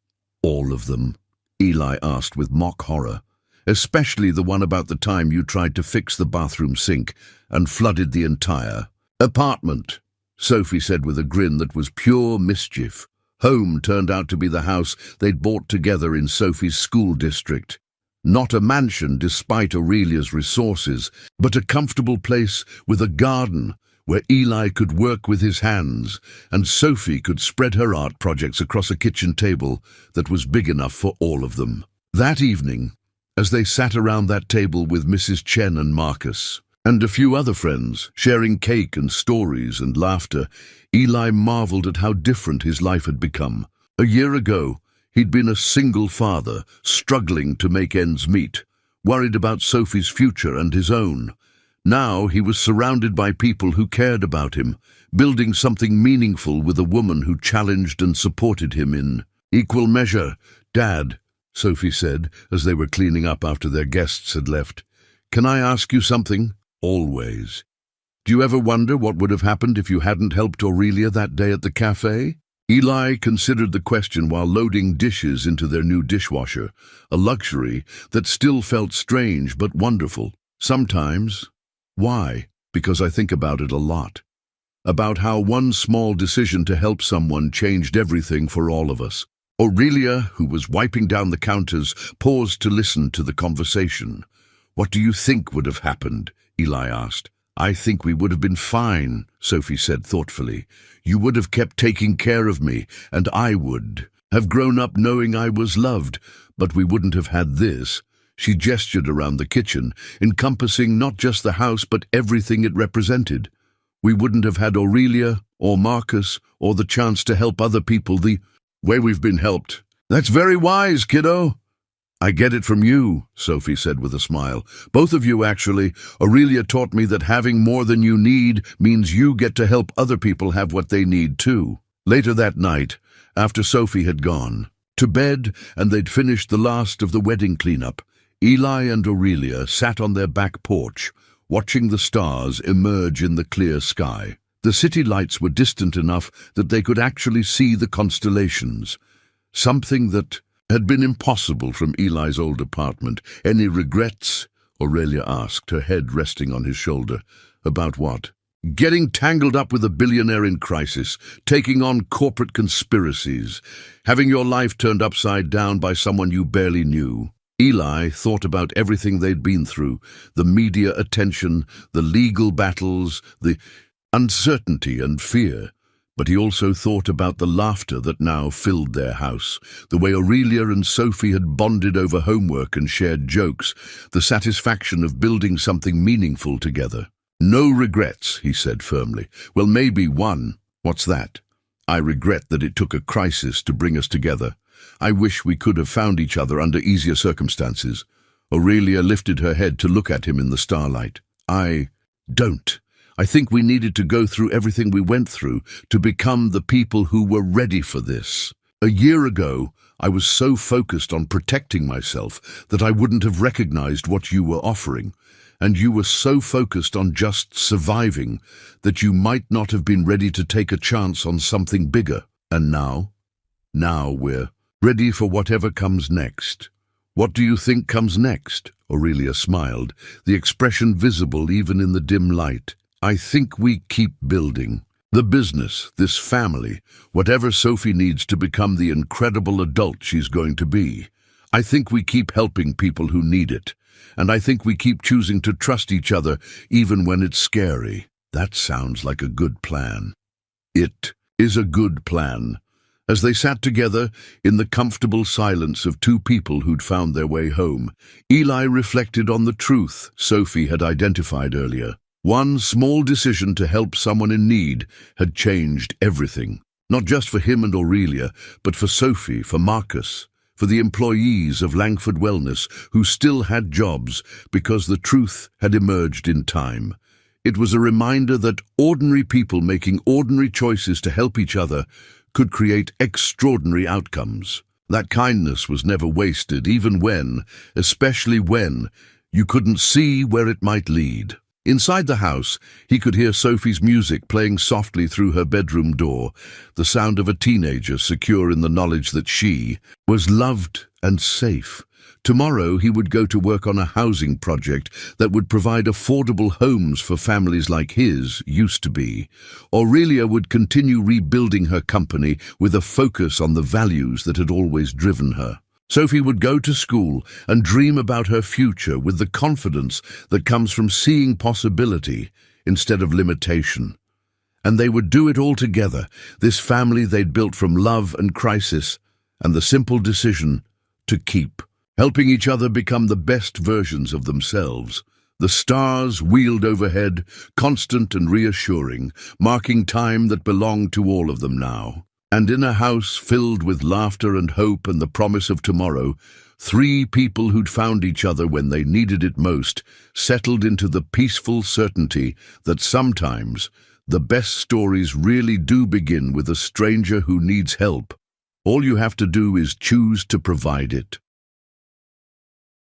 All of them? Eli asked with mock horror. Especially the one about the time you tried to fix the bathroom sink and flooded the entire apartment, Sophie said with a grin that was pure mischief. Home turned out to be the house they'd bought together in Sophie's school district. Not a mansion despite Aurelia's resources, but a comfortable place with a garden where Eli could work with his hands and Sophie could spread her art projects across a kitchen table that was big enough for all of them. That evening, as they sat around that table with Mrs. Chen and Marcus, and a few other friends, sharing cake and stories and laughter, Eli marveled at how different his life had become. A year ago, he'd been a single father, struggling to make ends meet, worried about Sophie's future and his own. Now he was surrounded by people who cared about him, building something meaningful with a woman who challenged and supported him in equal measure. Dad, Sophie said, as they were cleaning up after their guests had left, can I ask you something? Always. Do you ever wonder what would have happened if you hadn't helped Aurelia that day at the cafe? Eli considered the question while loading dishes into their new dishwasher, a luxury that still felt strange but wonderful. Sometimes. Why? Because I think about it a lot. About how one small decision to help someone changed everything for all of us. Aurelia, who was wiping down the counters, paused to listen to the conversation. What do you think would have happened? Eli asked. I think we would have been fine, Sophie said thoughtfully. You would have kept taking care of me, and I would have grown up knowing I was loved, but we wouldn't have had this. She gestured around the kitchen, encompassing not just the house but everything it represented. We wouldn't have had Aurelia, or Marcus, or the chance to help other people the way we've been helped. That's very wise, kiddo. I get it from you, Sophie said with a smile. Both of you, actually. Aurelia taught me that having more than you need means you get to help other people have what they need too. Later that night, after Sophie had gone to bed and they'd finished the last of the wedding cleanup, Eli and Aurelia sat on their back porch, watching the stars emerge in the clear sky. The city lights were distant enough that they could actually see the constellations, something that had been impossible from Eli's old apartment. Any regrets? Aurelia asked, her head resting on his shoulder. About what? Getting tangled up with a billionaire in crisis, taking on corporate conspiracies, having your life turned upside down by someone you barely knew. Eli thought about everything they'd been through, the media attention, the legal battles, the uncertainty and fear. But he also thought about the laughter that now filled their house, the way Aurelia and Sophie had bonded over homework and shared jokes, the satisfaction of building something meaningful together. No regrets, he said firmly. Well, maybe one. What's that? I regret that it took a crisis to bring us together. I wish we could have found each other under easier circumstances. Aurelia lifted her head to look at him in the starlight. I don't. I think we needed to go through everything we went through to become the people who were ready for this. A year ago, I was so focused on protecting myself that I wouldn't have recognized what you were offering, and you were so focused on just surviving that you might not have been ready to take a chance on something bigger. And now we're ready for whatever comes next. What do you think comes next? Aurelia smiled, the expression visible even in the dim light. I think we keep building. The business, this family, whatever Sophie needs to become the incredible adult she's going to be. I think we keep helping people who need it. And I think we keep choosing to trust each other even when it's scary. That sounds like a good plan. It is a good plan. As they sat together in the comfortable silence of two people who'd found their way home, Eli reflected on the truth Sophie had identified earlier. One small decision to help someone in need had changed everything. Not just for him and Aurelia, but for Sophie, for Marcus, for the employees of Langford Wellness who still had jobs because the truth had emerged in time. It was a reminder that ordinary people making ordinary choices to help each other could create extraordinary outcomes. That kindness was never wasted, even when, especially when, you couldn't see where it might lead. Inside the house, he could hear Sophie's music playing softly through her bedroom door, the sound of a teenager secure in the knowledge that she was loved and safe. Tomorrow he would go to work on a housing project that would provide affordable homes for families like his used to be. Aurelia would continue rebuilding her company with a focus on the values that had always driven her. Sophie would go to school and dream about her future with the confidence that comes from seeing possibility instead of limitation. And they would do it all together, this family they'd built from love and crisis, and the simple decision to keep. Helping each other become the best versions of themselves. The stars wheeled overhead, constant and reassuring, marking time that belonged to all of them now. And in a house filled with laughter and hope and the promise of tomorrow, three people who'd found each other when they needed it most settled into the peaceful certainty that sometimes the best stories really do begin with a stranger who needs help. All you have to do is choose to provide it.